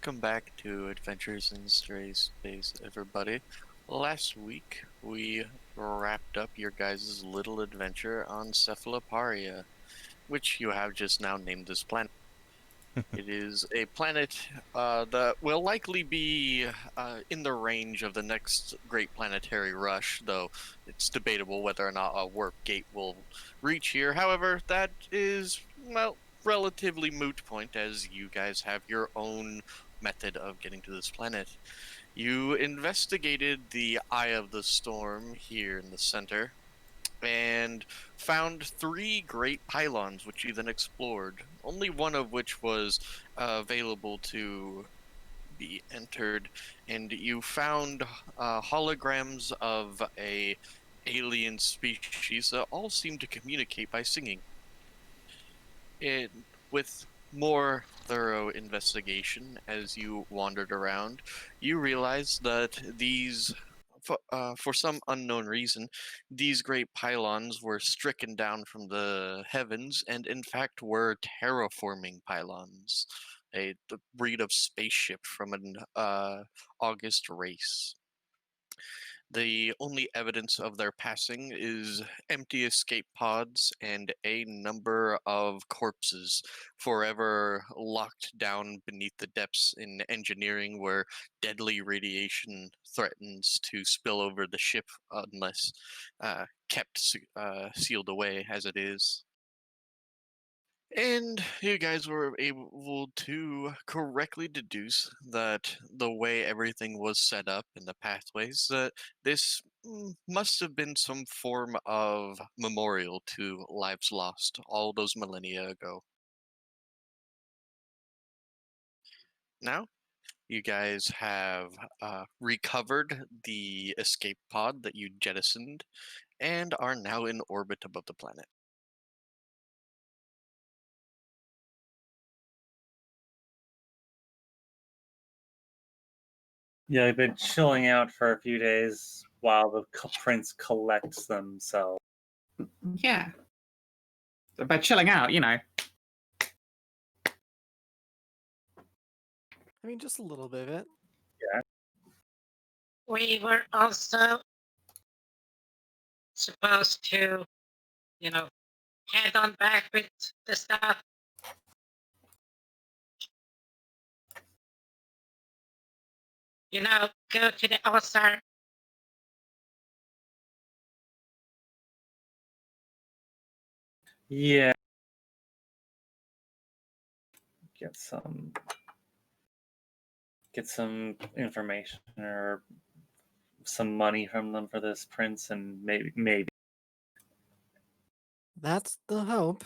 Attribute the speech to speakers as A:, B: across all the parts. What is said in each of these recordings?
A: welcome back to Adventures in Stray Space, everybody. Last week, we wrapped up your guys' little adventure on Cephaloparia, which you have just now named this planet. It is a planet that will likely be in the range of the next great planetary rush, though it's debatable whether or not a warp gate will reach here. However, that is, well, relatively moot point, as you guys have your own method of getting to this planet. You investigated the Eye of the Storm here in the center, and found 3 great pylons, which you then explored, only one of which was available to be entered, and you found holograms of a alien species that all seem to communicate by singing. With more thorough investigation as you wandered around, you realized that these, for some unknown reason, these great pylons were stricken down from the heavens and, in fact, were terraforming pylons, a breed of spaceship from an August race. The only evidence of their passing is empty escape pods and a number of corpses forever locked down beneath the depths in engineering where deadly radiation threatens to spill over the ship unless kept sealed away as it is. And you guys were able to correctly deduce that the way everything was set up in the pathways, that this must have been some form of memorial to lives lost all those millennia ago. Now, you guys have recovered the escape pod that you jettisoned and are now in orbit above the planet.
B: Yeah, they've been chilling out for a few days while the prince collects them, so...
C: Yeah. So by chilling out, you know.
D: I mean, just a little bit of it.
B: Yeah.
E: We were also supposed to, head on back with the stuff. Go to the Ausar.
B: Yeah. Get some information or some money from them for this prince, and maybe.
D: That's the hope.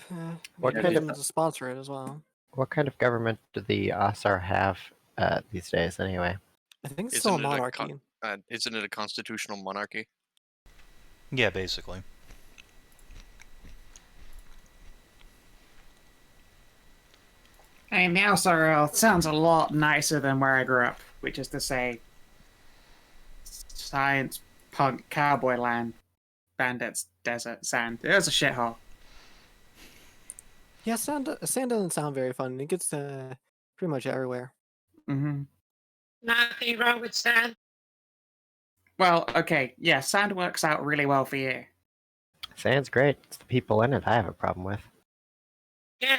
F: What
D: Maybe
F: kind
D: get
F: of-
D: them to sponsor it as well.
F: What kind of government do the Asar have these days, anyway?
D: I think it's
A: Isn't
D: still a
A: it
D: monarchy.
A: Isn't it a constitutional monarchy?
G: Yeah, basically.
C: I mean, the Ausar sounds a lot nicer than where I grew up, which is to say, science, punk, cowboy land, bandits, desert, sand. It was a shithole.
D: Yeah, sand doesn't sound very fun. It gets pretty much everywhere.
C: Mm-hmm.
E: Nothing wrong with sand.
C: Well, okay, yeah, sand works out really well for you.
F: Sand's great. It's the people in it I have a problem with.
E: Yeah.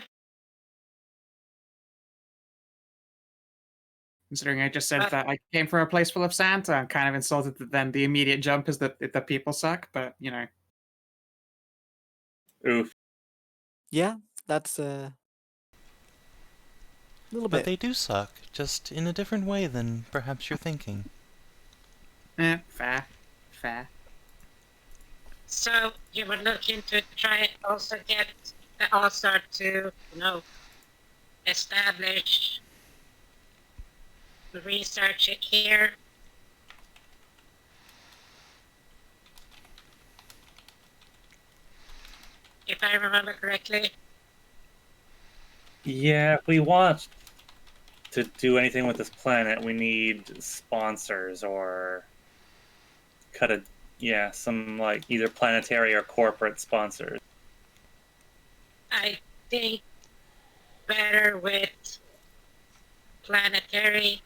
C: Considering I just said that I came from a place full of sand, I'm kind of insulted that then the immediate jump is that the people suck, but, you know.
B: Oof.
D: Yeah, that's a little
G: But
D: bit.
G: they do suck, just in a different way than perhaps you're thinking.
C: Fair.
E: So you were looking to try also get the Ausar to, establish research it here. If I remember correctly.
B: Yeah, if we want to do anything with this planet, we need sponsors or some like either planetary or corporate sponsors.
E: I think better with planetary.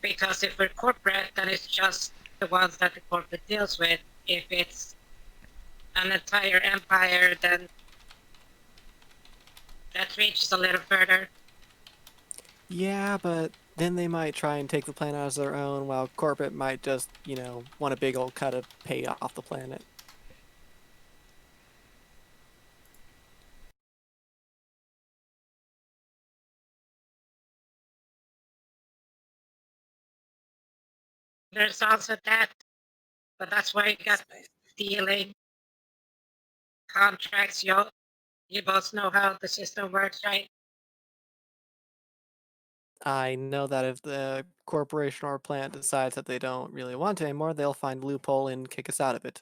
E: Because if we're corporate, then it's just the ones that the corporate deals with. If it's an entire empire, then that reaches a little further.
D: Yeah, but then they might try and take the planet as their own, while corporate might just, want a big old cut of pay off the planet.
E: There's also that, but that's why you got dealing contracts. You both know how the system works, right?
D: I know that if the corporation or plant decides that they don't really want it anymore, they'll find a loophole and kick us out of it.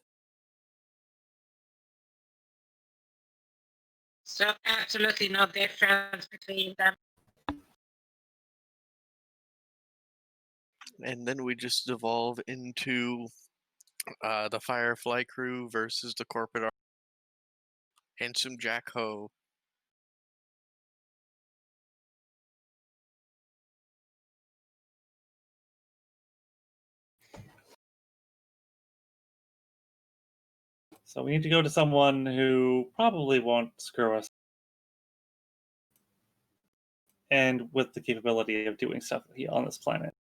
E: So absolutely no difference between them.
A: And then we just devolve into the Firefly crew versus the corporate handsome Jack Ho.
B: So we need to go to someone who probably won't screw us, and with the capability of doing stuff on this planet.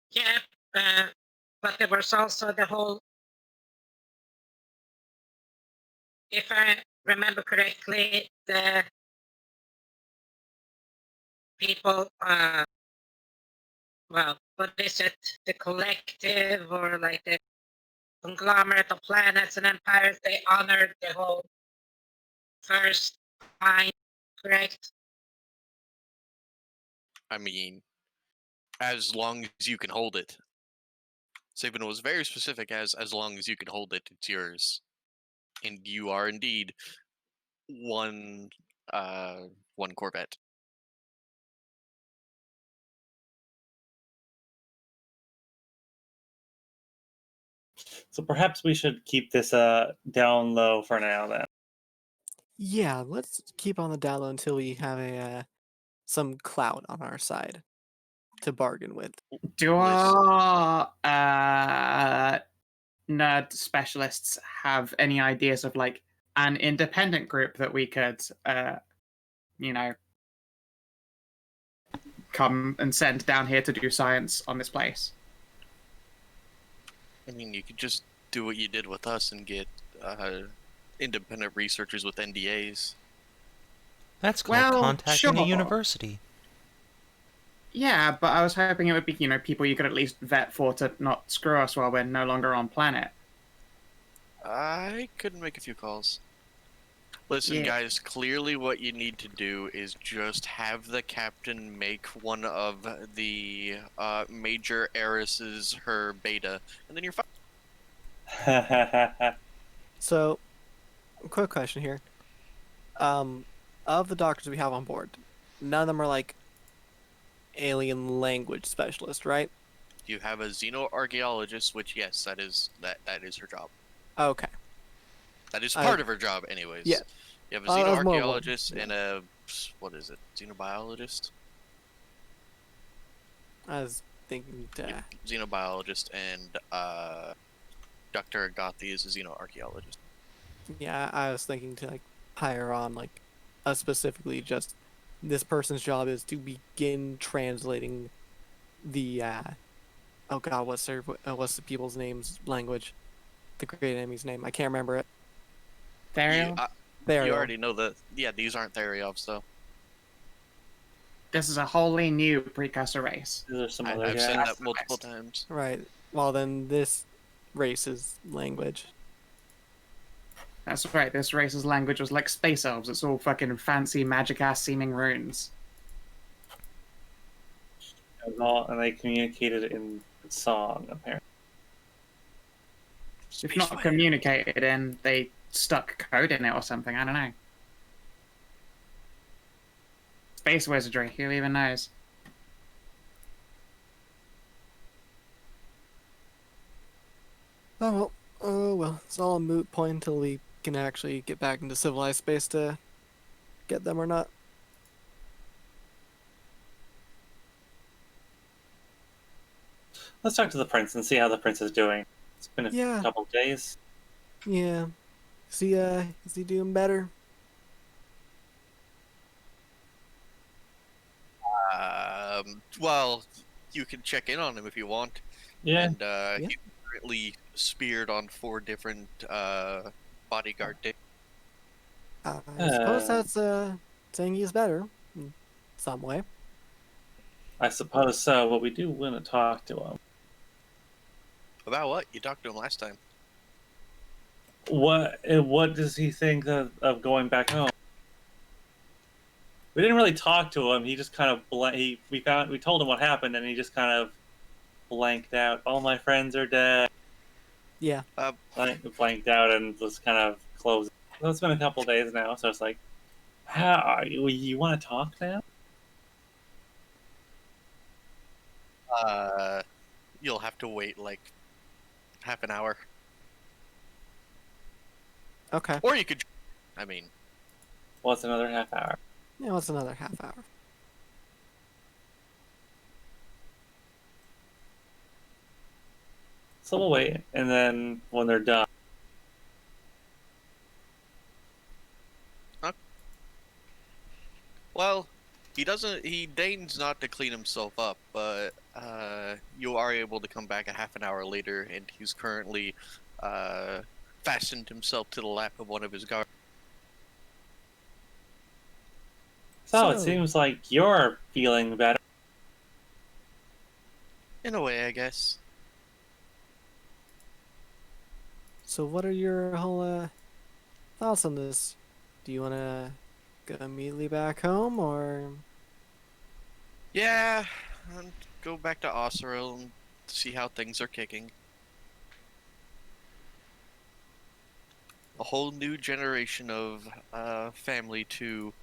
E: Yeah, but there was also the whole, if I remember correctly, the people, well, what is it? The collective or like the conglomerate of planets and empires, they honored the whole first line, correct?
A: I mean, as long as you can hold it. Savin was very specific as long as you can hold it, it's yours. And you are indeed one Corvette.
B: So perhaps we should keep this down low for now then.
D: Yeah, let's keep on the down low until we have some clout on our side to bargain with.
C: Do our nerd specialists have any ideas of like an independent group that we could, come and send down here to do science on this place?
A: I mean, you could just do what you did with us and get independent researchers with NDAs.
G: That's called
C: Well,
G: contacting a
C: sure.
G: university.
C: Yeah, but I was hoping it would be, people you could at least vet for to not screw us while we're no longer on planet.
A: I could make a few calls. Listen,
C: Yeah.
A: guys, clearly what you need to do is just have the captain make one of the major heiresses her beta, and then you're fine.
D: So, quick question here. Of the doctors we have on board, none of them are like alien language specialists, right?
A: You have a xenoarchaeologist, which yes, that is her job.
D: Okay.
A: That is part of her job, anyways.
D: Yeah.
A: You have a
D: That was more one.
A: xenoarchaeologist and a xenobiologist.
D: I was thinking
A: Xenobiologist and Dr. Adjatha is a xenoarchaeologist.
D: yeah, I was thinking to like hire on like a specifically just this person's job is to begin translating the oh god, what's the people's names language? The great enemy's name. I can't remember it.
C: Therial?
D: There.
A: You already know that. Yeah, these aren't Theriovs though.
C: This is a wholly new precursor race.
B: These are some other
A: I've said
B: guys.
A: that multiple times.
D: Right. Well, then this race's language.
C: That's right, this race's language was like space elves. It's all fucking fancy, magic-ass seeming runes.
B: And they communicated in song, apparently.
C: If not communicated in, they stuck code in it or something, I don't know. Space wizardry, who even knows?
D: Oh well, it's all a moot point until we can actually get back into civilized space to get them or not.
B: Let's talk to the prince and see how the prince is doing. It's been a couple days.
D: Yeah. Is he doing better?
A: Well, you can check in on him if you want.
B: Yeah.
A: And he's currently speared on 4 different bodyguard days.
D: I suppose that's saying he's better in some way.
B: I suppose so, but we do want to talk to him.
A: About what? You talked to him last time.
B: What does he think of going back home? We didn't really talk to him. He just kind of we told him what happened, and he just kind of blanked out. All my friends are dead.
D: Yeah.
B: Blanked out and was kind of closed. So it's been a couple days now, so it's like, you want to talk now?
A: You'll have to wait like half an hour.
D: Okay.
A: Or you could, I mean.
B: Well, it's another half hour.
D: Yeah, it's another half hour.
B: So we'll wait, and then when they're done.
A: Well, he deigns not to clean himself up, but you are able to come back a half an hour later, and he's currently fastened himself to the lap of one of his guards.
B: So it seems like you're feeling better.
A: In a way, I guess.
D: So what are your whole thoughts on this? Do you want to go immediately back home, or?
A: Yeah, and go back to Osiril and see how things are kicking. A whole new generation of family to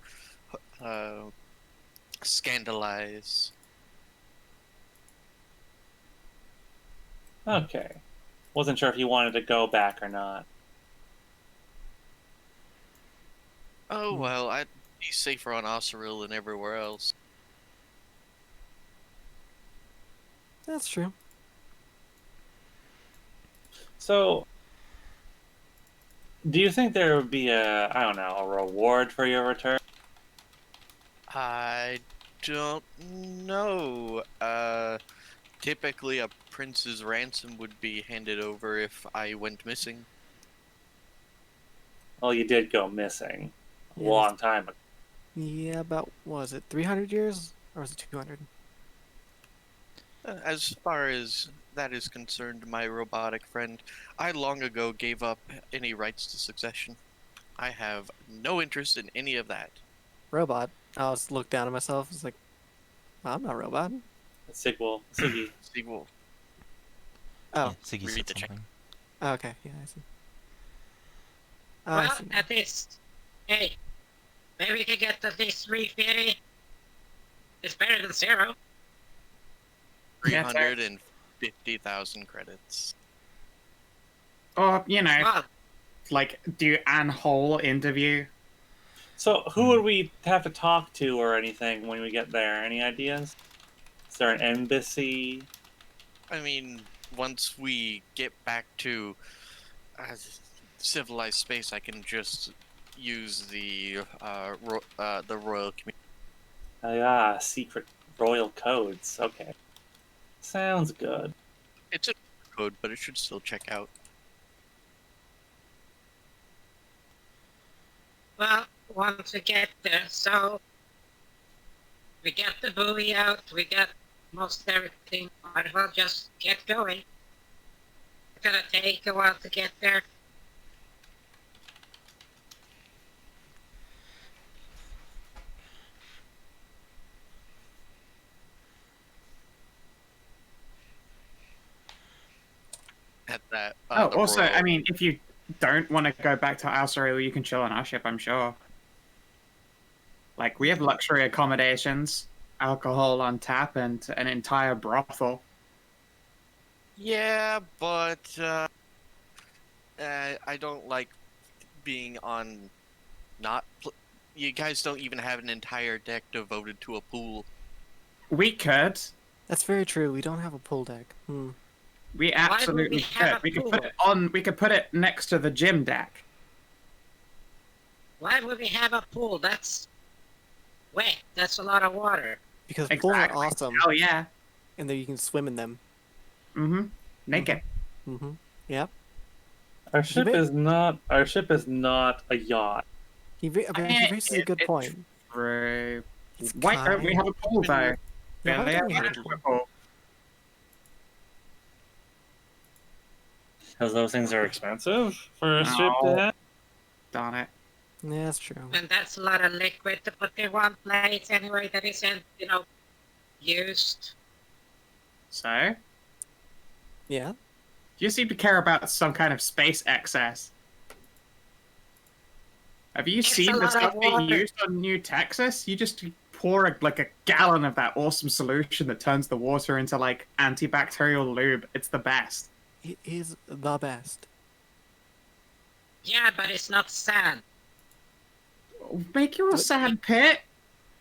A: scandalize.
B: Okay. Wasn't sure if you wanted to go back or not.
A: Oh well, I'd be safer on Osiril than everywhere else.
D: That's true.
B: So, do you think there would be a reward for your return?
A: I don't know. Typically a prince's ransom would be handed over if I went missing.
B: Well, you did go missing a
D: Yeah,
B: long time ago.
D: Yeah, about, what was it, 300 years? Or was it 200?
A: As far as that is concerned, my robotic friend, I long ago gave up any rights to succession. I have no interest in any of that.
D: Robot. I was looked down at myself. I was like, I'm not a robot.
B: Siggy.
A: Siegwulfe.
D: Oh,
G: Yeah, Siggy
A: read
G: said
A: the check.
G: something.
D: okay. Yeah, I see.
E: Well,
D: see.
E: at least, hey, maybe we could get at least 350. It's better than 0.
A: 350,000 credits.
C: Or,
E: Well,
C: like, do an whole interview.
B: So, who would we have to talk to or anything when we get there? Any ideas? Is there an embassy?
A: I mean, once we get back to civilized space, I can just use the royal community.
B: Secret royal codes. Okay. Sounds good.
A: It's a code, but it should still check out.
E: well, once we get there, so we get the buoy out, we get most everything. Might as well just get going. It's gonna take a while to get there.
A: At that.
C: Also,
A: royal...
C: I mean, if you don't want to go back to Osiril, you can chill on our ship, I'm sure. Like, we have luxury accommodations, alcohol on tap, and an entire brothel.
A: Yeah, but I don't like being on you guys don't even have an entire deck devoted to a pool.
C: We could.
D: That's very true. We don't have a pool deck. Hmm.
C: We absolutely
E: we have
C: could.
E: a
C: We could put
E: pool?
C: it on. We could put it next to the gym deck.
E: Why would we have a pool? That's wet. That's a lot of water.
D: Because pools are
C: Exactly.
D: awesome,
C: Oh yeah.
D: and then you can swim in them.
C: Mm-hmm. Naked.
D: Mm-hmm. Yeah.
B: Our ship
D: may-
B: is not. Our ship is not a yacht.
D: He raises a good point.
C: True.
D: It's
C: Why don't we have a pool though?
D: Yeah, why
C: Philia,
D: don't we have a
C: why don't we
D: pool?
C: have a pool?
B: Because those things are expensive for a ship to
C: No.
B: have.
C: Darn it.
D: Yeah, that's true.
E: And that's a lot of liquid to put in one place anyway that isn't, used.
C: So,
D: Yeah.
C: you seem to care about some kind of space excess. Have you
E: It's
C: seen
E: a
C: the
E: lot of
C: stuff being
E: water.
C: used on New Texas? You just pour a gallon of that awesome solution that turns the water into like antibacterial lube. It's the best.
D: It is the best.
E: Yeah, but it's not sand.
C: Make your sand pit.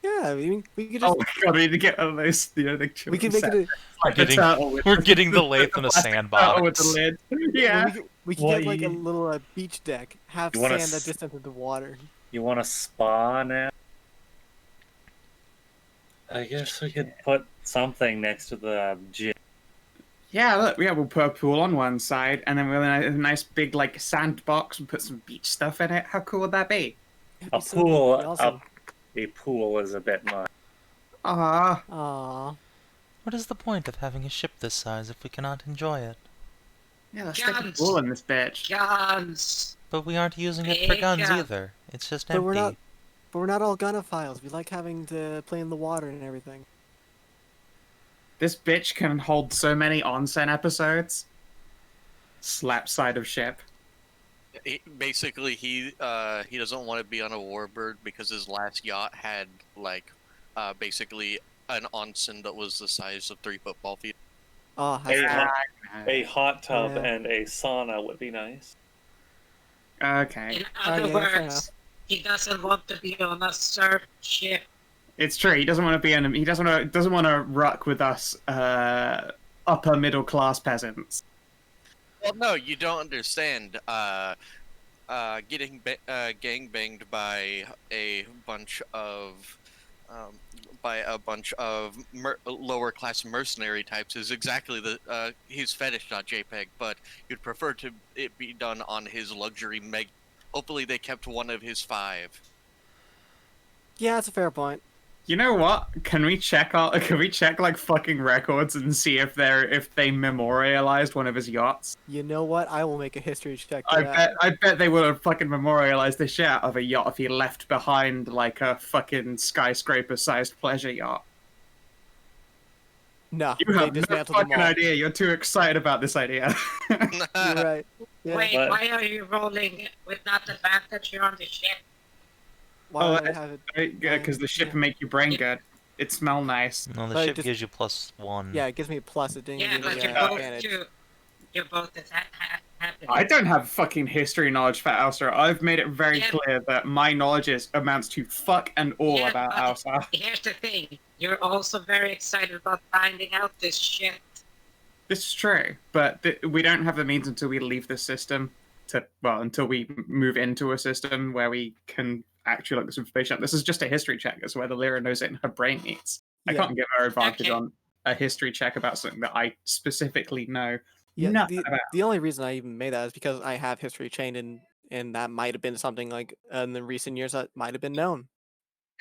D: Yeah, I mean, we could just
C: Oh my god, we need to get one of those. The
D: we could make it.
C: like the
G: Getting-
C: turtle with
G: We're
C: the-
G: getting the lathe in a
C: plastic
G: sandbox.
C: turtle with the lid. Yeah.
D: We could
B: What
D: get like a
B: you-
D: little beach deck, half
B: You wanna
D: sand that
B: s-
D: just entered the water.
B: You want a spa now? I guess we could put something next to the gym.
C: Yeah, look, we'll put a pool on one side, and then we'll have a nice big sandbox and put some beach stuff in it. How cool would that be?
D: That'd
B: A
D: be so
B: pool.
D: awesome.
B: A pool is a bit much.
C: Ah,
D: Aw.
G: What is the point of having a ship this size if we cannot enjoy it?
C: yeah, let's stick a
E: Guns.
C: pool in this bitch.
E: Guns.
G: But we aren't using it for
E: Big
G: guns
E: gun.
G: either. It's just
D: But
G: empty.
D: we're not all gunophiles. We like having to play in the water and everything.
C: This bitch can hold so many onsen episodes. Slap side of ship.
A: Basically, he doesn't want to be on a warbird because his last yacht had basically an onsen that was the size of 3 football fields.
D: Oh,
B: Hey,
D: that's
B: A hot tub
D: Yeah.
B: and a sauna would be nice.
C: Okay,
E: In
D: Oh,
E: other
D: yeah, fair
E: words, he doesn't want to be on a surf ship.
C: it's true. He doesn't want to be in. He doesn't want to ruck with us, upper middle class peasants.
A: Well, no, you don't understand. Getting gangbanged by a bunch of lower class mercenary types is exactly his fetish, not JPEG. But you'd prefer it be done on his luxury meg. Hopefully, they kept one of his 5.
D: yeah, that's a fair point.
C: You know what? Can we check fucking records and see if they memorialized one of his yachts?
D: You know what? I will make a history check. To that.
C: I bet they would have fucking memorialized the shit out of a yacht if he left behind like a fucking skyscraper-sized pleasure yacht.
D: No,
C: You
D: they
C: have no
D: dismantled them
C: fucking
D: all.
C: idea. You're too excited about this idea.
D: You're right. Yeah.
E: Wait,
B: But-
E: why are you rolling with not advantage? You're on the ship.
D: Why
C: Oh,
D: would I have it?
C: Because the ship make your brain good. It smell nice.
G: No, the
D: But it
G: ship
D: just-
G: gives you +1.
D: Yeah, it gives me a plus. It didn't
E: Yeah,
D: give
E: but
D: me
E: you're
D: an
E: both
D: advantage.
E: you're both happy.
C: I don't have fucking history knowledge for Half-ausar. I've made it very
E: Yeah.
C: clear that my knowledge amounts to fuck and all
E: Yeah,
C: about
E: but-
C: Half-ausar.
E: Here's the thing. You're also very excited about finding out this shit.
C: This is true, but we don't have the means until we leave the system until we move into a system where we can actually look this information up. This is just a history check. That's where the Lyra knows it in her brain meets. I
D: Yeah.
C: can't give her advantage
E: Okay.
C: on a history check about something that I specifically know
D: Yeah,
C: nothing about.
D: the only reason I even made that is because I have history chained and that might have been something like in the recent years that might have been known.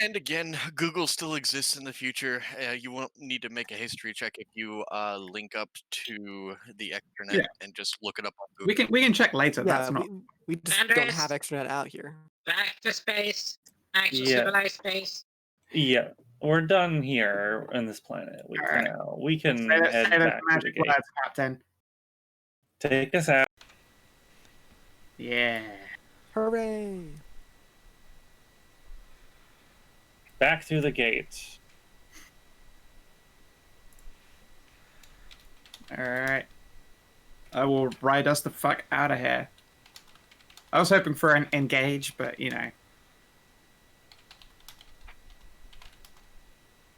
A: And again, Google still exists in the future. You won't need to make a history check if you link up to the extranet
C: Yeah.
A: and just look it up on Google.
C: We can check later.
D: Yeah,
C: That's not.
D: we just don't
E: Andres?
D: have extranet out here.
E: Back to space. Actual
B: Yeah.
E: civilized space.
B: Yeah, we're done here on this planet.
C: Alright.
B: Now we can
C: Say those
B: head back to the
C: magic
B: gate.
C: words, Captain.
B: Take us out.
C: Yeah.
D: Hooray!
B: Back through the gate.
C: All right. I will ride us the fuck out of here. I was hoping for an engage, but you know.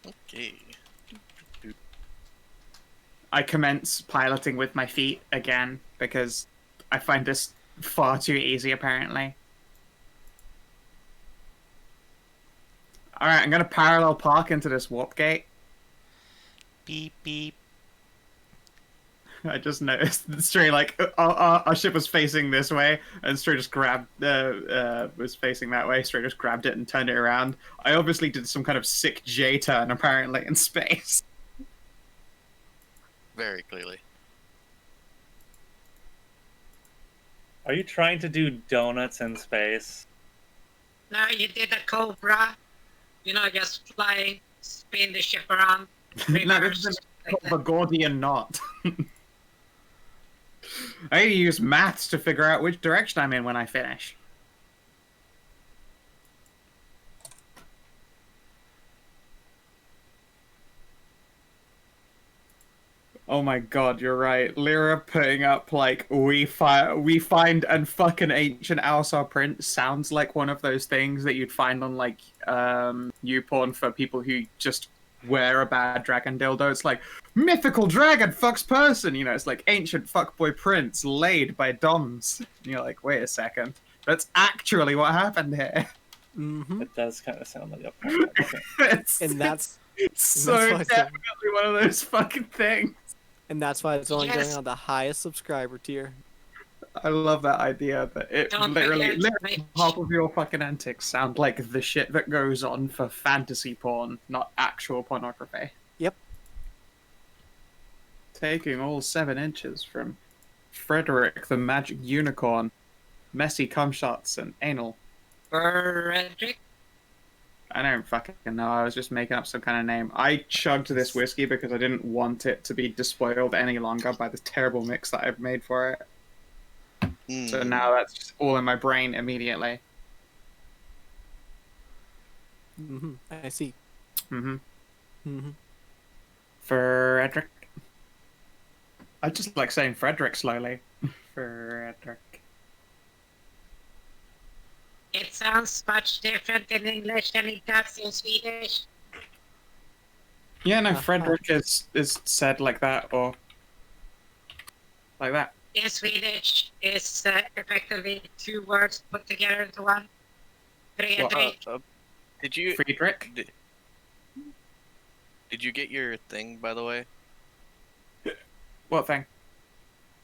A: Okay.
C: I commence piloting with my feet again because I find this far too easy, apparently. Alright, I'm gonna parallel park into this warp gate.
G: Beep beep.
C: I just noticed that Stray, like, our ship was facing this way, and Stray just grabbed, was facing that way. Stray just grabbed it and turned it around. I obviously did some kind of sick J-turn, apparently, in space.
A: Very clearly.
B: Are you trying to do donuts in space?
E: No, you did a cobra. You know, just fly, spin the ship around.
C: No, this is
E: like
C: a Gordian knot. I need to use maths to figure out which direction I'm in when I finish. Oh my god, you're right. Lyra putting up like we find and fuck an ancient Half-ausar print sounds like one of those things that you'd find on like YouPorn for people who just wear a bad dragon dildo. It's like mythical dragon fucks person, you know, it's like ancient fuckboy prince laid by doms. And you're like, wait a second. That's actually what happened here.
D: Mm-hmm.
B: It does kind of sound like a
C: it's,
D: And that's
C: it's so
D: that's why it's
C: definitely one of those fucking things.
D: why it's only going
E: Yes.
D: on the highest subscriber tier.
C: I love that idea that it
E: Don't
C: literally
E: forget,
C: half of your fucking antics sound like the shit that goes on for fantasy porn, not actual pornography.
D: Yep.
C: Taking all 7 inches from Frederick the Magic Unicorn, messy cum shots and anal.
E: Frederick.
C: I don't fucking know. I was just making up some kind of name. I chugged this whiskey because I didn't want it to be despoiled any longer by the terrible mix that I've made for it. So now that's just all in my brain immediately.
D: Mm-hmm. I see.
C: Mm-hmm.
D: Mm-hmm.
C: Frederick. I just like saying Frederick slowly. Frederick.
E: It sounds much different in English than it does in Swedish.
C: Yeah, no,
D: Uh-huh.
C: Frederick is said like that or like that.
E: In Swedish, it's effectively 2 words put together into one. Fredrik.
A: Did you
C: Friedrich?
A: did you get your thing, by the way?
C: What thing?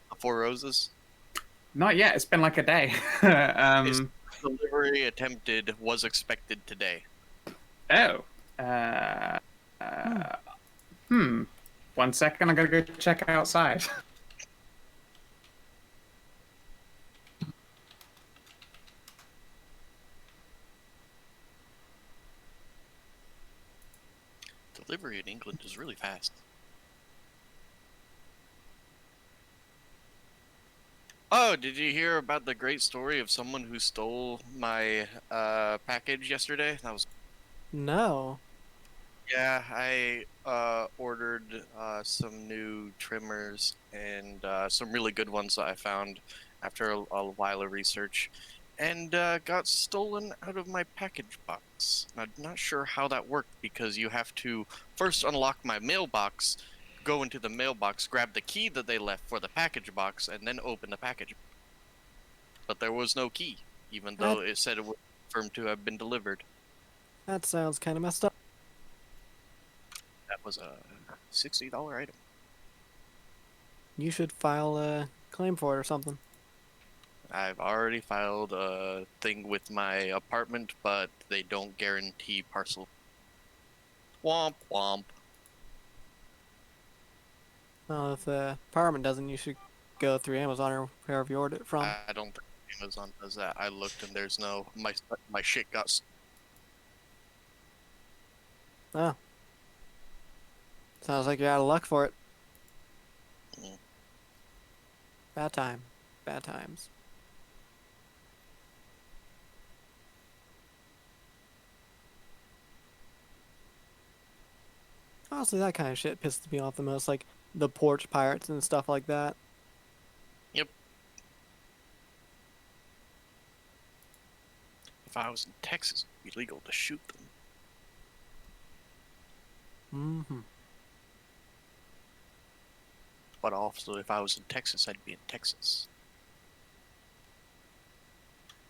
A: The 4 roses?
C: Not yet. It's been like a day.
A: Delivery attempted was expected today.
C: Oh. 1 second. I gotta go check outside.
A: Delivery in England is really fast. Oh, did you hear about the great story of someone who stole my package yesterday? That was
D: No.
A: Yeah, I ordered some new trimmers and some really good ones that I found after a while of research, and got stolen out of my package box. I'm not sure how that worked because you have to first unlock my mailbox, go into the mailbox, grab the key that they left for the package box, and then open the package. But there was no key, even though it said it was confirmed to have been delivered.
D: That sounds kind of messed up.
A: That was a $60 item.
D: You should file a claim for it or something.
A: I've already filed a thing with my apartment, but they don't guarantee parcel. Womp womp.
D: Well, if the apartment doesn't, you should go through Amazon or wherever you ordered it from.
A: I don't think Amazon does that. I looked and there's no my shit got.
D: Oh. Sounds like you're out of luck for it.
A: Mm.
D: Bad time. Bad times. Honestly, that kind of shit pisses me off the most, like the porch pirates and stuff like that.
A: Yep. I was in Texas, it'd be legal to shoot them.
D: Mm-hmm.
A: But also, if I was in Texas, I'd be in Texas.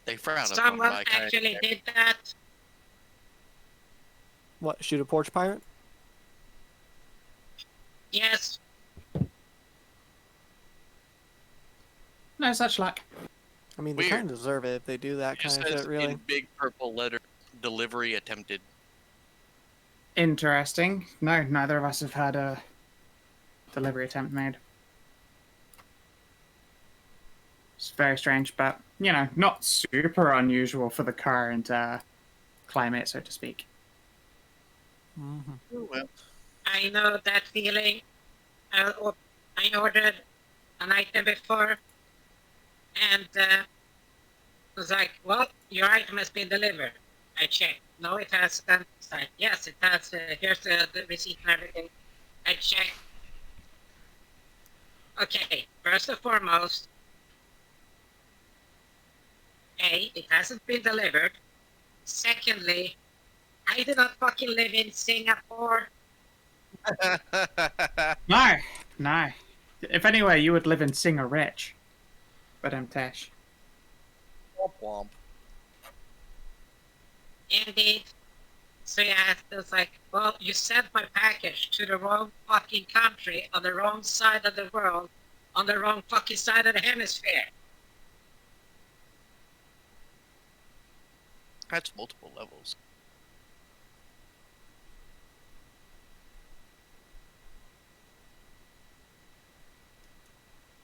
A: They frown upon
E: Someone
A: my kind.
E: actually did that.
D: What, shoot a porch pirate?
E: Yes.
C: No such luck.
D: I mean, they
A: Weird.
D: kind of deserve it if they do that
A: It just
D: kind of
A: says
D: shit, really.
A: in big purple letter, delivery attempted.
C: Interesting. No, neither of us have had a delivery attempt made. It's very strange, but, you know, not super unusual for the current climate, so to speak.
D: Mm-hmm.
A: Oh, well.
E: I know that feeling. I ordered an item before, and was like, well, your item has been delivered. I checked. No, it hasn't. It's like, yes, it has. Here's the receipt and everything. I checked. Okay, first and foremost, A, it hasn't been delivered. Secondly, I do not fucking live in Singapore.
C: No, no. If anyway, you would live in Singer Rich. But I'm Tesh.
A: Womp womp.
E: Indeed. So yeah, it was like, well, you sent my package to the wrong fucking country, on the wrong side of the world, on the wrong fucking side of the hemisphere.
A: That's multiple levels.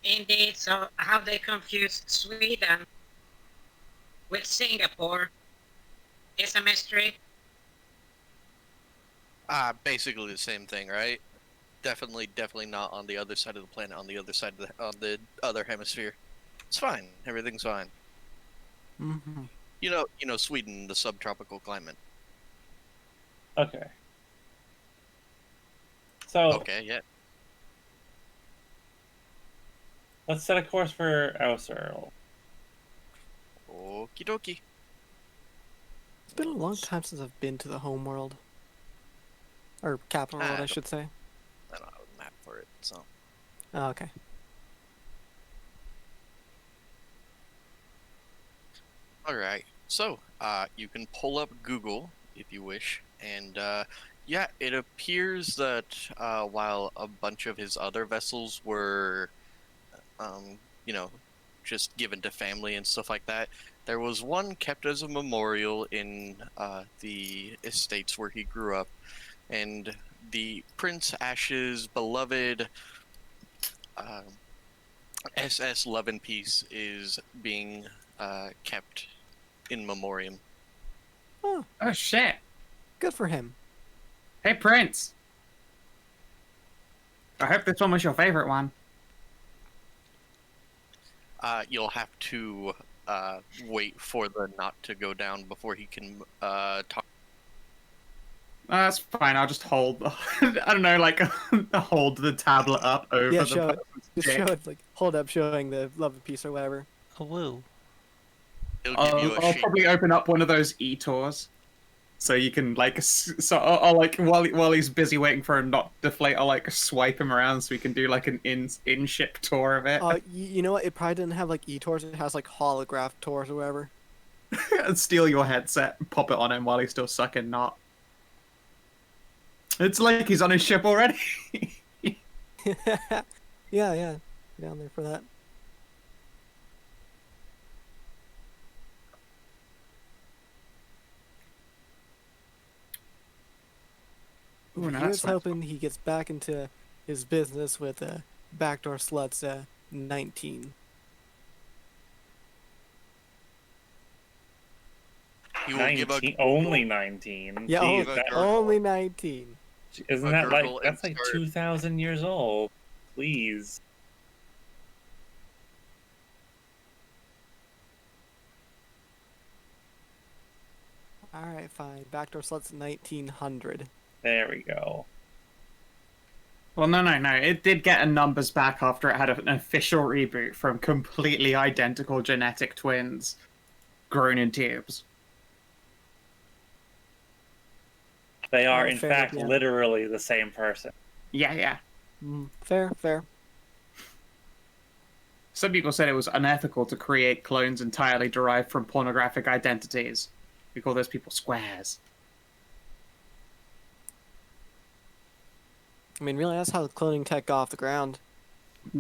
E: Indeed, so how they confused Sweden with Singapore is a mystery.
A: Basically the same thing, right? Definitely not on the other side of the planet, on the other side of the other hemisphere. It's fine. Everything's fine.
D: Mm-hmm.
A: You know, Sweden, the subtropical climate.
B: Okay. So
A: Okay, yeah.
B: let's set a course for Ausar.
A: Okie dokie.
D: It's been a long time since I've been to the home world. Or capital world, I should say.
A: I don't have a map for it, so.
D: Oh, okay.
A: Alright, so, you can pull up Google, if you wish, and, yeah, it appears that, while a bunch of his other vessels were, you know, just given to family and stuff like that, there was one kept as a memorial in, the estates where he grew up, and the Prince Ash's beloved, SS Love and Peace is being, kept in memoriam.
D: Oh,
C: Oh, shit.
D: good for him.
C: Hey, Prince. I hope this one was your favorite one.
A: You'll have to wait for the knot to go down before he can talk.
C: That's fine. I'll just hold. I don't know, like hold the tablet up over
D: Yeah,
C: the
D: show it.
C: person's
D: Just
C: dick.
D: show it, like, hold up showing the love and peace or whatever.
G: Oh, woo.
A: It'll give you a
C: I'll
A: sheet.
C: probably open up one of those e-tours, so you can like. So I'll like while he's busy waiting for a knot to deflate, I'll like swipe him around so we can do like an in-ship tour of it.
D: You know what? It probably didn't have, like, e-tours. It has, like, holograph tours or whatever.
C: And steal your headset and pop it on him while he's still sucking knot. It's like he's on his ship already.
D: yeah. Down there for that.
C: Ooh, no,
D: Here's
C: that's fine.
D: hoping he gets back into his business with Backdoor Sluts 19.
A: He will give a
B: 19, only 19.
D: Yeah,
B: Jeez,
A: oh,
B: that-
D: only 19.
B: isn't
A: a
B: that like
A: gurgle
B: that's
A: and
B: like
A: start.
B: 2,000 years old? Please.
D: Alright, fine. Backdoor Sluts 1900.
B: There we go.
C: Well, no. It did get a numbers back after it had an official reboot from completely identical genetic twins grown in tubes.
B: They are,
D: Oh,
B: in
D: fair,
B: fact,
D: yeah.
B: literally the same person.
C: Yeah.
D: Fair.
C: Some people said it was unethical to create clones entirely derived from pornographic identities. We call those people squares.
D: I mean, really, that's how cloning tech got off the ground.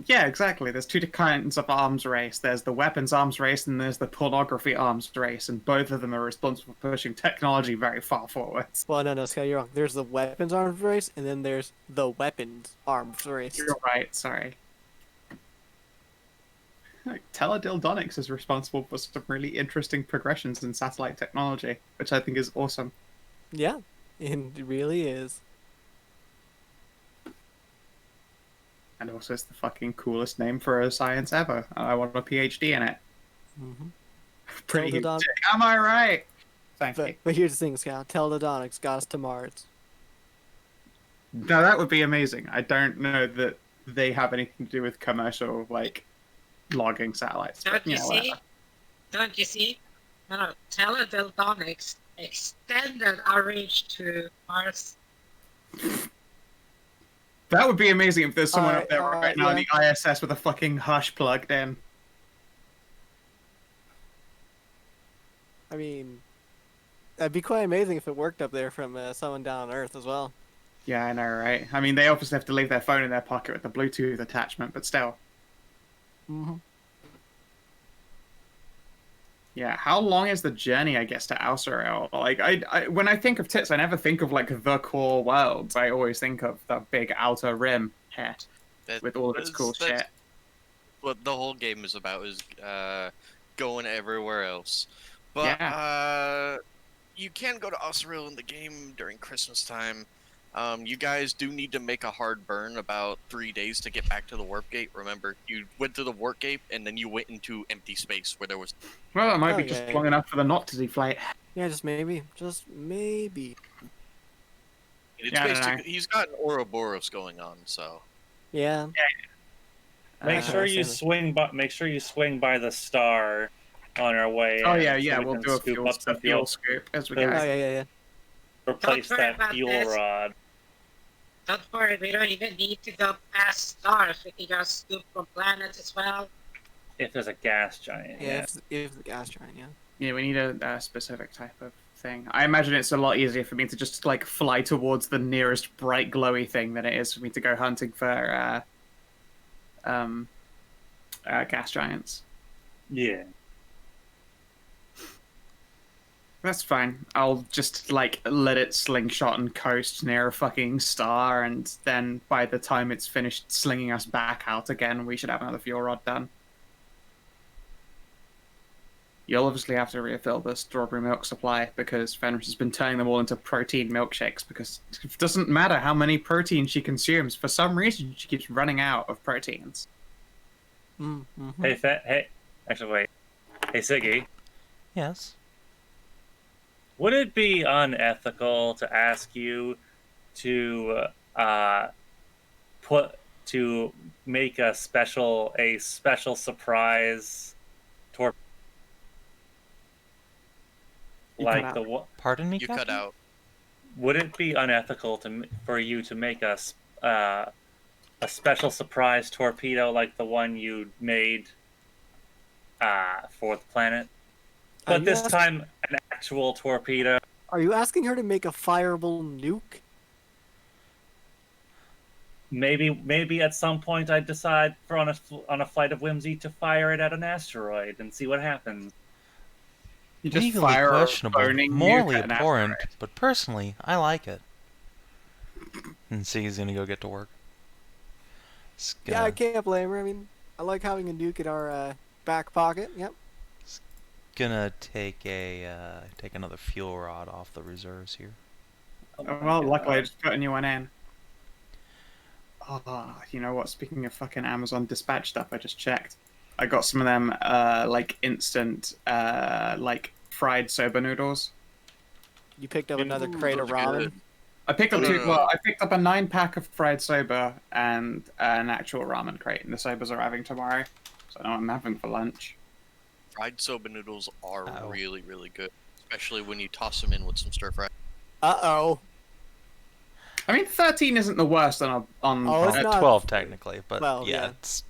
C: Yeah, exactly. There's two kinds of arms race. There's the weapons arms race and there's the pornography arms race, and both of them are responsible for pushing technology very far forwards.
D: Well, no, Scott, you're wrong. There's the weapons arms race, and then there's the weapons arms race.
C: You're right, sorry. Like, Teledildonics is responsible for some really interesting progressions in satellite technology, which I think is awesome.
D: Yeah, it really is.
C: And also, it's the fucking coolest name for a science ever. I want a PhD in it.
D: Mm-hmm.
C: Pretty
D: Teledildon-
C: sick. Am I right? Thank you.
D: But here's the thing, Scout. Teledildonics got us to Mars.
C: No, that would be amazing. I don't know that they have anything to do with commercial, like, logging satellites.
E: Don't
C: But,
E: you
C: know,
E: see?
C: whatever.
E: Don't you see? No, Teledildonics extended our reach to Mars.
C: That would be amazing if there's someone up there
D: Alright,
C: right now in
D: yeah.
C: the ISS with a fucking hush plugged in.
D: I mean, that'd be quite amazing if it worked up there from someone down on Earth as well.
C: Yeah, I know, right? I mean, they obviously have to leave their phone in their pocket with the Bluetooth attachment, but still.
D: Mm-hmm.
C: Yeah, how long is the journey, I guess, to Ausar? Like, I when I think of tits, I never think of, like, the core worlds. I always think of the big outer rim hat with all of its cool shit.
A: What the whole game is about is going everywhere else. But
C: Yeah.
A: you can go to Ausar in the game during Christmas time. You guys do need to make a hard burn about 3 days to get back to the warp gate. Remember, you went to the warp gate and then you went into empty space where there was.
C: Well, it might be
D: Oh,
C: just
D: yeah.
C: long enough for the not to deflate.
D: Yeah, just maybe. Just maybe.
A: It's
C: Yeah, I don't
A: basically
C: know.
A: he's got an Ouroboros going on, so.
D: Yeah.
B: Make sure you
D: understand.
B: swing by the star on our way.
C: Oh,
B: in
C: yeah,
B: so
C: yeah,
B: we
C: we'll
B: can
C: do a
B: scoop
C: fuel,
B: up some fuel.
C: scoop as we
B: Oh,
C: go.
D: Oh, yeah.
B: Replace
E: Don't worry
B: that
E: about
B: fuel
E: this.
B: rod.
E: Don't worry, we don't even need to go past stars. We can just scoop from planets as well.
B: If there's a gas giant.
D: Yeah, if the gas giant, yeah.
C: Yeah, we need a specific type of thing. I imagine it's a lot easier for me to just, like, fly towards the nearest bright glowy thing than it is for me to go hunting for gas giants.
B: Yeah.
C: That's fine. I'll just, like, let it slingshot and coast near a fucking star, and then by the time it's finished slinging us back out again, we should have another fuel rod done. You'll obviously have to refill the strawberry milk supply, because Fenris has been turning them all into protein milkshakes, because it doesn't matter how many proteins she consumes, for some reason she keeps running out of proteins.
D: Mm-hmm.
B: Hey, actually, wait. Hey, Siggy.
G: Yes.
B: Would it be unethical to ask you to make a special surprise torp
C: You cut
B: like
C: out.
B: the what?
G: Pardon me,
A: You
G: Captain?
A: cut out.
B: Would it be unethical for you to make a special surprise torpedo like the one you made for the planet?
D: Are
B: But
D: you
B: this
D: ask-
B: time, an actual torpedo.
D: Are you asking her to make a fireable nuke?
B: Maybe at some point I'd decide on a flight of whimsy to fire it at an asteroid and see what happens.
C: You just
G: Legally
C: fire a
G: questionable,
C: boning nuke
G: morally
C: at an
G: abhorrent,
C: asteroid.
G: but personally, I like it. And Siggy's gonna go get to work. It's
D: Yeah, I
G: gonna,
D: can't blame her. I mean, I like having a nuke in our back pocket. Yep.
G: gonna take another fuel rod off the reserves here.
B: Oh my
C: Well,
B: God.
C: luckily I just put a new one in. Oh, you know what? Speaking of fucking Amazon dispatch stuff, I just checked. I got some of them, like, instant, like, fried soba noodles.
D: You picked up another
A: Ooh,
D: crate of
A: those are
D: ramen.
A: good.
C: I picked up
A: No,
C: two.
A: no, no.
C: Well, I picked up a 9-pack of fried soba and an actual ramen crate, and the soba's arriving tomorrow. So I know what I'm having for lunch.
A: Fried soba noodles are
G: Ow.
A: really, really good, especially when you toss them in with some stir fry.
D: Uh-oh.
C: I mean, 13 isn't the worst on
D: Oh, it's
G: At
D: not-
G: 12 technically, but
D: well,
G: yeah,
D: yeah.
G: it's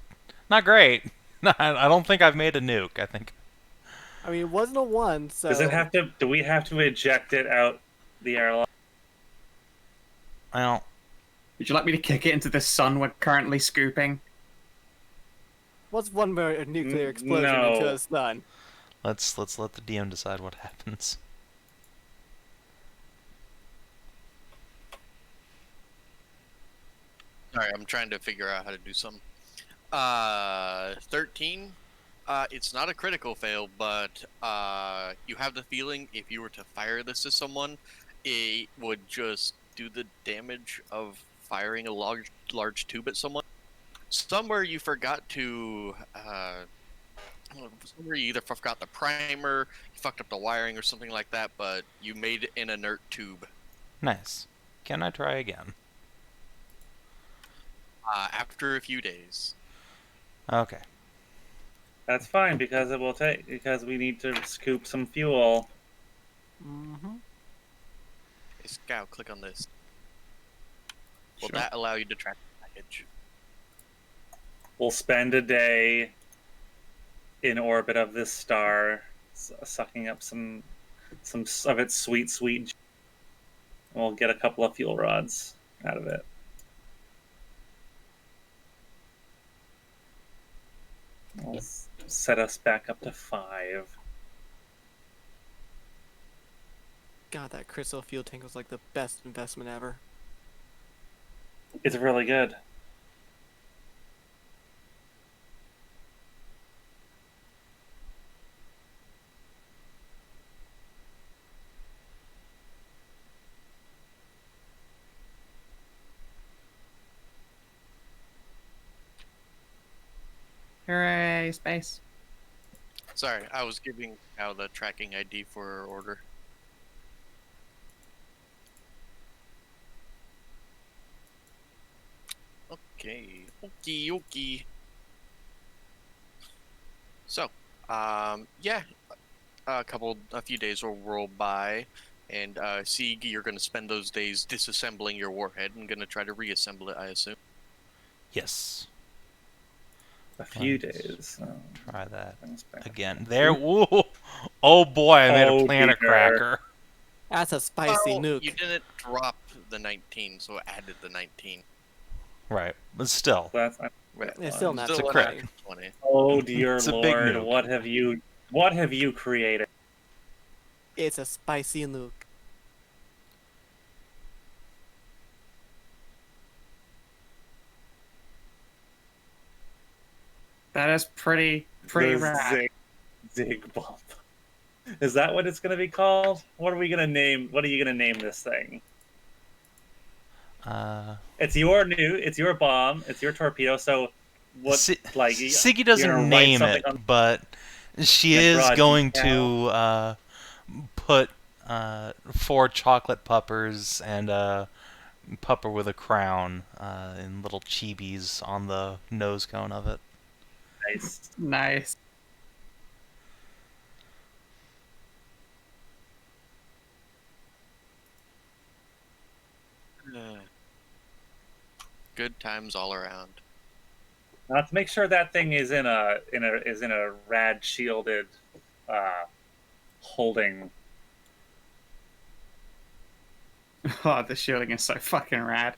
G: not great. I don't think I've made a nuke. I think
D: I mean, it wasn't a 1, so...
B: Does it have to? Do we have to eject it out the airlock?
G: I don't.
C: Would you like me to kick it into the sun we're currently scooping?
D: What's one more nuclear explosion
B: no.
D: into a sun?
G: Let's let the DM decide what happens.
A: Sorry, I'm trying to figure out how to do something. 13. It's not a critical fail, but you have the feeling if you were to fire this to someone, it would just do the damage of firing a large tube at someone. Somewhere you forgot to, somewhere you either forgot the primer, you fucked up the wiring or something like that, but you made an inert tube.
G: Nice. Can I try again?
A: After a few days.
G: Okay.
B: That's fine because it will take because we need to scoop some fuel.
D: Mm-hmm.
A: Hey, Scout, click on this. Will
C: Sure.
A: that allow you to track the package?
B: We'll spend a day in orbit of this star, sucking up some of its sweet. And we'll get a couple of fuel rods out of it. We'll set us back up to 5.
D: God, that crystal fuel tank was like the best investment ever.
B: It's really good.
C: Hooray, space.
A: Sorry, I was giving out the tracking ID for her order. Okay, okie. So, yeah, a few days will roll by, and Sieg, you're gonna spend those days disassembling your warhead and gonna try to reassemble it, I assume.
G: Yes.
B: A few
G: Let's
B: days.
G: Try that
B: Brings back-
G: again. There. Woo! Oh boy, I made
B: Oh,
G: a planet
B: dear.
G: cracker.
D: That's a spicy
A: Well,
D: nuke.
A: You didn't drop the 19, so it added the 19.
G: Right, but still.
B: That's,
D: It's still not
G: It's a
A: Still
G: crit.
A: an 20.
B: oh dear
G: It's a big
B: lord!
G: nuke.
B: What have you created?
D: It's a spicy nuke.
C: That is pretty
B: The
C: rad.
B: Zig bump. Is that what it's going to be called? What are we going to name? What are you going to name this thing? It's your bomb. It's your torpedo. So what?
G: Siggy
B: you're
G: doesn't
B: gonna write
G: name
B: something
G: it,
B: on-
G: but she
B: Like
G: is
B: broad
G: going
B: decal.
G: to put 4 chocolate puppers and a pupper with a crown in little chibis on the nose cone of it.
B: Nice.
C: Nice.
A: Good times all around.
B: Now let's make sure that thing is in a rad shielded holding.
C: Oh, the shielding is so fucking rad.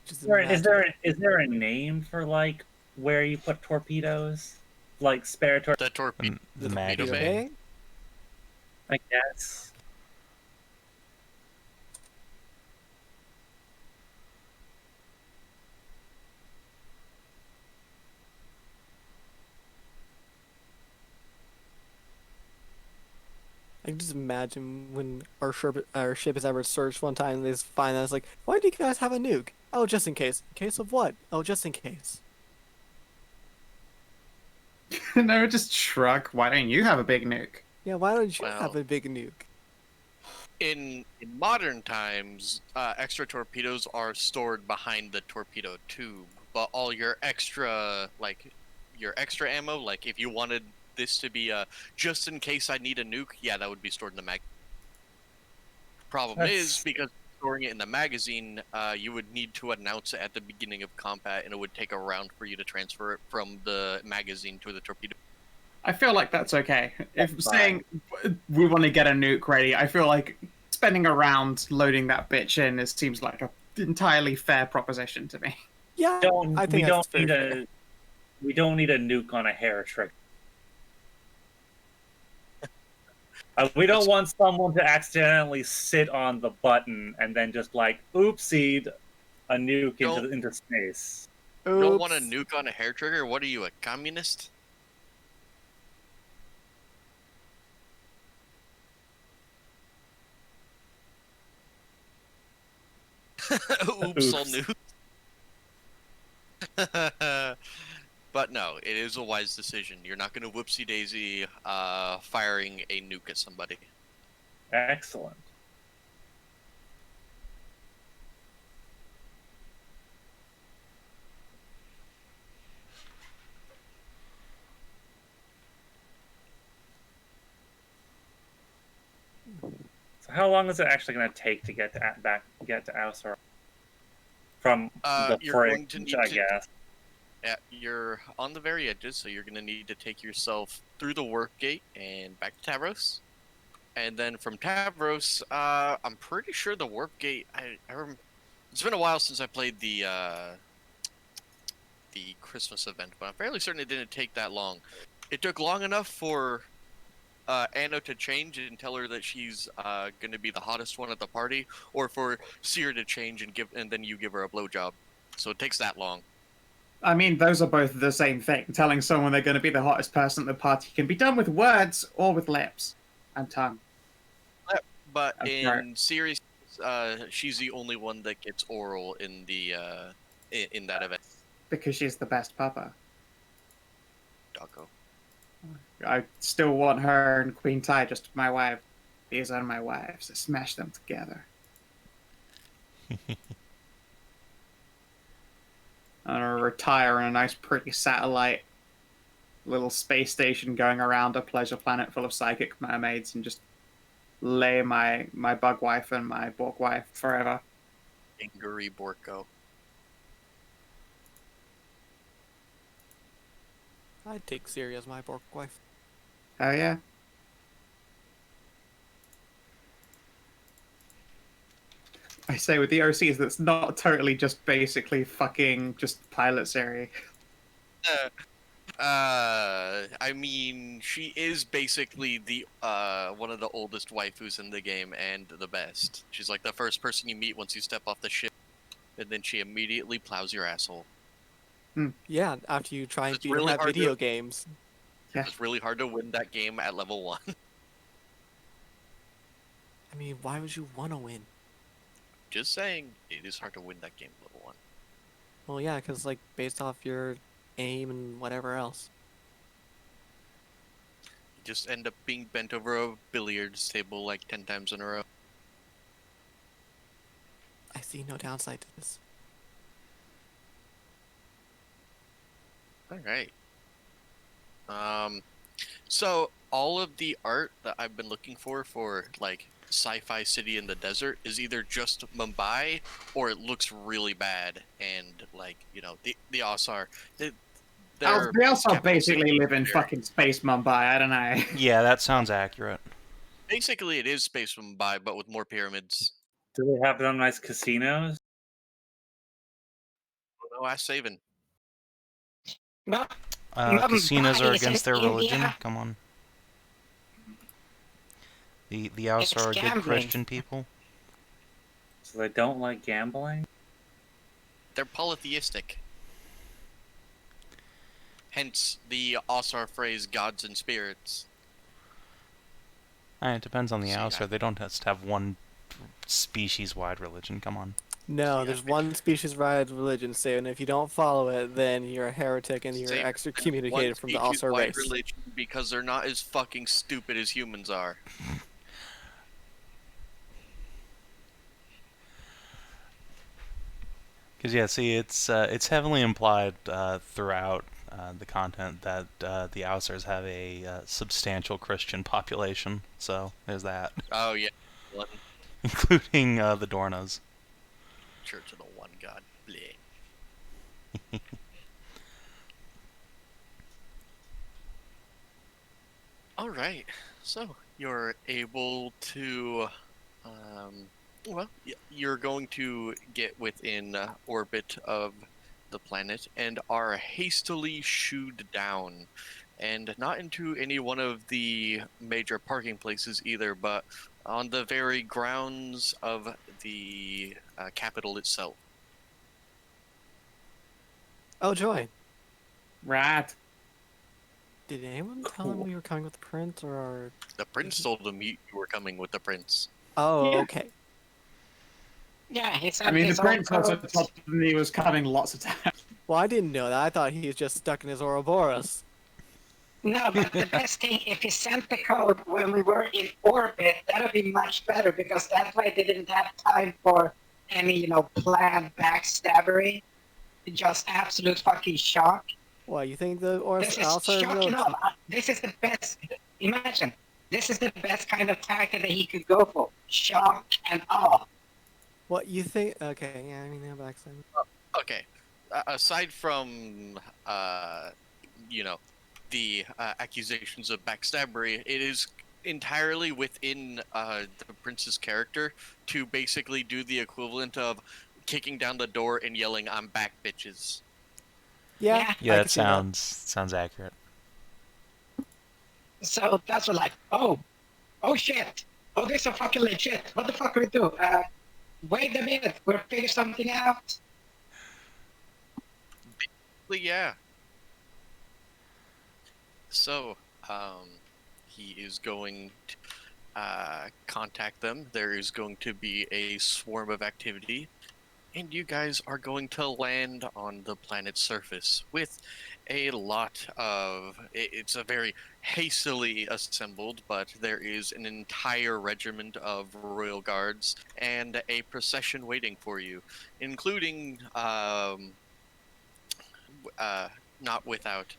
D: Just
B: Is
D: imagine-
B: there a name for like where you put torpedoes, like spare torpedoes?
A: The torpedo.
G: The
A: torpedo
G: magazine.
A: bay?
B: I guess.
D: I can just imagine when our ship is ever searched one time, they just find us like, why do you guys have a nuke? Oh, just in case. In case of what? Oh, just in case.
C: No, just shrug. Why don't you have a big nuke?
D: Yeah, why don't you
A: Well-
D: have a big nuke?
A: In modern times, extra torpedoes are stored behind the torpedo tube, but all your extra ammo, like if you wanted this to be just in case I need a nuke, yeah, that would be stored in the mag. Problem is, because storing it in the magazine, you would need to announce it at the beginning of combat, and it would take a round for you to transfer it from the magazine to the torpedo.
C: I feel like that's okay. If
B: That's
C: saying we want to get a nuke ready, I feel like spending a round loading that bitch in seems like an entirely fair proposition to me.
D: Yeah, I think that's fair.
B: We don't need a nuke on a hair trick. We don't want someone to accidentally sit on the button and then just like oopsied a nuke into space.
A: You don't want a nuke on a hair trigger? What are you, a communist? Oops, all nuke. But no, it is a wise decision. You're not going to whoopsie-daisy firing a nuke at somebody.
B: Excellent. So how long is it actually going to take to get to Ausar? From the fridge, I guess.
A: Yeah, you're on the very edges, so you're going to need to take yourself through the work gate and back to Tavros. And then from Tavros, I'm pretty sure the warp gate. It's been a while since I played the Christmas event, but I'm fairly certain it didn't take that long. It took long enough for Anno to change and tell her that she's going to be the hottest one at the party, or for Seer to change and then you give her a blowjob. So it takes that long.
C: I mean, those are both the same thing. Telling someone they're going to be the hottest person at the party can be done with words or with lips and tongue.
A: But in series, she's the only one that gets oral in the in that event.
C: Because she's the best papa.
A: Doggo.
C: I still want her and Queen Ty just my wife. These are my wives. I smash them together. I'm gonna retire in a nice, pretty satellite little space station going around a pleasure planet full of psychic mermaids and just lay my bug wife and my Borg wife forever.
A: Angry Borko.
D: I'd take Siri as my Borg wife.
C: Oh yeah. I say with the OCs, that's not totally just basically fucking just pilot Siri.
A: I mean, she is basically the one of the oldest waifus in the game and the best. She's like the first person you meet once you step off the ship, and then she immediately plows your asshole.
D: Yeah, after you try and beat
A: really
D: her at video games.
C: Yeah.
A: It's really hard to win that game at level 1.
D: I mean, why would you want to win?
A: Just saying, it is hard to win that game at level 1.
D: Well, yeah, because, like, based off your aim and whatever else.
A: You just end up being bent over a billiards table like 10 times in a row.
D: I see no downside to this.
A: Alright. So all of the art that I've been looking for like sci-fi city in the desert is either just Mumbai or it looks really bad, and like, you know, the Ausar, they
C: also basically live in fucking space Mumbai, I don't know.
G: Yeah, that sounds accurate.
A: Basically it is space Mumbai but with more pyramids.
B: Do they have them nice casinos?
A: No, ask Savin.
E: No,
G: Casinos are
E: Mumbai
G: against their
E: isn't
G: religion.
E: India.
G: Come on. The Ausar are good
E: gambling.
G: Christian people.
B: So they don't like gambling?
A: They're polytheistic. Hence the Ausar phrase gods and spirits.
G: It depends on the
A: See,
G: Ausar. They don't just have one species-wide religion. Come on.
D: No,
A: Yeah.
D: there's one species-wide religion, so, and if you don't follow it, then you're a heretic and you're
A: Same.
D: excommunicated from the Ausar
A: One
D: race.
A: religion because they're not as fucking stupid as humans are.
G: Because yeah, see, it's heavily implied throughout the content that the Ausars have a substantial Christian population. So there's that,
A: Oh yeah, one
G: including the Dornas.
A: Church of the One God. Bleh. All right, so you're able to, you're going to get within orbit of the planet and are hastily shooed down, and not into any one of the major parking places either, but on the very grounds of the capital itself.
D: Oh, joy.
C: Rat.
D: Did anyone tell him
C: Cool.
D: we were coming with the prince, or?
A: The prince told him you were coming with the prince.
D: Oh,
C: Yeah.
D: okay.
E: Yeah, he's
C: I mean, the
E: his
C: prince
E: own
C: also
E: codes.
C: told him he was coming lots of times.
D: Well, I didn't know that. I thought he was just stuck in his Ouroboros.
E: No, but the best thing, if he sent the code when we were in orbit, that would be much better, because that way they didn't have time for any, planned backstabbery. Just absolute fucking shock.
D: What, you think the
E: This is
D: Outside
E: shocking.
D: Village?
E: This is the best. Imagine, this is the best kind of tactic that he could go for. Shock and awe.
D: What you think? Okay, yeah, I mean, they're backside.
A: Okay, aside from the accusations of backstabbery, it is entirely within the prince's character to basically do the equivalent of kicking down the door and yelling, "I'm back, bitches."
D: Yeah,
G: Yeah,
D: I
G: that
D: can see that.
G: sounds accurate.
E: So that's what, like, oh shit. Oh, this is fucking legit. What the fuck do we do? Wait a minute, we'll figure something out.
A: But yeah. So, he is going to contact them. There is going to be a swarm of activity, and you guys are going to land on the planet's surface with a lot of... It's a very hastily assembled, but there is an entire regiment of royal guards and a procession waiting for you, including... not without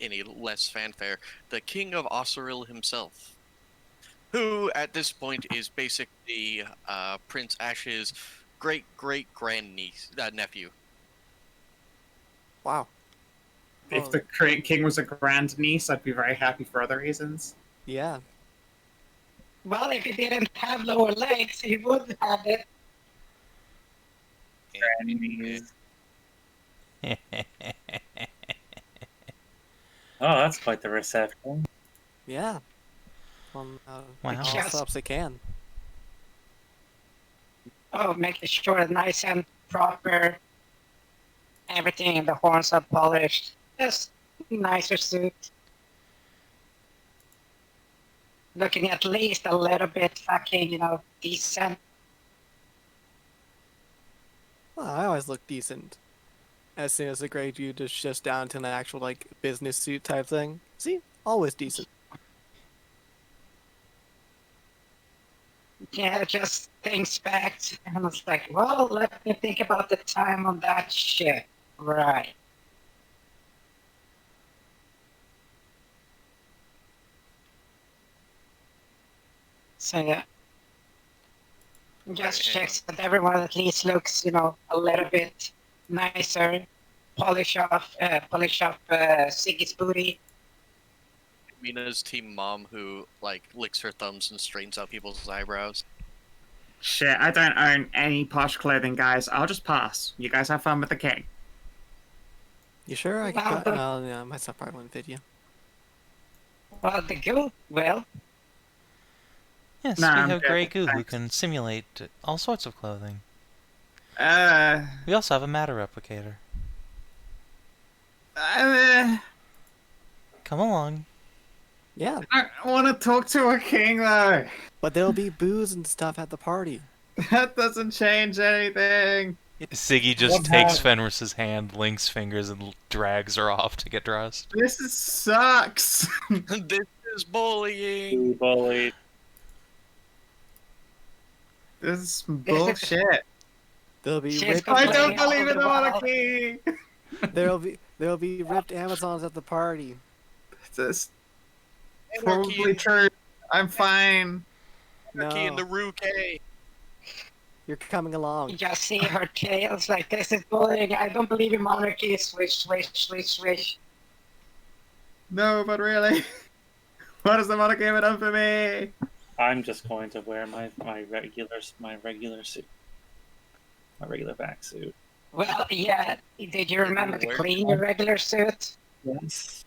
A: any less fanfare, the King of Osiril himself, who at this point is basically Prince Ash's great-great-grandniece, nephew.
D: Wow.
C: If
D: Well,
C: the king was a grandniece, I'd be very happy for other reasons.
D: yeah.
E: Well, if he didn't have lower legs, he would have it.
B: Grannies. Oh, that's quite the reception.
D: Yeah. From
G: Wow.
D: all
E: Yes.
D: stops they can.
E: Oh, making sure it's nice and proper. Everything, the horns are polished. Just nicer suit. Looking at least a little bit fucking, decent.
D: Well, I always look decent. As soon as the gray dude is just down to an actual, like, business suit type thing. See? Always decent.
E: Yeah, just things back. And I was like, well, let me think about the time on that shit. Right. So, yeah. Just
A: Right,
E: checks that everyone at least looks, a little bit nicer. Polish off Siggy's booty.
A: Mina's team mom who licks her thumbs and straightens out people's eyebrows.
C: Shit, I don't own any posh clothing, guys. I'll just pass. You guys have fun with the king.
D: You sure? I
E: Well,
D: could. Well, yeah, my stuff probably wouldn't fit you.
E: Well, the goo will.
G: Yes,
C: Nah,
G: we
C: I'm
G: have
C: good,
G: Grey Goo who
C: thanks.
G: can simulate all sorts of clothing.
C: Uh,
G: We also have a matter replicator.
C: I
G: Come along.
D: Yeah,
C: don't want to talk to a king, though.
D: but there'll be booze and stuff at the party.
C: That doesn't change anything.
G: Siggy just
C: What
G: takes
C: about-
G: Fenris's hand, links fingers, and drags her off to get dressed.
C: Sucks.
A: This is bullying.
B: Be bullied.
C: This is bullshit.
D: There'll be
E: She's
D: rich.
E: got
C: I
E: Playing
C: don't believe
E: all
C: in
E: the
C: a
E: while.
C: monarchy.
D: There'll be ripped Amazons at the party.
C: That's
A: Anarchy
C: probably
A: in-
C: true. I'm fine.
A: Anarchy in
D: No,
A: the Rue-K.
D: you're coming along.
E: You just see her tails like this is bullying. I don't believe in monarchy. Swish, swish, swish, swish.
C: No, but really, what has the monarchy ever done for me?
B: I'm just going to wear my regular suit, my regular back suit.
E: Well, yeah. Did you remember to
A: Where-
E: clean your regular suit?
B: Yes.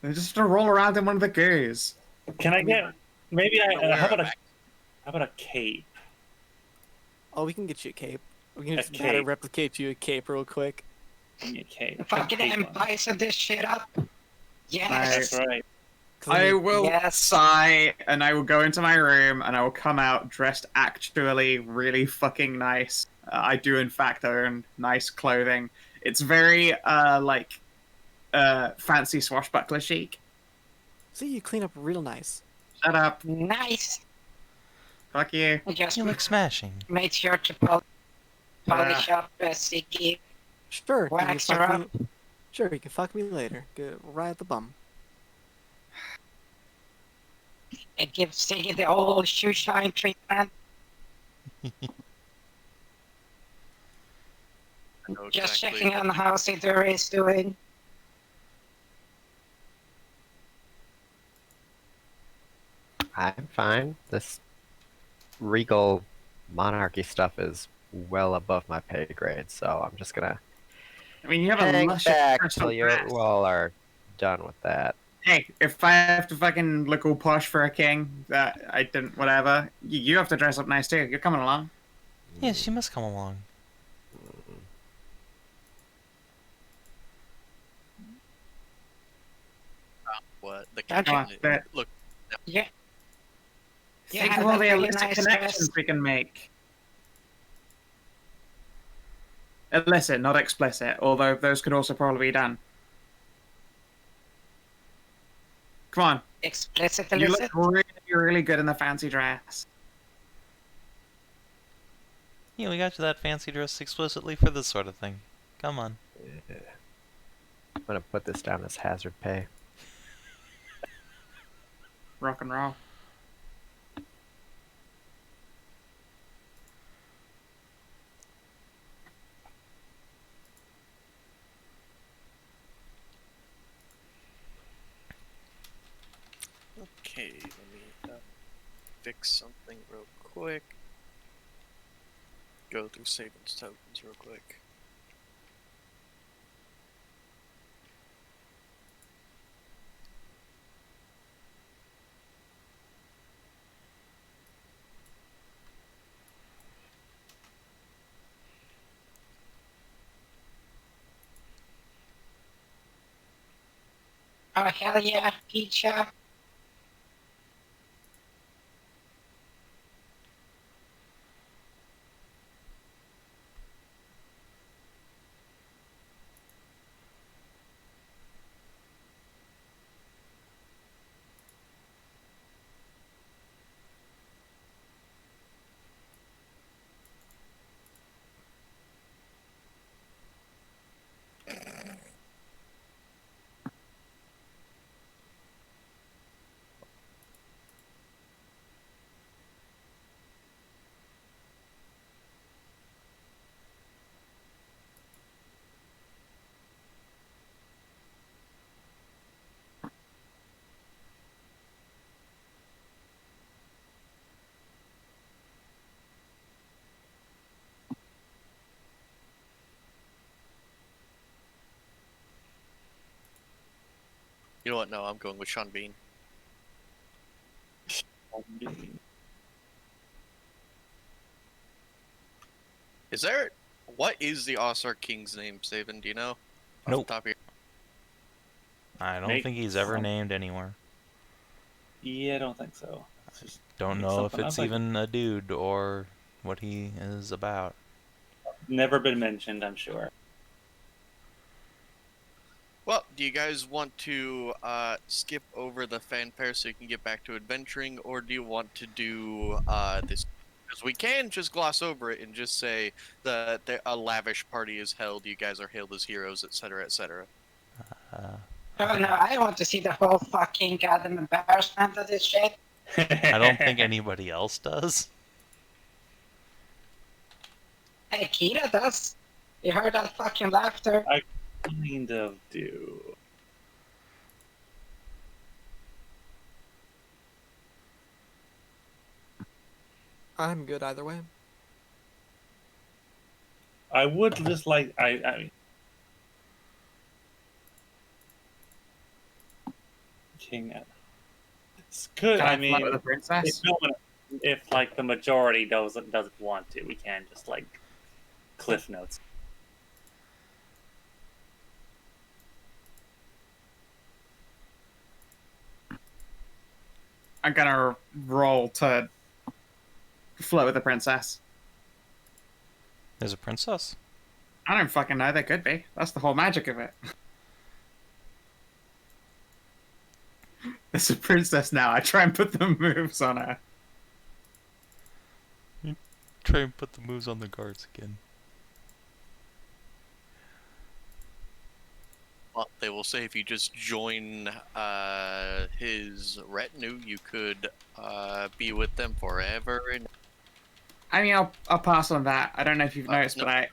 C: They just have to roll around in one of the goos.
B: Can I get maybe
A: Wear
B: how
A: a
B: about a cape?
D: Oh, we can get you a cape. We can
B: A
D: just matter
B: cape.
D: replicate you a cape real quick.
B: Give me a cape.
E: Fucking
B: Cape on.
E: Empire this shit up. Yes.
B: That's right.
D: 'Cause
C: I
D: mean,
C: will
E: Yes.
C: sigh, and I will go into my room, and I will come out dressed actually really fucking nice. I do, in fact, own nice clothing. It's very, fancy swashbuckler chic.
D: see, you clean up real nice.
C: Shut up.
E: Nice.
C: Fuck you.
E: I just
G: You look smashing.
E: made sure to polish up Siggy.
D: Sure, you can
E: Wax her
D: fuck
E: up.
D: me. Sure, you can fuck me later. Go right at the bum.
E: And give Siggy the old shoe shine treatment.
A: I know
E: Just
A: exactly.
E: checking on how Siduri is doing.
F: I'm fine. This regal monarchy stuff is well above my pay grade, so I'm just gonna
C: I mean, you have a
F: hang
C: luscious
F: back
C: crystal
F: till you
C: dress.
F: all are done with that.
C: Hey, if I have to fucking look all posh for a king, that I didn't, whatever, you have to dress up nice too. You're coming along.
G: Yes, she must come along.
A: What the
E: Don't
C: you-
A: captain? Look,
E: Yeah. Yeah,
C: Think of all the
E: that's really
C: illicit
E: nice
C: connections
E: dress.
C: we can make. Illicit, not explicit, although those could also probably be done. Come on,
E: Explicit
C: you
E: illicit.
C: look really, really good in the fancy dress.
G: Yeah, we got you that fancy dress explicitly for this sort of thing. Come on.
F: I'm gonna put this down as hazard pay.
C: Rock and roll.
A: okay, let me fix something real quick. Go through Savin's tokens real quick.
E: Oh, hell yeah, pizza.
A: You know what? No, I'm going with Sean Bean. Is there? What is the Ausar King's name, Savin? Do you know? Off
G: Nope.
A: the top of your...
G: I don't
B: Make
G: think he's ever
B: some-
G: named anywhere.
B: Yeah, I don't think so. It's just
G: Don't
B: make
G: know if
B: something
G: it's
B: up, I
G: even a dude or what he is about.
B: never been mentioned, I'm sure.
A: Well, do you guys want to skip over the fanfare so you can get back to adventuring, or do you want to do this Because we can just gloss over it and just say that a lavish party is held, you guys are hailed as heroes, etc., etc.
E: Oh no, I want to see the whole fucking goddamn embarrassment of this shit.
G: I don't think anybody else does.
E: Hey, Kita does. You heard that fucking laughter?
B: Kind of do.
D: I'm good either way.
B: I would just like I mean, King. It's good.
C: Can
B: I
C: flirt
B: mean,
C: with the princess?
B: if like the majority doesn't want to, we can just like cliff notes.
C: I'm gonna roll to flirt with the princess.
G: There's a princess.
C: I don't fucking know. There could be. That's the whole magic of it. There's a princess now. I try and put the moves on her.
G: Try and put the moves on the guards again.
A: Well, they will say if you just join his retinue, you could be with them forever. And
C: I mean, I'll pass on that. I don't know if you've noticed,
A: no.
C: but I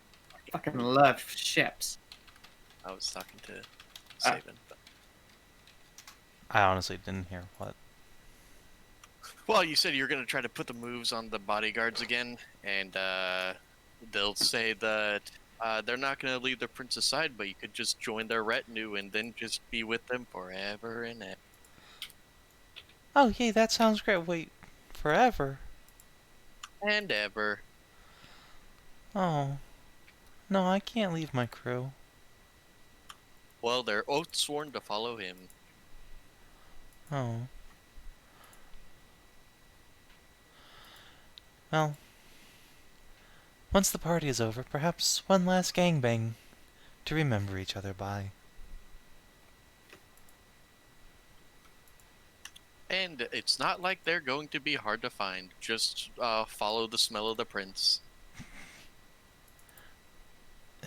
C: fucking love ships.
A: I was talking to Savin.
G: I honestly didn't hear what.
A: Well, you said you're going to try to put the moves on the bodyguards again, and they'll say that they're not going to leave the prince aside, but you could just join their retinue and then just be with them forever and ever.
G: Oh, yay, that sounds great. Wait, forever?
A: And ever.
G: Oh. No, I can't leave my crew.
A: Well, they're oath sworn to follow him.
G: Oh. Well, once the party is over, perhaps one last gangbang to remember each other by.
A: And it's not like they're going to be hard to find. Just follow the smell of the prince.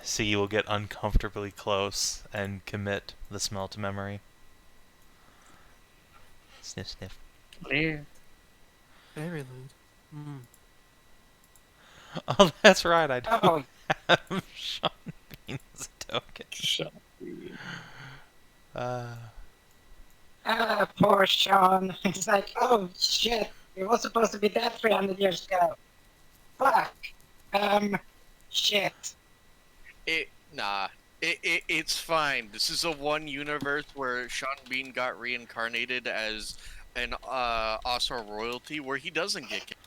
G: So you will get uncomfortably close and commit the smell to memory. Sniff, sniff.
C: Yeah.
D: Very loose. Mm.
G: Oh, that's right, I don't
E: Oh,
G: have Sean Bean as a token.
E: poor Sean. It's like, oh shit, it was supposed to be dead 300 years ago. Fuck. Shit.
A: It's fine. This is a one universe where Sean Bean got reincarnated as an Ausar royalty where he doesn't get killed.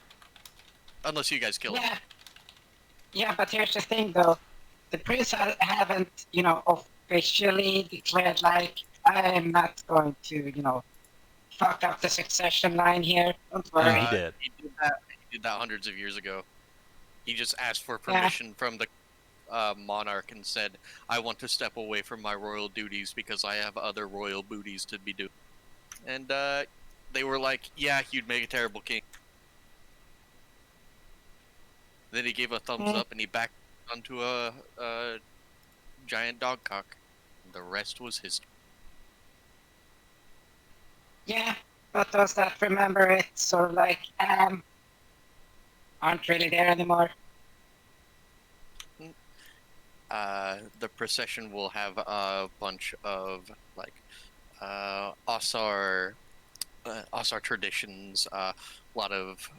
A: Unless you guys kill him.
E: Yeah. Yeah, but here's the thing though. The prince haven't, officially declared like, I'm not going to, fuck up the succession line here. Don't worry.
G: He did.
A: He did that hundreds of years ago. He just asked for permission from the monarch and said, I want to step away from my royal duties because I have other royal booties to be doing. And they were like, yeah, you'd make a terrible king. Then he gave a thumbs up and he backed onto a giant dog cock. The rest was history.
E: Yeah, but those that remember it sort of like, aren't really there anymore.
A: The procession will have a bunch of like Ausar traditions, a lot of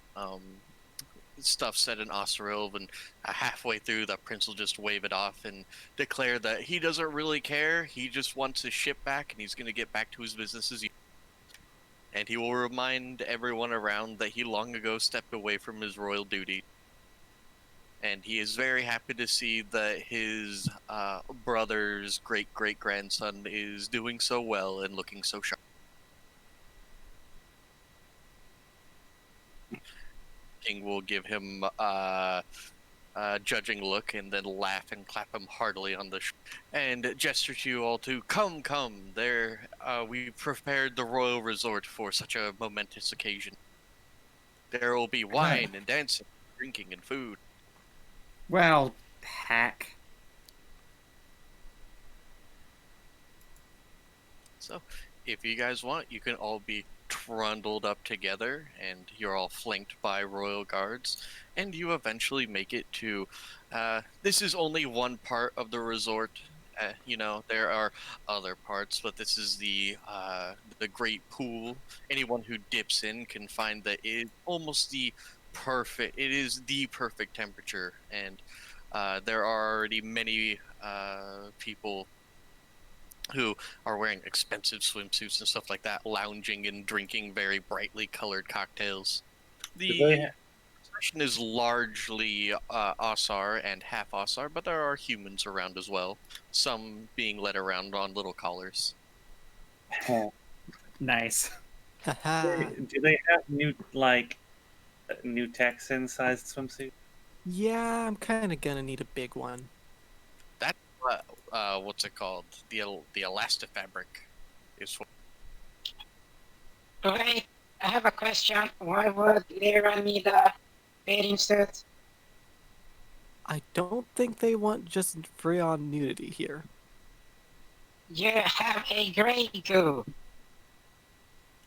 A: stuff said in Osaril, and halfway through the prince will just wave it off and declare that he doesn't really care. He just wants his ship back, and he's going to get back to his business as usual. And he will remind everyone around that he long ago stepped away from his royal duty. And he is very happy to see that his brother's great-great-grandson is doing so well and looking so sharp. King will give him a judging look and then laugh and clap him heartily on the and gesture to you all to come. There, we prepared the royal resort for such a momentous occasion. There will be wine and dancing, drinking and food.
C: Well, heck.
A: So, if you guys want, you can all be trundled up together, and you're all flanked by royal guards, and you eventually make it to. This is only one part of the resort. There are other parts, but this is the great pool. Anyone who dips in can find that it is almost the perfect. It is the perfect temperature, and there are already many people who are wearing expensive swimsuits and stuff like that, lounging and drinking very brightly colored cocktails.
B: Do they
A: The session is largely Ausar and Half-ausar, but there are humans around as well, some being led around on little collars.
C: Nice.
D: Haha.
B: do they have new Texan-sized swimsuits?
D: Yeah, I'm kind of gonna need a big one.
A: That's what's it called? The elastifabric is what.
E: Wait, I have a question. Why would Lyra need a bathing suit?
D: I don't think they want just free on nudity here.
E: You have a Grey Goo.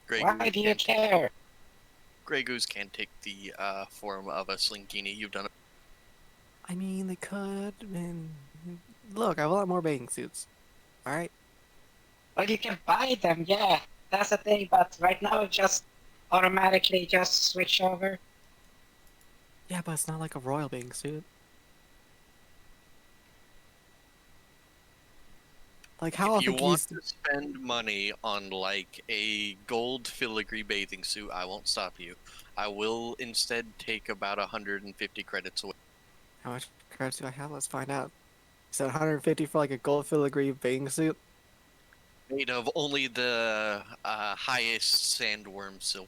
A: Grey
E: Why
A: Goose
E: do you
A: can-
E: care?
A: Grey Goose can take the form of a slinkini. You've done it.
D: I mean, they could, and look, I have a lot more bathing suits. All right.
E: Well, you can buy them, yeah. That's the thing, but right now just automatically just switch over.
D: Yeah, but it's not like a royal bathing suit. Like, how
A: If you
D: often
A: want to spend money on like a gold filigree bathing suit, I won't stop you. I will instead take about 150 credits away.
D: How much credits do I have? Let's find out. You said 150 for like a gold filigree bathing suit?
A: Made of only the highest sandworm silk.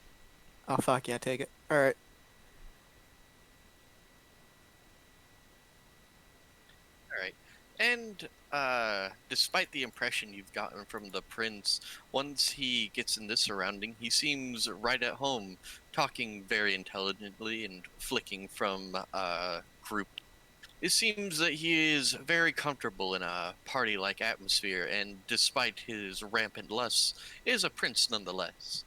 D: Oh, fuck yeah, take it. Alright.
A: Alright. And despite the impression you've gotten from the prince, once he gets in this surrounding, he seems right at home, talking very intelligently and flicking from group. It seems that he is very comfortable in a party-like atmosphere, and despite his rampant lusts, is a prince nonetheless.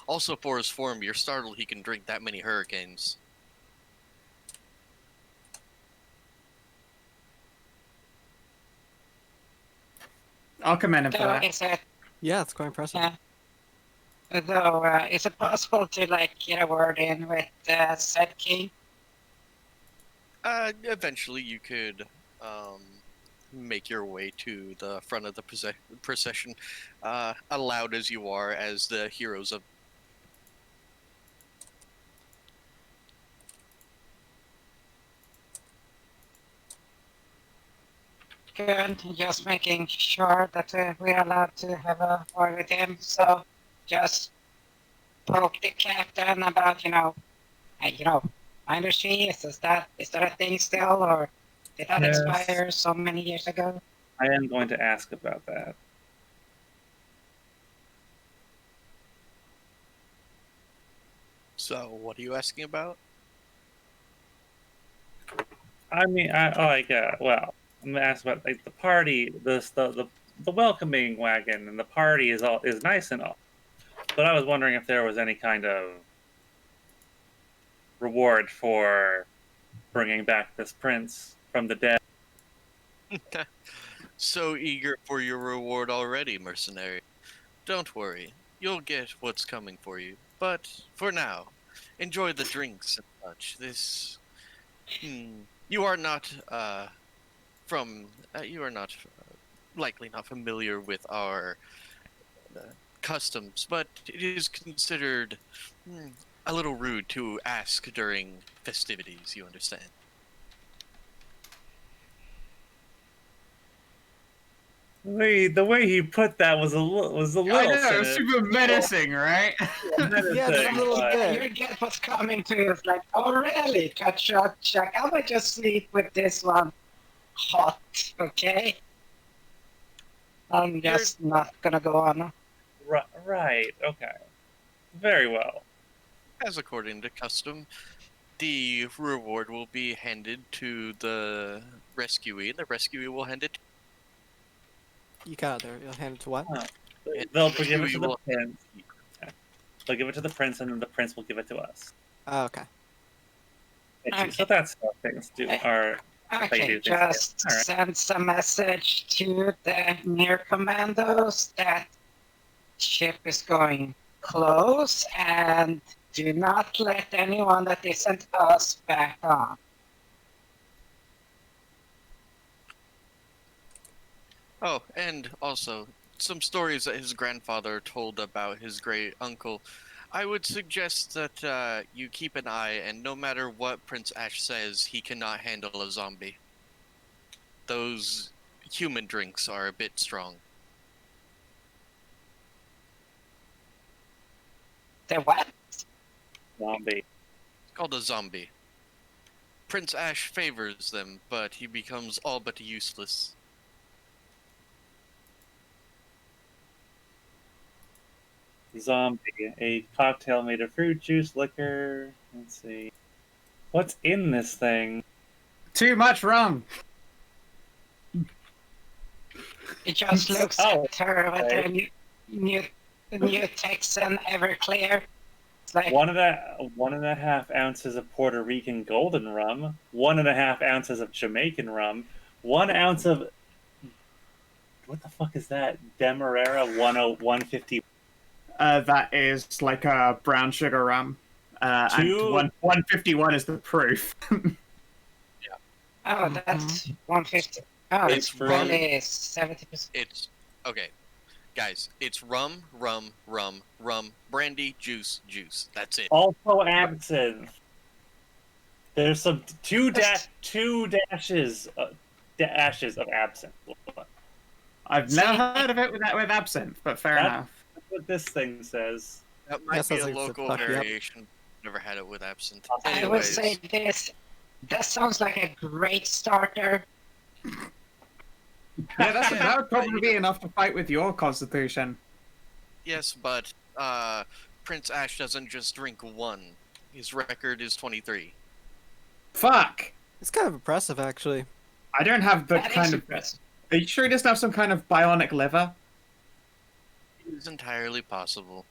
A: Also, for his form, you're startled he can drink that many hurricanes.
C: I'll commend him for
E: So
C: that.
E: is it,
D: Yeah, it's quite impressive.
E: though, is it possible to like get a word in with said king?
A: Eventually, you could make your way to the front of the procession, allowed as you are as the heroes of.
E: Good, just making sure that we're allowed to have a word with him. So just poke the captain about, minor sheath. Is that a thing still, or did that
B: Yes.
E: expire so many years ago?
B: I am going to ask about that.
A: So, what are you asking about?
B: I mean, well, I'm gonna ask about like the party, the welcoming wagon, and the party is nice and all, but I was wondering if there was any kind of reward for bringing back this prince from the dead.
A: So eager for your reward already, mercenary. Don't worry, you'll get what's coming for you. But for now, enjoy the drinks and such. You are not likely not familiar with our customs, but it is considered a little rude to ask during festivities. You understand?
B: The way he put that was a little
C: I know,
B: cynical.
C: super menacing, right?
D: Yeah, just a little bit.
E: You get what's coming to you. It's like, oh really? Cut short, check. I might just sleep with this one. Hot, okay? I'm just not gonna go on.
B: Right. Okay. Very well.
A: as according to custom, the reward will be handed to the rescuee. The rescuee will hand it.
D: You got it there. You'll hand it to what?
B: They'll
A: The
B: give it to
A: rescuee
B: the
A: will-
B: prince. They'll give it to the prince, and then the prince will give it to us.
D: Oh, okay.
B: So that's how things do. Are
E: Okay,
B: do things.
E: just
B: All right.
E: send some message to the near commandos that ship is going close and do not let anyone that isn't us back on.
A: Oh, and also some stories that his grandfather told about his great uncle. I would suggest that you keep an eye, and no matter what Prince Ash says, he cannot handle a zombie. Those human drinks are a bit strong.
E: The what?
B: Zombie.
A: It's called a zombie. Prince Ash favors them, but he becomes all but useless.
B: Zombie. A cocktail made of fruit juice, liquor. Let's see. What's in this thing?
C: Too much rum.
E: It just looks
B: Oh,
E: at her with
B: okay.
E: her new Texan Everclear. It's like,
B: 1.5 ounces of Puerto Rican golden rum, 1.5 ounces of Jamaican rum, 1 ounce of what the fuck is that? Demerara 150.
C: That is like a brown sugar rum.
B: Two-
C: And 151 is the proof.
E: oh, that's 150. Oh,
B: It's
E: it's
B: from-
E: really 70%.
A: It's okay, guys. It's rum, brandy, juice. That's it.
B: Also absinthe. There's some two dashes of absinthe.
C: I've never heard of it with absinthe, but fair
B: That-
C: enough.
B: That's what this thing says.
A: That might
D: Yeah,
A: be
D: sounds
A: a
D: like it's a
A: local
D: fuck you up.
A: variation. Never had it with absinthe.
E: I would say this. That sounds like a great starter.
C: Yeah, that would probably be enough to fight with your constitution.
A: Yes, but Prince Ash doesn't just drink one. His record is 23.
C: Fuck!
D: It's kind of impressive, actually.
C: I don't have the
E: That is
C: kind of.
E: impressive.
C: Are you sure he doesn't have some kind of bionic liver?
A: It's entirely possible.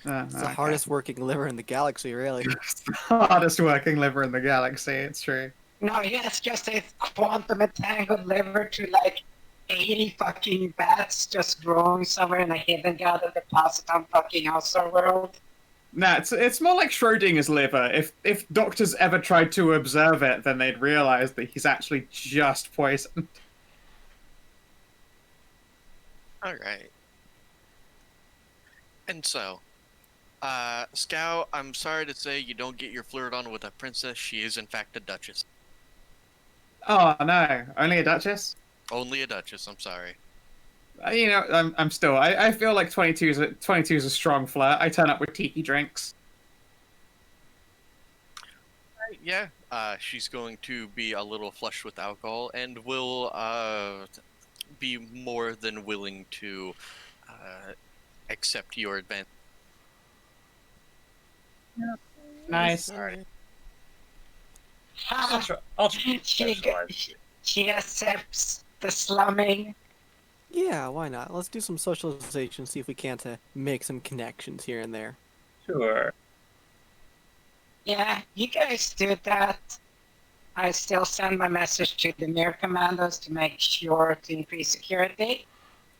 D: It's the hardest working liver in the galaxy, really.
C: hardest working liver in the galaxy. It's true.
E: No, he has just a quantum entangled liver to like 80 fucking bats just growing somewhere in a hidden gather deposit on fucking Half-ausar world.
C: Nah, it's more like Schrodinger's liver. If doctors ever tried to observe it, then they'd realize that he's actually just poisoned.
A: Alright. And so, Scout, I'm sorry to say you don't get your flirt on with a princess. She is in fact a duchess.
C: Oh no, only a duchess?
A: Only a duchess, I'm sorry.
C: You know, I'm still. I feel like 22 is a strong flirt. I turn up with tiki drinks.
A: Yeah, she's going to be a little flushed with alcohol and will be more than willing to accept your advance.
C: Nice.
A: Alright.
B: I'll try.
E: She accepts the slumming.
D: Yeah, why not? Let's do some socialization, see if we can't make some connections here and there.
B: Sure.
E: Yeah, you guys do that. I still send my message to the near commandos to make sure to increase security.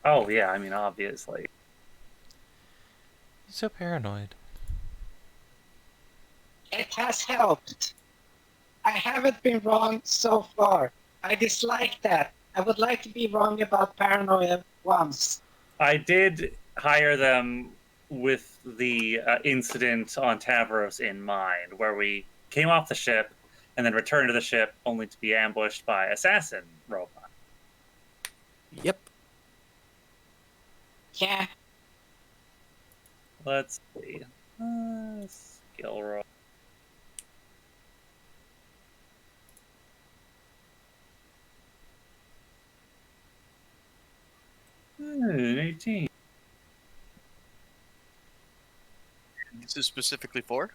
B: Oh yeah, I mean obviously.
G: He's so paranoid.
E: It has helped. I haven't been wrong so far. I dislike that. I would like to be wrong about paranoia once.
B: I did hire them with the incident on Tavros in mind, where we came off the ship and then returned to the ship only to be ambushed by assassin robot.
D: Yep.
E: Yeah,
B: Let's see. Skill roll. 18.
A: This is specifically for?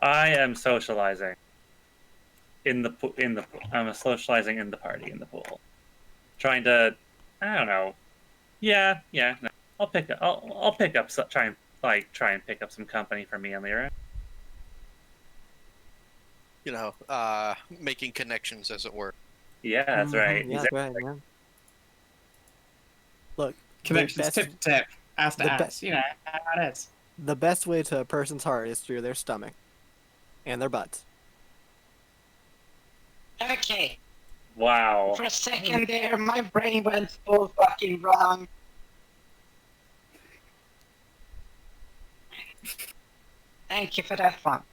B: I am socializing I'm socializing in the party in the pool, trying to, I don't know. Yeah. No. I'll pick up try and pick up some company for me and Lyra.
A: You know, making connections, as it were.
B: Yeah, that's right.
D: Yeah,
B: Exactly.
D: right. Yeah. Look,
C: Connections
D: best-
C: tip to tip, ass to
D: the
C: ass. You know how it is.
D: the best way to a person's heart is through their stomach and their butts.
E: Okay,
B: Wow.
E: for a second there, my brain went full fucking wrong. Thank you for that one.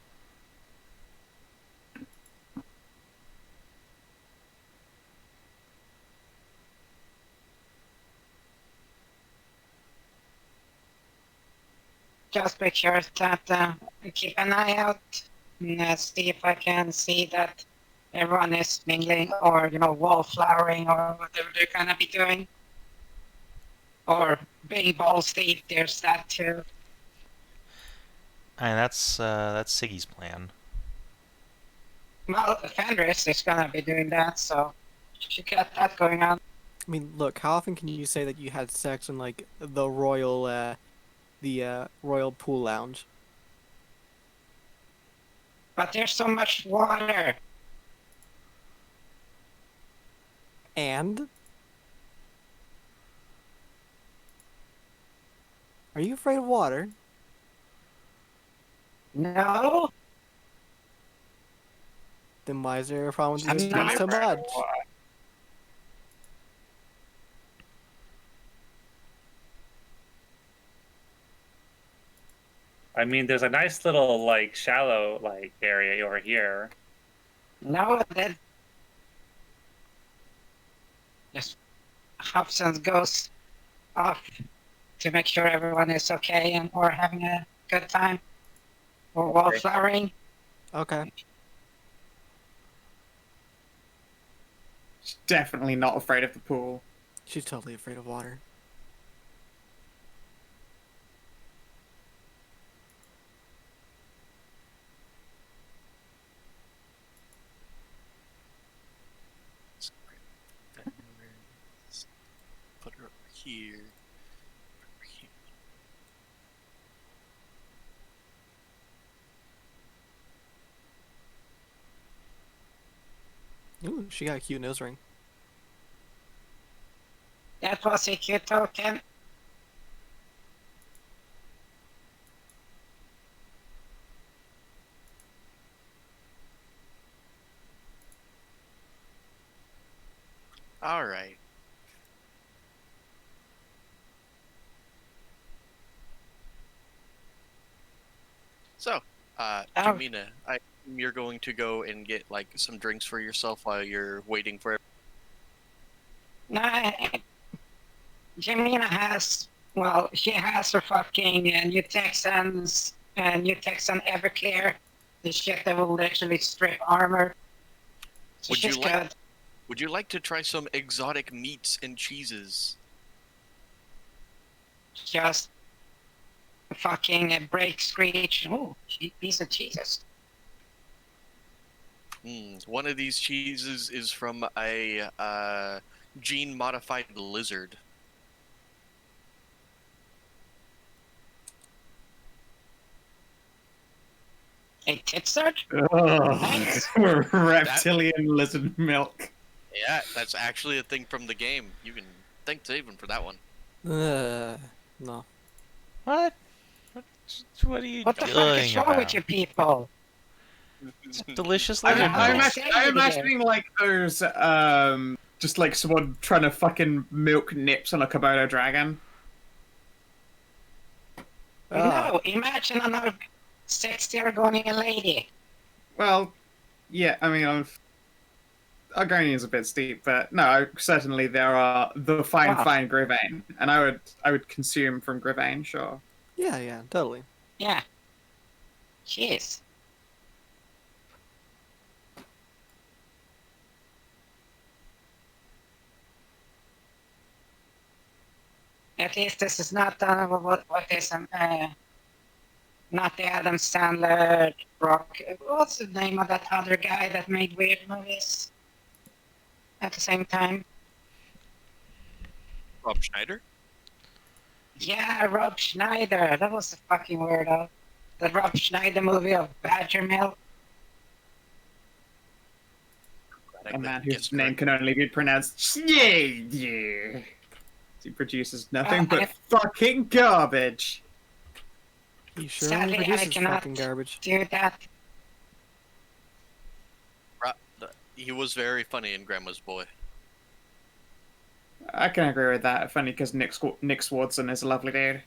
E: Just make sure that I keep an eye out and see if I can see that everyone is mingling or, wallflowering or whatever they're gonna be doing. Or being balls deep, there's that too.
G: And that's Siggy's plan.
E: Well, Fenris is gonna be doing that, so she got that going on.
D: I mean, look, how often can you say that you had sex in like the royal pool lounge?
E: But there's so much water.
D: And are you afraid of water?
E: No?
D: Then why is there a problem with you
E: I'm
D: just doing
E: not
D: so
E: afraid of
D: much?
E: water.
B: I mean, there's a nice little shallow area over here.
E: No, that just hops and goes off to make sure everyone is okay and or having a good time or wallflowering.
D: Okay.
C: She's definitely not afraid of the pool.
D: She's totally afraid of water.
A: Put her over here.
D: Ooh, she got a cute nose ring.
E: That was a cute token.
A: All right. So, Jamina, I assume you're going to go and get some drinks for yourself while you're waiting for.
E: No, Jamina has, she has her fucking new Texans, new Texan Everclear, the shit that will literally strip armor. So
A: Would you
E: she's
A: like-
E: good.
A: Would you like to try some exotic meats and cheeses?
E: Just fucking break screech. Ooh, piece of Jesus.
A: One of these cheeses is from a gene-modified lizard.
E: A titsard? Nice.
C: Reptilian lizard milk.
A: Yeah, that's actually a thing from the game. You can thank Savin for that one.
D: No.
G: What? What are you
E: What the fuck
G: doing
E: is wrong
G: about?
E: with you people?
G: Delicious
C: I'm,
G: lizard
C: I'm,
G: milk.
C: I'm imagining there's just someone trying to fucking milk nips on a Komodo dragon.
E: No, imagine another 60 Argonian lady.
C: Well, yeah, I mean, Argonian's a bit steep, but no, certainly there are the fine Grivane, and I would consume from Grivane, sure.
D: Yeah, totally.
E: Yeah. Jeez. At least this is not what is Not the Adam Sandler rock. What's the name of that other guy that made weird movies at the same time?
A: Rob Schneider?
E: Yeah, Rob Schneider. That was the fucking weirdo. The Rob Schneider movie of Badger Milk.
C: A man whose name can only be pronounced Schneider. He produces nothing but fucking garbage.
D: He sure
E: Sadly,
D: only
E: I
D: produces
E: cannot
D: fucking garbage.
E: do that.
A: He was very funny in Grandma's Boy.
C: I can agree with that. Funny because Nick Swardson is a lovely dude.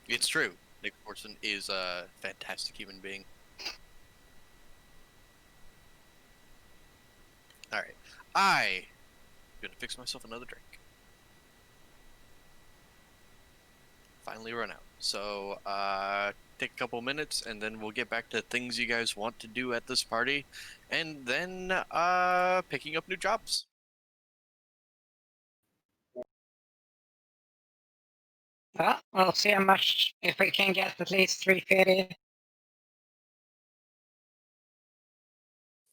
A: It's true. Nick Swardson is a fantastic human being. Alright. I'm gonna fix myself another drink. Finally run out. So, take a couple minutes and then we'll get back to things you guys want to do at this party. And then, picking up new jobs.
E: Well, we'll see how much, if we can get at least 350.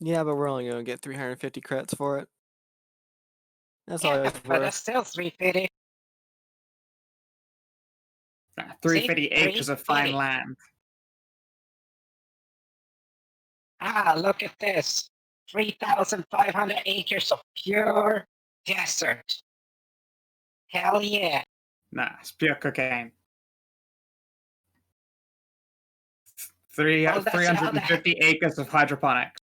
D: Yeah, but we're only gonna get 350 credits for it. That's all
E: Yeah,
D: it's
E: but that's
D: worth.
E: still 350.
C: 350 acres of fine
E: 350.
C: land.
E: Ah, look at this. 3,500 acres of pure desert. Hell yeah.
C: Nah, it's pure cocaine.
E: Well, that's how
C: 350 acres of hydroponics.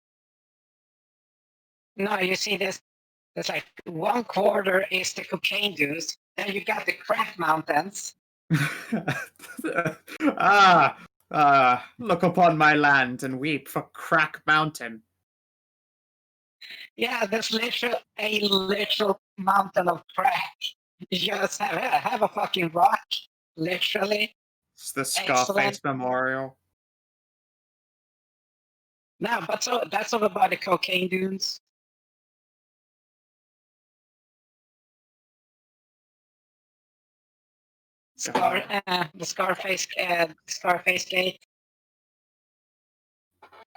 E: No, you see this. There's like 1/4 is the cocaine dunes. Then you got the crack mountains.
C: Look upon my land and weep for Crack Mountain.
E: Yeah, there's a literal mountain of crack. You just have a fucking rock, literally.
C: It's the Scarface
E: Excellent.
C: Memorial.
E: No, but so that's over by the cocaine dunes. The Scarface Gate.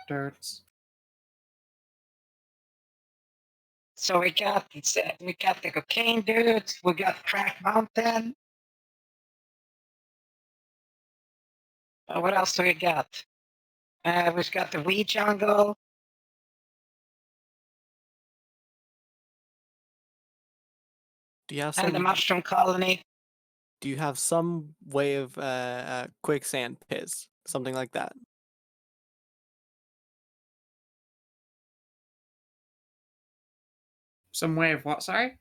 C: Dirts.
E: So we got the cocaine dudes. We got Crack Mountain. What else do we got? We've got the weed jungle.
D: Do you have
E: And the
D: some?
E: mushroom colony.
D: Do you have some way of quicksand pits, something like that?
C: Some way of what, sorry?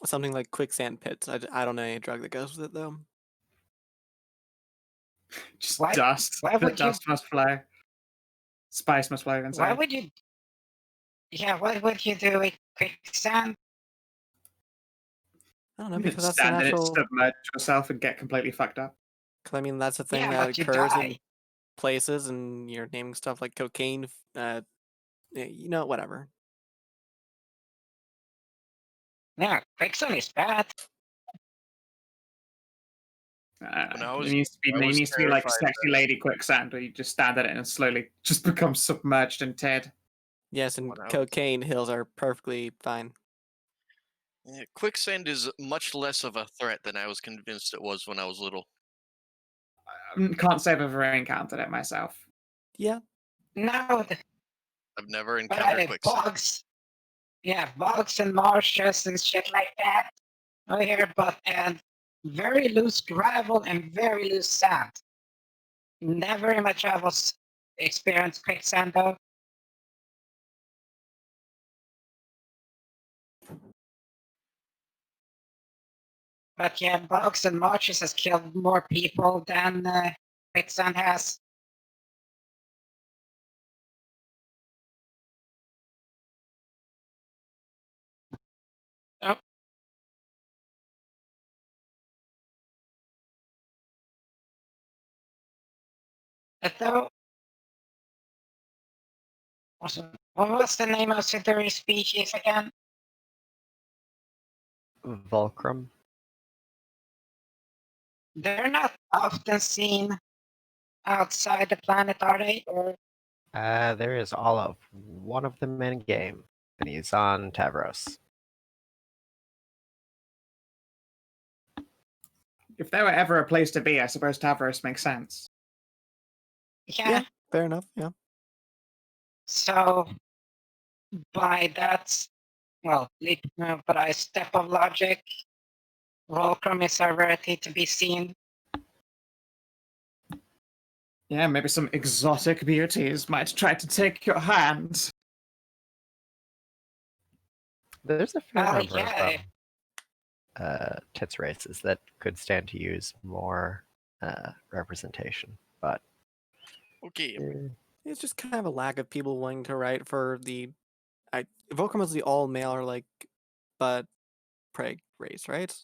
D: Something like quicksand pits. I don't know any drug that goes with it though.
C: Just
E: Why-
C: dust.
E: why
C: The
E: would you-
C: dust must flow. Spice must flow
E: Why
C: inside.
E: would you? Yeah, what would you do with quicksand?
D: I don't know
C: You
D: because
C: can
D: that's the
C: stand in it,
D: natural.
C: submerge yourself, and get completely fucked up.
D: Cause I mean that's a thing
E: Yeah,
D: that
E: but you
D: occurs in
E: die.
D: places, and you're naming stuff like cocaine. You know, whatever.
E: Yeah, quicksand is bad.
A: was-
C: It needs to be,
A: I was
C: like
A: terrified
C: sexy lady quicksand, where you just stand in it and slowly just become submerged in Ted.
D: Yes, and
A: When I was-
D: cocaine hills are perfectly fine.
A: Yeah, quicksand is much less of a threat than I was convinced it was when I was little.
C: Can't say I've ever encountered it myself.
D: Yeah,
E: No,
A: I've never
E: but
A: encountered quicksand.
E: bogs. Yeah, bogs and marshes and shit like that. Over here, but and very loose gravel and very loose sand. Never in my travels experienced quicksand though. But yeah, bogs and marshes has killed more people than quicksand has. Oh. Though, what was the name of Siduri species again?
F: Vulkrim.
E: They're not often seen outside the planet, are they? Or
F: There is all of one of them in game, and he's on Tavros.
C: If there were ever a place to be, I suppose Tavros makes sense.
E: yeah.
D: Fair enough. Yeah.
E: So by that, well, by a step of logic, Vulkrim is a rarity to be seen.
C: Yeah, maybe some exotic beauties might try to take your hand.
F: There's a fair
E: Oh,
F: number
E: yeah.
F: of tits races that could stand to use more representation, but
A: Okay.
D: It's just kind of a lack of people willing to write for the. Vulkrim is the all male or like, but prey race, right?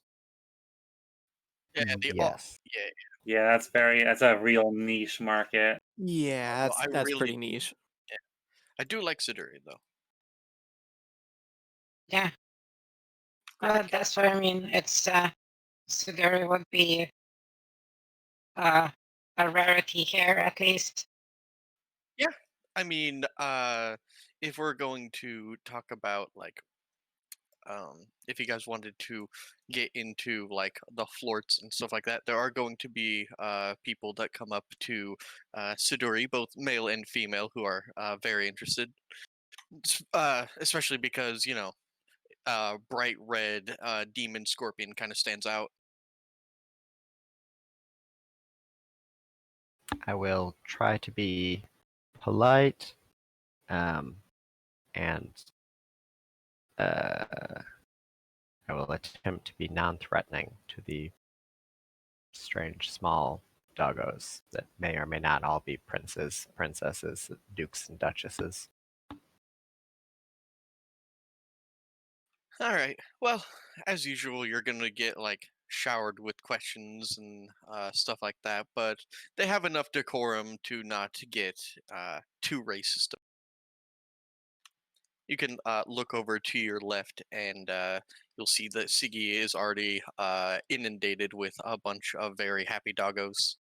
A: Yeah,
F: yes.
A: yeah.
B: Yeah, that's a real niche market.
D: Yeah,
A: Well, I
D: that's
A: really-
D: pretty niche.
A: I do like Siduri though.
E: Yeah. That's what I mean. It's Siduri would be a rarity here at least.
A: I mean, if we're going to talk about like, if you guys wanted to get into like the florts and stuff like that, there are going to be people that come up to Siduri, both male and female, who are very interested. Especially because bright red demon scorpion kind of stands out.
F: I will try to be polite, and I will attempt to be non-threatening to the strange small doggos that may or may not all be princes, princesses, dukes, and duchesses.
A: All right. Well, as usual, you're gonna get like showered with questions and stuff like that, but they have enough decorum to not get too racist. You can look over to your left, and you'll see that Siggy is already inundated with a bunch of very happy doggos.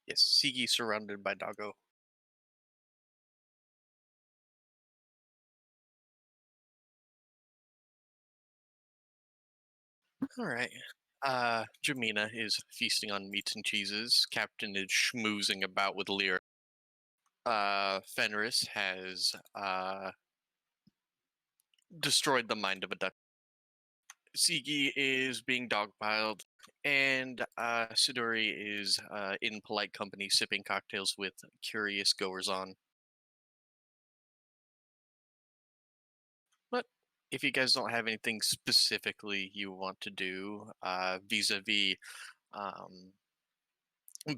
A: Yes, Siggy surrounded by doggo. All right. Jamina is feasting on meats and cheeses. Captain is schmoozing about with Lyra. Fenris has destroyed the mind of a duck. Sigi is being dogpiled, and Siduri is in polite company sipping cocktails with curious goers-on. But if you guys don't have anything specifically you want to do vis-a-vis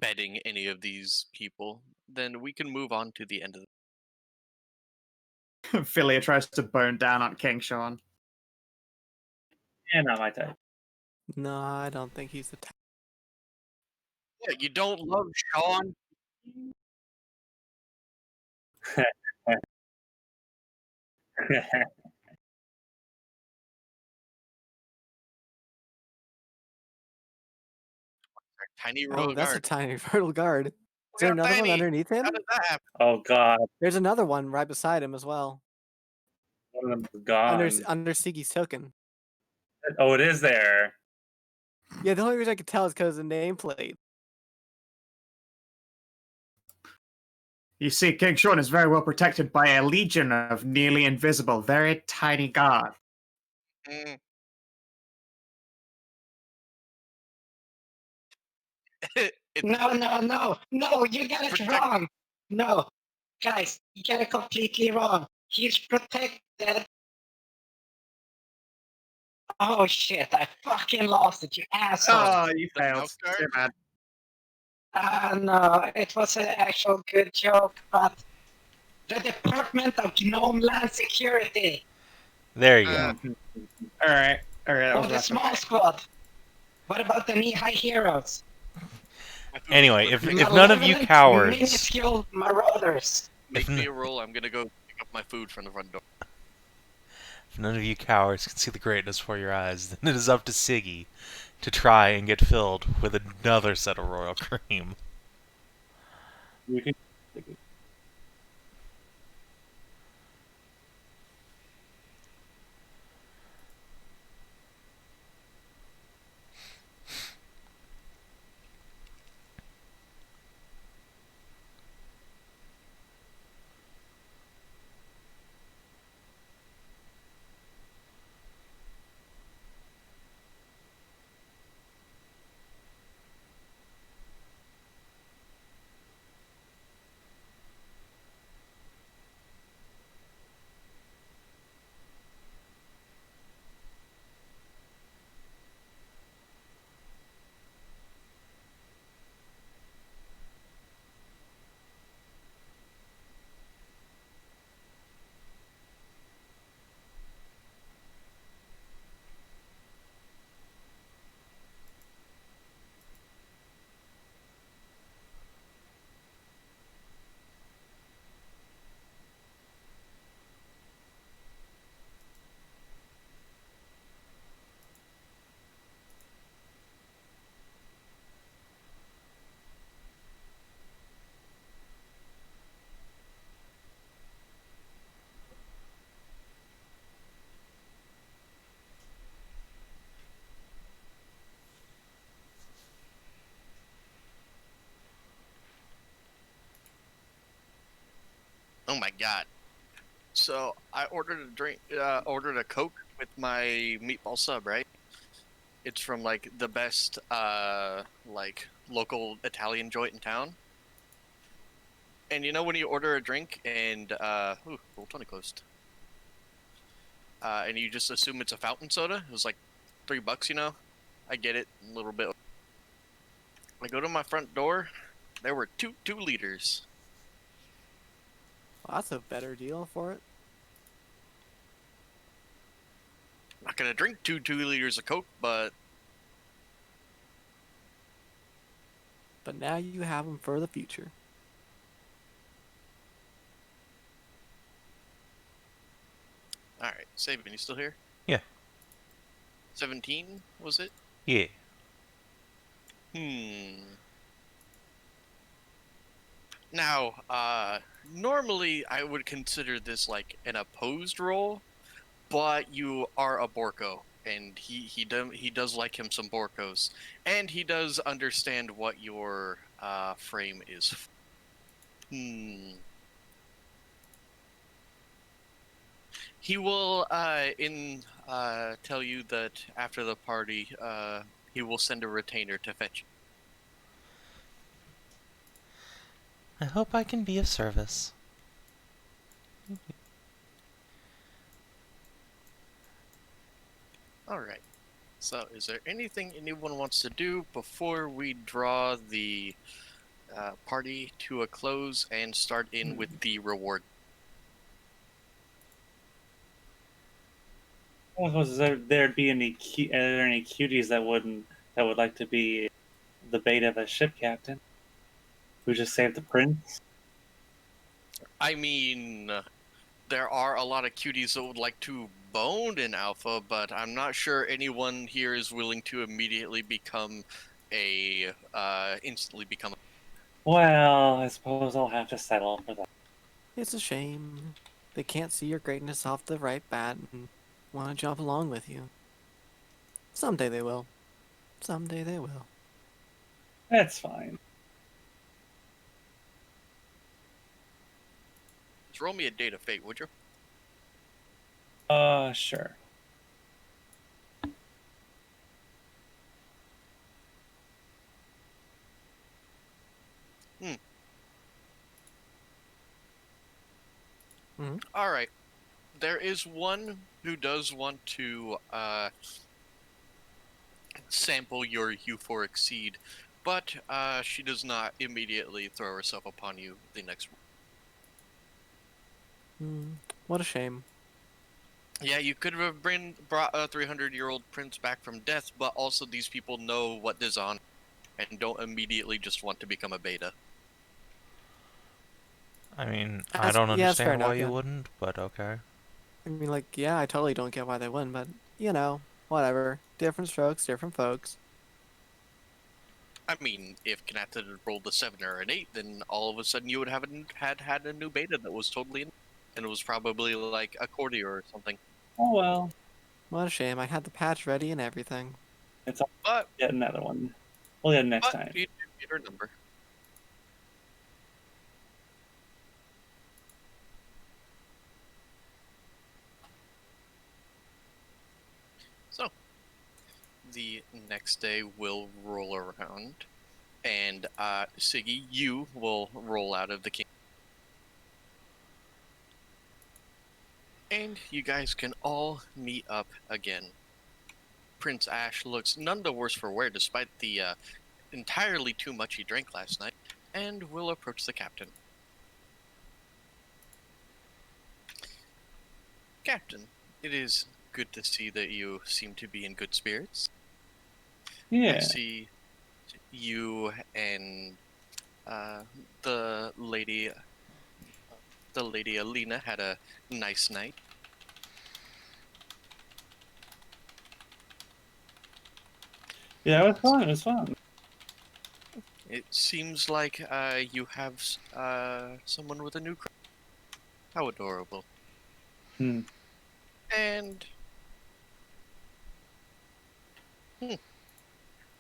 A: betting any of these people, then we can move on to the end of the...
C: Philia tries to bone down on King Sean.
B: Yeah, not my type.
D: No, I don't think he's the type.
A: Yeah, you don't love Sean? Tiny royal
D: Oh, that's
A: guard.
D: a tiny fertile guard. Is there
A: Look how
D: another one
A: tiny.
D: underneath him?
A: How did that happen?
B: Oh god,
D: There's another one right beside him as well.
B: one of them's gone.
D: Under Siggy's token.
B: Oh, it is there.
D: Yeah, the only reason I could tell is because of the nameplate.
C: You see, King Sean is very well protected by a legion of nearly invisible, very tiny guards.
A: Mm.
E: No, you got it wrong. No, guys, you got it completely wrong. He's protected. Oh shit, I fucking lost it, you asshole.
C: Oh, you
A: The
C: failed.
A: mouth guard?
C: Too bad.
E: No, it was an actual good joke, but the Department of Gnome Land Security.
G: There you go.
C: Alright, that
E: Oh,
C: was
E: the
C: rough.
E: small squad. What about the knee-high heroes?
G: Anyway, if none of you cowards,
E: Minuscule marauders.
A: Make me a roll. I'm gonna go pick up my food from the front door.
G: If none of you cowards can see the greatness before your eyes, then it is up to Siggy to try and get filled with another set of royal cream.
B: You can.
A: Oh my god. So I ordered a drink, ordered a Coke with my meatball sub, right? It's from like the best, like local Italian joint in town. And you know when you order a drink and, ooh, roll 20 closed. And you just assume it's a fountain soda? It was like $3, you know? I get it a little bit. I go to my front door, there were two 2-liters.
D: Well, that's a better deal for it.
A: I'm not gonna drink 2 2-liters of Coke, but
D: But now you have them for the future.
A: alright. Savin, you still here?
G: Yeah.
A: 17, was it?
G: Yeah.
A: Now, normally I would consider this like an opposed role, but you are a Borko, and he does like him some Borkos, and he does understand what your frame is. He will tell you that after the party, he will send a retainer to fetch you.
G: I hope I can be of service.
A: Alright. So, is there anything anyone wants to do before we draw the party to a close and start in with the reward?
B: I suppose there'd be any are there any cuties that would like to be the bait of a ship captain who just saved the prince?
A: I mean, there are a lot of cuties that would like to bone in Alpha, but I'm not sure anyone here is willing to immediately become instantly become a...
B: Well, I suppose I'll have to settle for that.
D: It's a shame. They can't see your greatness off the right bat and want to jump along with you. Someday they will. Someday they will.
B: That's fine.
A: Just roll me a date of fate, would you?
B: Sure.
A: Alright. There is one who does want to sample your euphoric seed, but she does not immediately throw herself upon you the next...
D: What a shame.
A: Yeah, you could have brought a 300-year-old prince back from death, but also these people know what Dzaan and don't immediately just want to become a beta.
G: I mean, I
D: That's-
G: don't
D: yeah, that's fair
G: understand why
D: enough,
G: you
D: yeah.
G: wouldn't, but okay.
D: I mean, like, yeah, I totally don't get why they wouldn't, but you know, whatever. Different strokes, different folks.
A: I mean, if Kinathis had rolled a 7 or an 8, then all of a sudden you would have had a new beta that was totally in, and it was probably like a courtier or something.
B: Oh well.
D: What a shame. I had the patch ready and everything.
B: It's all
A: But
B: get another one. We'll get it next time.
A: you do get her number. So, the next day will roll around, and Siggy, you will roll out of the king. And you guys can all meet up again. Prince Ash looks none the worse for wear despite the entirely too much he drank last night, and will approach the captain. Captain, it is good to see that you seem to be in good spirits. I
B: Yeah.
A: see you and the lady Alina had a nice night.
B: Yeah, it was fun. It was fun.
A: It seems like you have someone with a new crush. How adorable.
B: Hmm.
A: And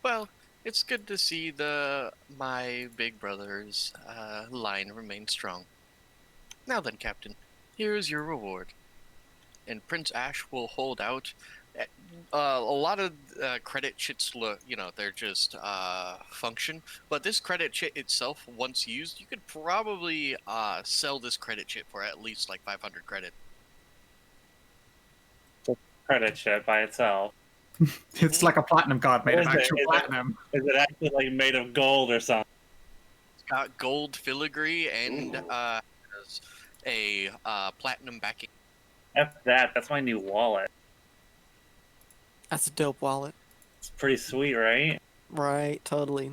A: well, it's good to see my big brother's line remain strong. Now then, Captain, here is your reward. And Prince Ash will hold out. A lot of credit chits look, they're just function. But this credit chit itself, once used, you could probably sell this credit chit for at least like 500 credit.
B: Credit chip by itself.
C: It's like a platinum card made
B: What
C: of
B: is it?
C: actual
B: Is it-
C: platinum.
B: Is it actually like made of gold or something?
A: It's got gold filigree and has a platinum backing.
B: F that. That's my new wallet.
D: That's a dope wallet.
B: It's pretty sweet, right?
D: Right, totally.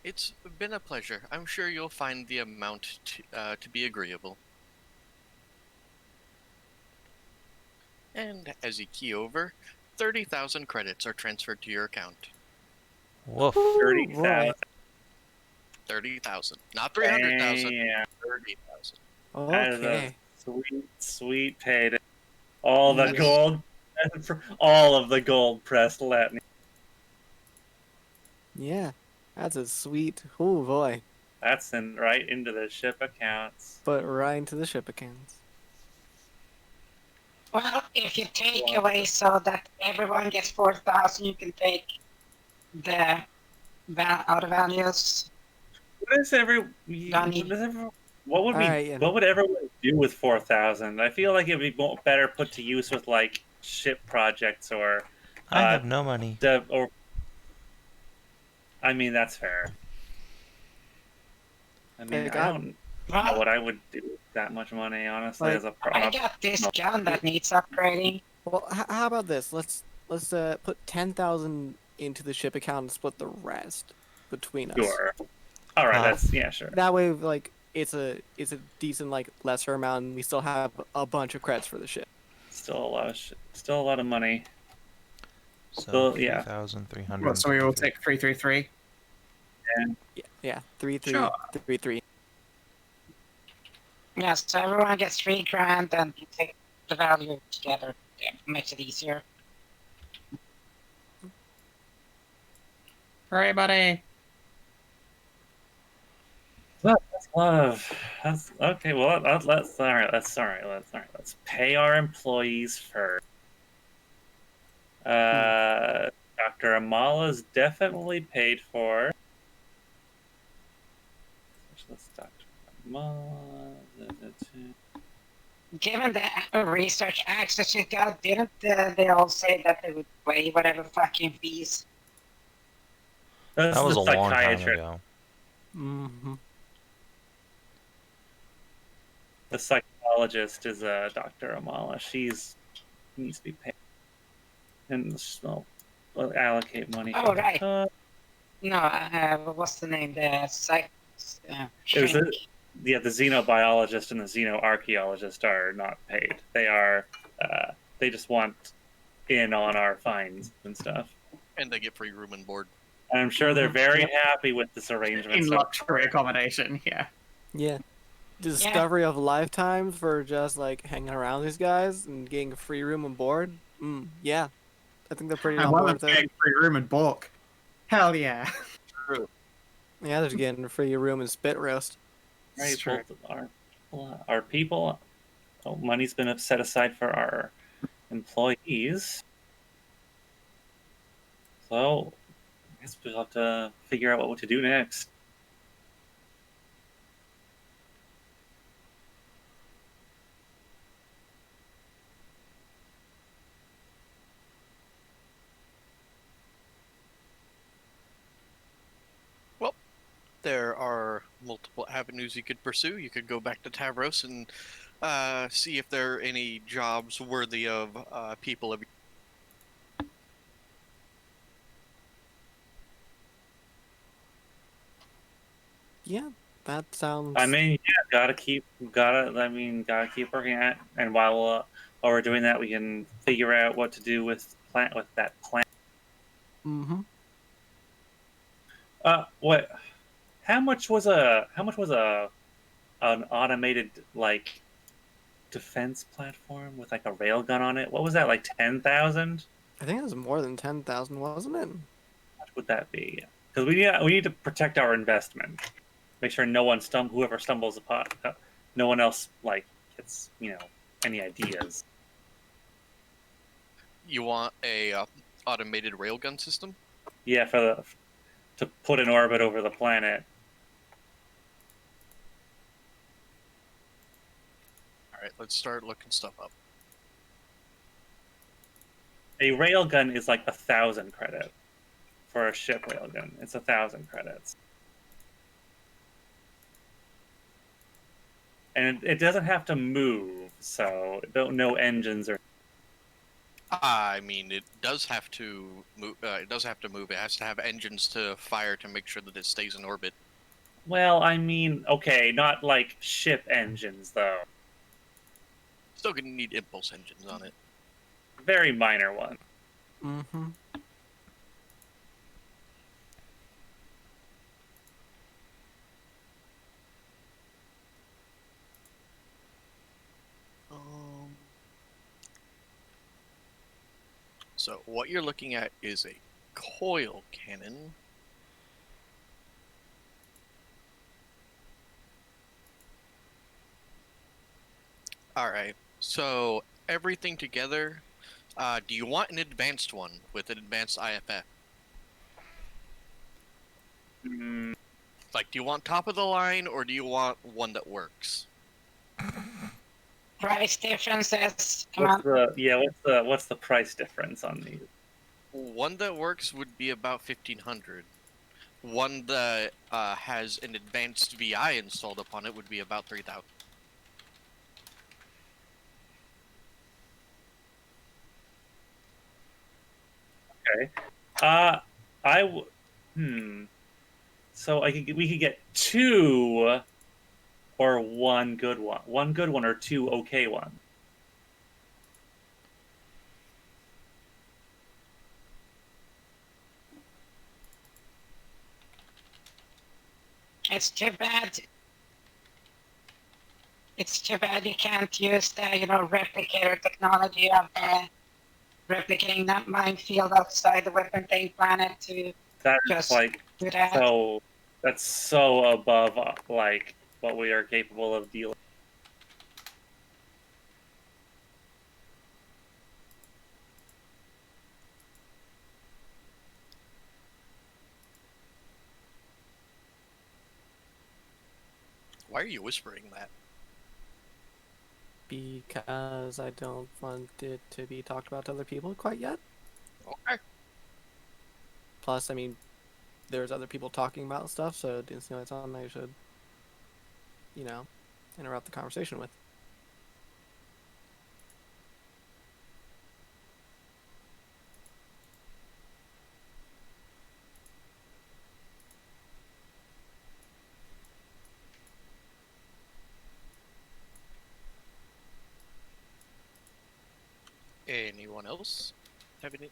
A: It's been a pleasure. I'm sure you'll find the amount to be agreeable. And as you key over, 30,000 credits are transferred to your account.
G: Woof.
B: 30,000.
D: Right.
A: 30,000. Not 300,000.
B: Yeah.
A: 30,000.
B: That is
D: Okay.
B: a sweet, sweet payday. All the
D: Yes.
B: gold, all of the gold pressed Latin.
D: Yeah. That's a sweet. Oh boy.
B: That's right into the ship accounts.
D: But right into the ship accounts.
E: Well, if you take away so that everyone gets 4,000, you can take the other values.
B: What is
E: Donnie.
B: what would
D: Alright, yeah.
B: what would everyone do with 4,000? I feel like it would be better put to use with like ship projects or
G: I have no money.
B: I mean, that's fair. I mean,
D: Like,
B: I don't know
E: Well,
B: what I would do with that much money, honestly,
D: Like,
B: as a
E: I got this gun that needs upgrading.
D: Well, how about this? Let's put 10,000 into the ship account and split the rest between us.
B: Sure. All right, that's sure.
D: That way, like, it's a decent like lesser amount, and we still have a bunch of credits for the ship.
B: Still a lot of still a lot of money.
G: So
B: Well, yeah.
G: 3,300.
C: Well, so we will take 333.
D: Yeah, 3-3,
C: Sure.
D: 3-3.
E: Yeah, so everyone gets 3 grand and you take the value together. Yeah, makes it easier.
C: Hooray, buddy!
B: That's a lot of. That's okay. Well, let's Let's pay our employees first. Dr. Amala's definitely paid for. Let's Dr. Amala.
E: Given the research access you got, didn't they all say that they would pay whatever fucking fees?
B: This
G: That
B: is
G: was a
B: the
G: long time
B: psychiatrist.
G: ago.
D: Mm-hmm.
B: The psychologist is Dr. Amala. She's needs to be paid, and allocate money.
E: Oh, right. No, what's the name? The
B: It was
E: shrink.
B: the xenobiologist and the xenoarchaeologist are not paid. They are they just want in on our finds and stuff.
A: And they get free room and board.
B: And I'm sure they're very
C: Yep.
B: happy with this arrangement.
C: In
B: so
C: luxury accommodation, yeah.
D: Yeah. Discovery of lifetimes for just like hanging around these guys and getting free room and board. Yeah. I think they're pretty
C: And
D: on
C: while
D: board
C: I'm
D: with it.
C: getting free room and bulk. Hell yeah.
A: True.
D: Yeah, they're just getting free room and spit roast.
B: Right,
C: It's true.
B: our people, money's been set aside for our employees. So I guess we'll have to figure out what to do next.
A: There are multiple avenues you could pursue. You could go back to Tavros and see if there are any jobs worthy of people of.
D: Yeah, that sounds.
B: I mean, yeah, gotta keep working at. And while we're doing that, we can figure out what to do with that plant.
D: Mm-hmm.
B: What? How much was an automated like defense platform with like a railgun on it? What was that, like 10,000?
D: I think it was more than 10,000, wasn't it?
B: What would that be? Because we need to protect our investment. Make sure no one whoever stumbles upon, no one else like gets any ideas.
A: You want a automated railgun system?
B: Yeah, to put in orbit over the planet.
A: All right, let's start looking stuff up.
B: A railgun is like 1,000 credit for a ship railgun. It's 1,000 credits, and it doesn't have to move, so no engines or.
A: I mean, it does have to move. It does have to move. It has to have engines to fire to make sure that it stays in orbit.
B: Well, I mean, okay, not like ship engines though.
A: Still gonna need impulse engines on it.
B: Very minor one.
D: Mm-hmm.
A: So what you're looking at is a coil cannon. All right. So everything together. Do you want an advanced one with an advanced IFF?
B: Mm,
A: Like, do you want top of the line or do you want one that works?
E: Price differences. Come
B: what's
E: on.
B: what's the price difference on these?
A: One that works would be about 1,500. One that has an advanced VI installed upon it would be about 3,000.
B: Okay. So we could get two or one good one. One good one or two okay ones.
E: It's too bad. It's too bad you can't use the replicator technology of replicating that minefield outside the weapon thing planet to
B: That's
E: just
B: like
E: do that.
B: so. That's so above like what we are capable of dealing.
A: Why are you whispering that?
D: Because I don't want it to be talked about to other people quite yet.
A: Okay.
D: Plus, I mean, there's other people talking about stuff, so it didn't seem like something I should, interrupt the conversation with.
A: Anyone else have any?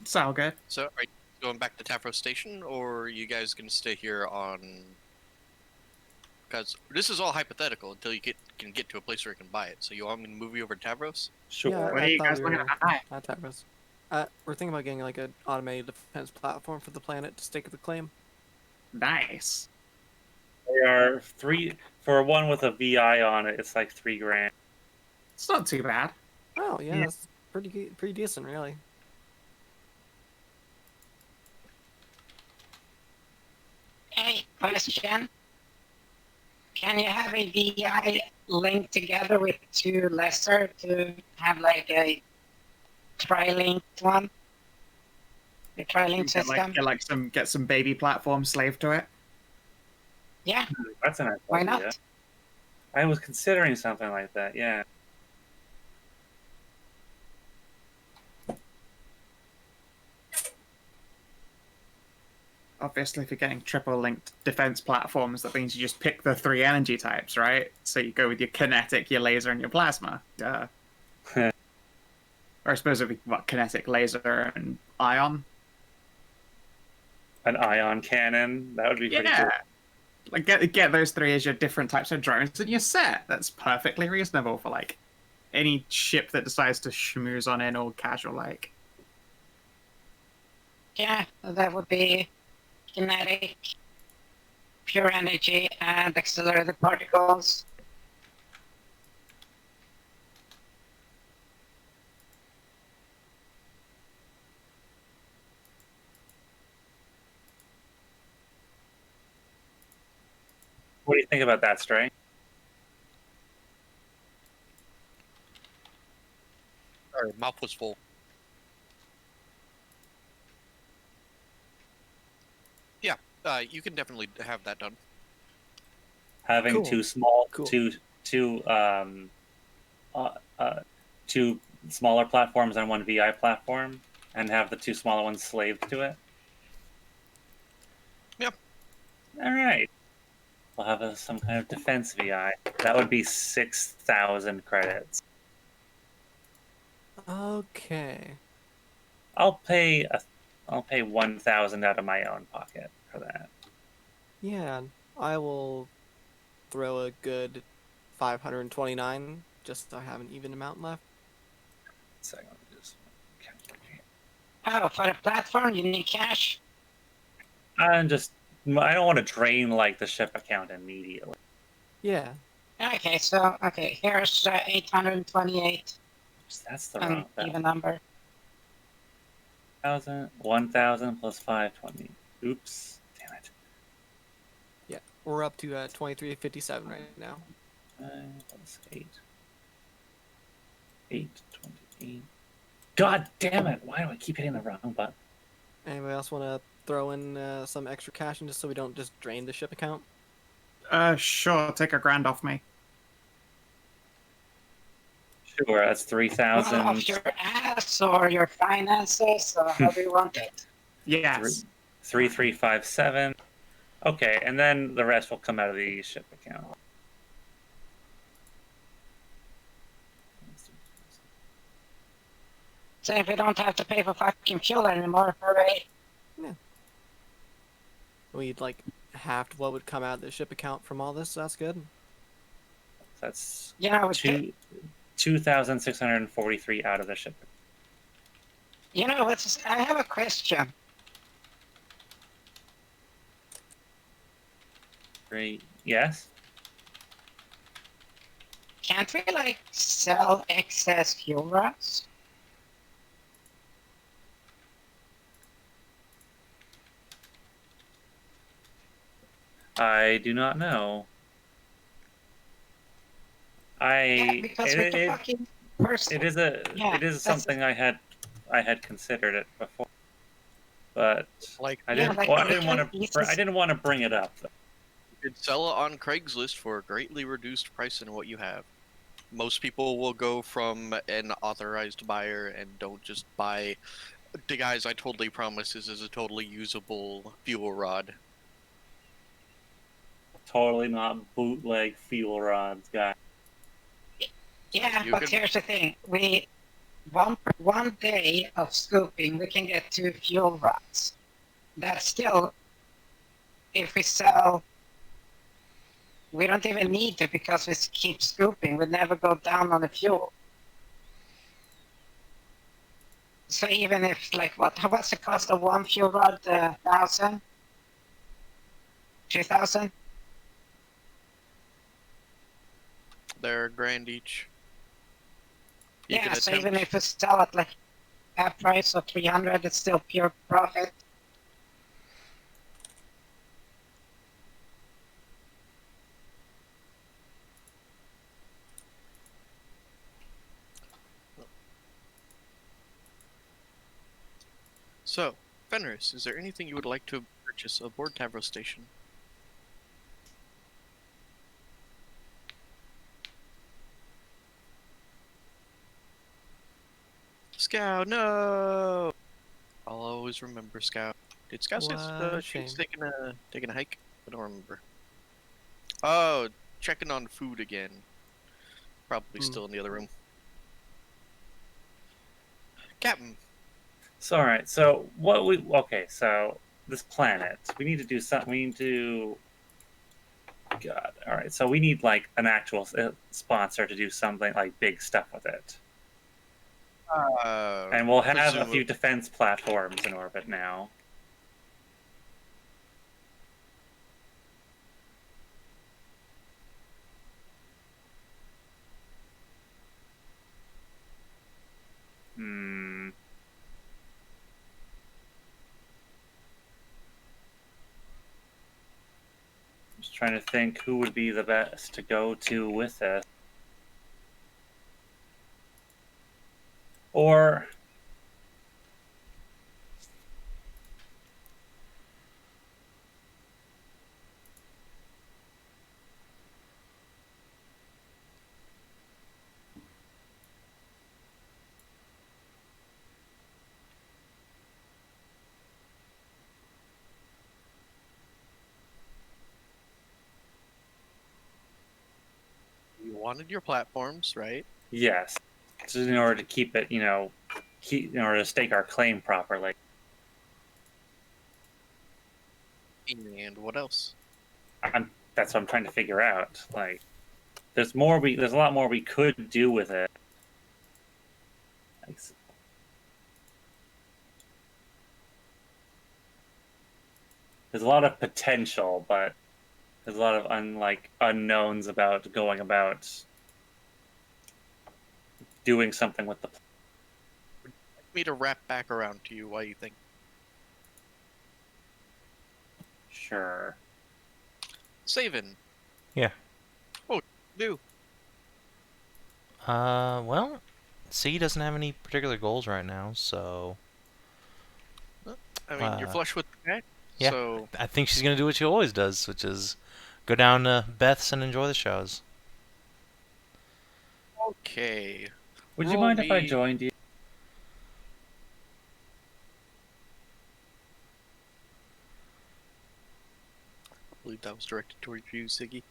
C: It's all good.
A: So, are you going back to Tavros Station, or are you guys going to stay here on? Because this is all hypothetical until you can get to a place where you can buy it. So you want me to move you over to Tavros?
B: Sure.
D: Yeah,
C: What are
D: I
C: you
D: thought
C: guys
D: we
C: looking
D: were
C: at?
D: at Tavros. We're thinking about getting like an automated defense platform for the planet to stake the claim.
C: Nice.
B: They are three for one with a VI on it. It's like $3,000.
C: It's not too bad.
D: Oh yeah,
B: Yeah.
D: that's pretty decent, really.
E: Hey, question. Can you have a VI linked together with two lesser to have like a tri-linked one? The tri-link system?
C: Get some baby platform slave to it.
E: Yeah,
B: That's a nice
E: why
B: idea.
E: not?
B: I was considering something like that. Yeah.
C: Obviously, if you're getting triple linked defense platforms, that means you just pick the 3 energy types, right? So you go with your kinetic, your laser, and your plasma. Or I suppose it'd be kinetic, laser, and ion.
B: An ion cannon. That would be pretty
C: Yeah.
B: cool.
C: Like get those 3 as your different types of drones, and you're set. That's perfectly reasonable for like any ship that decides to schmooze on in all casual like.
E: Yeah, that would be kinetic, pure energy, and accelerated particles.
B: What do you think about that, Stray?
A: Sorry, mouth was full. Yeah, you can definitely have that done.
B: Having
D: Cool.
B: two small,
D: Cool.
B: two smaller platforms on one VI platform, and have the 2 smaller ones slaved to it.
A: Yep.
B: All right. We'll have some kind of defense VI. That would be 6,000 credits.
D: Okay.
B: I'll pay 1,000 out of my own pocket for that.
D: Yeah, I will throw a good 529 just so I have an even amount left.
B: So let me just calculate.
E: Oh, for the platform, you need cash?
B: I don't want to drain like the ship account immediately.
D: Yeah.
E: Okay, so, here's 828,
B: That's the
E: an
B: wrong
E: even number.
B: 1,000 plus 520. Oops. Damn it.
D: Yeah. We're up to 2357 right now.
B: 5 plus 8. 828. God damn it! Why do I keep hitting the wrong button?
D: Anybody else want to throw in some extra cash in just so we don't just drain the ship account?
C: Sure, take $1,000 off me.
B: Sure, that's 3,000.
E: Well, off your ass or your finances, or however you want it.
C: Yes.
B: 3,357. Okay, and then the rest will come out of the ship account.
E: So if we don't have to pay for fucking fuel anymore, hooray.
D: We'd like halved what would come out of the ship account from all this, so that's good.
B: That's
E: You know,
B: 2,643 out of the ship.
E: I have a question.
B: Great. Yes?
E: Can't we, like, sell excess fuel rods?
B: I do not know.
E: Yeah, because we can fucking first.
B: It is
E: that's-
B: something I had considered it before, but
A: Like,
B: I
E: Yeah,
B: didn't.
E: like,
B: Well, I
E: we
B: didn't want
E: can
B: to.
E: easily-
B: I didn't want to bring it up.
A: you could sell it on Craigslist for a greatly reduced price than what you have. Most people will go from an authorized buyer and don't just buy. The guys I totally promise this is a totally usable fuel rod.
B: Totally not bootleg fuel rods, guy.
E: Yeah,
A: You
E: but
A: can-
E: here's the thing. One day of scooping, we can get 2 fuel rods. That's still, if we sell, we don't even need to because we keep scooping. We never go down on the fuel. So even if, like, what's the cost of 1 fuel rod? 1,000? 2,000?
A: They're grand each. You
E: Yeah,
A: can
E: so
A: attempt.
E: even if we sell at like half price or 300, it's still pure profit.
A: So, Fenris, is there anything you would like to purchase aboard Tavro Station? Scout, no! I'll always remember Scout. Did Scout say
D: What a
A: she was
D: shame.
A: taking a hike? I don't remember. Oh, checking on food again. Probably still in the other room. Captain,
B: So alright, so so this planet. We need to do something. We need to. God. Alright, so we need like an actual sponsor to do something like big stuff with it. And we'll have a
A: presumably-
B: few defense platforms in orbit now. Hmm. Just trying to think who would be the best to go to with it. Or
A: you wanted your platforms, right?
B: yes, just in order to keep it, in order to stake our claim properly.
A: And what else?
B: That's what I'm trying to figure out. Like, there's a lot more we could do with it. Like, there's a lot of potential, but there's a lot of unknowns about going about doing something with the.
A: Me to wrap back around to you while you think.
B: Sure.
A: Savin.
G: Yeah.
A: Oh, do.
G: Well, C doesn't have any particular goals right now, so
A: I mean, you're flush with the cash.
G: yeah.
A: So
G: I think she's gonna do what she always does, which is go down to Beth's and enjoy the shows.
A: okay.
B: Would you
A: Roll
B: mind if I
A: me-
B: joined you?
A: I believe that was directed towards you, Siggy.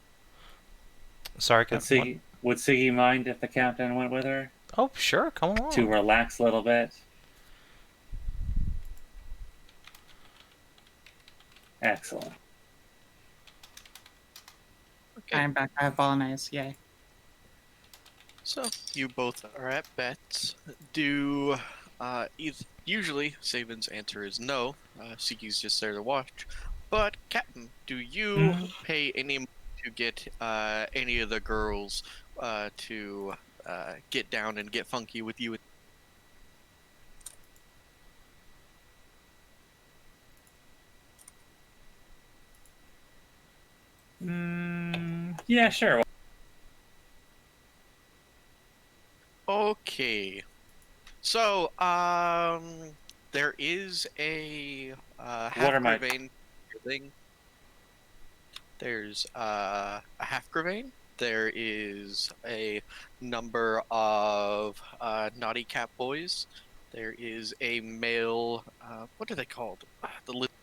G: Sorry,
B: Would
G: Captain. What?
B: Siggy mind if the captain went with her
G: Oh, sure, come along.
B: to relax a little bit? Excellent.
A: Okay.
C: I'm back. I have bolognese. Yay.
A: So you both are at bets. Do usually Savin's answer is no. Siggy's just there to watch. But Captain, do you pay any money to get any of the girls to get down and get funky with you?
B: Yeah, sure.
A: Okay. So there is a half
B: are my-
A: Gravane thing. There's a half Gravane. There is a number of naughty cat boys. There is a male. What are they called? The little.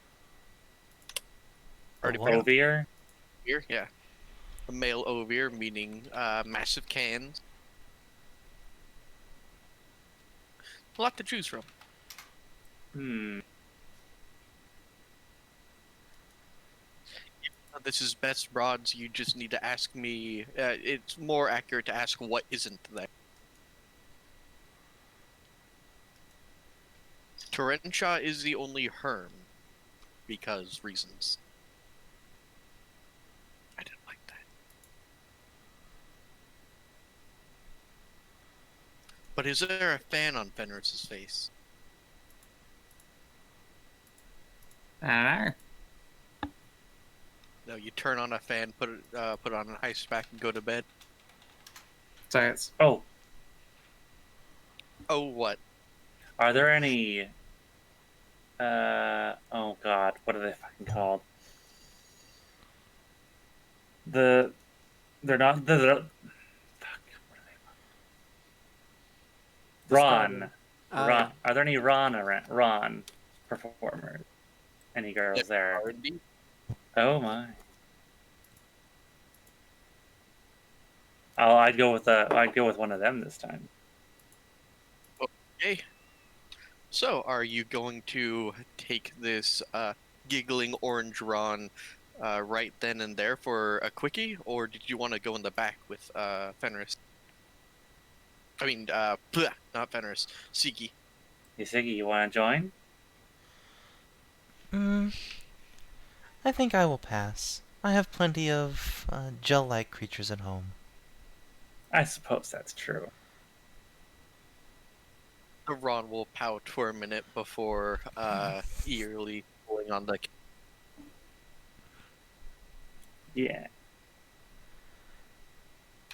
A: Already
G: what?
A: forgot.
B: Ovier?
A: Ovier, yeah. A male ovier, meaning massive cans. A lot to choose from. This is best broads. You just need to ask me. It's more accurate to ask what isn't there. Torrenshaw is the only Herm, because reasons. I didn't like that. But is there a fan on Fenris's face?
C: I don't know.
A: No, you turn on a fan, put it on an ice pack, and go to bed.
C: So it's
B: Oh,
A: Oh, what?
B: are there any? Oh God, what are they fucking called? They're not fuck. What are they? Ron. Ron. Are there any Ron performers? Any girls there?
A: R&B?
B: Oh my. I'd go with one of them this time.
A: Okay. So, are you going to take this giggling orange Ron right then and there for a quickie, or did you want to go in the back with Fenris? I mean, not Fenris, Sigi.
B: Hey Siggy, you want to join?
G: I think I will pass. I have plenty of gel-like creatures at home.
B: I suppose that's true.
A: Ron will pout for a minute before eagerly pulling on the.
B: Yeah.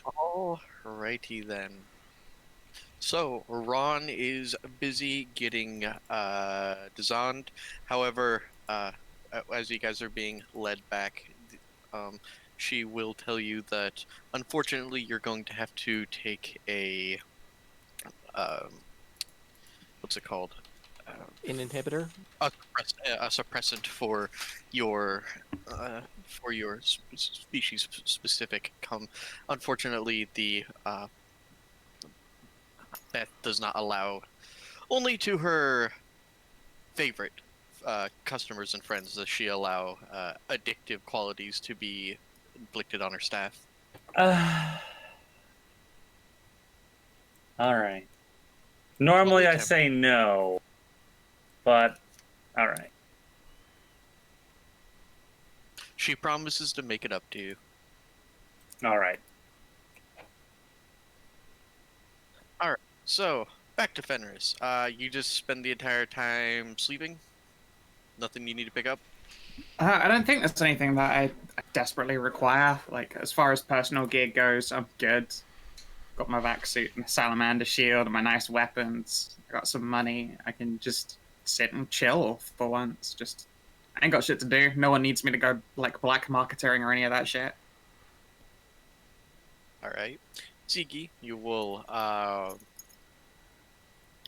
A: Alrighty then. So Ron is busy getting Dzaan. However, as you guys are being led back, she will tell you that unfortunately you're going to have to take a what's it called?
D: An inhibitor?
A: A suppressant for your species specific. Unfortunately, the Beth does not allow. Only to her favorite customers and friends does she allow addictive qualities to be inflicted on her staff.
B: All right. Normally I
A: Only
B: say no, but all right.
A: She promises to make it up to you.
B: All right.
A: So, back to Fenris. You just spend the entire time sleeping? Nothing you need to pick up?
C: I don't think there's anything that I desperately require. Like, as far as personal gear goes, I'm good. Got my vac suit, my salamander shield, and my nice weapons. I got some money. I can just sit and chill for once. Just, I ain't got shit to do. No one needs me to go, like, black marketing or any of that shit.
A: Alright. Ziggy, you will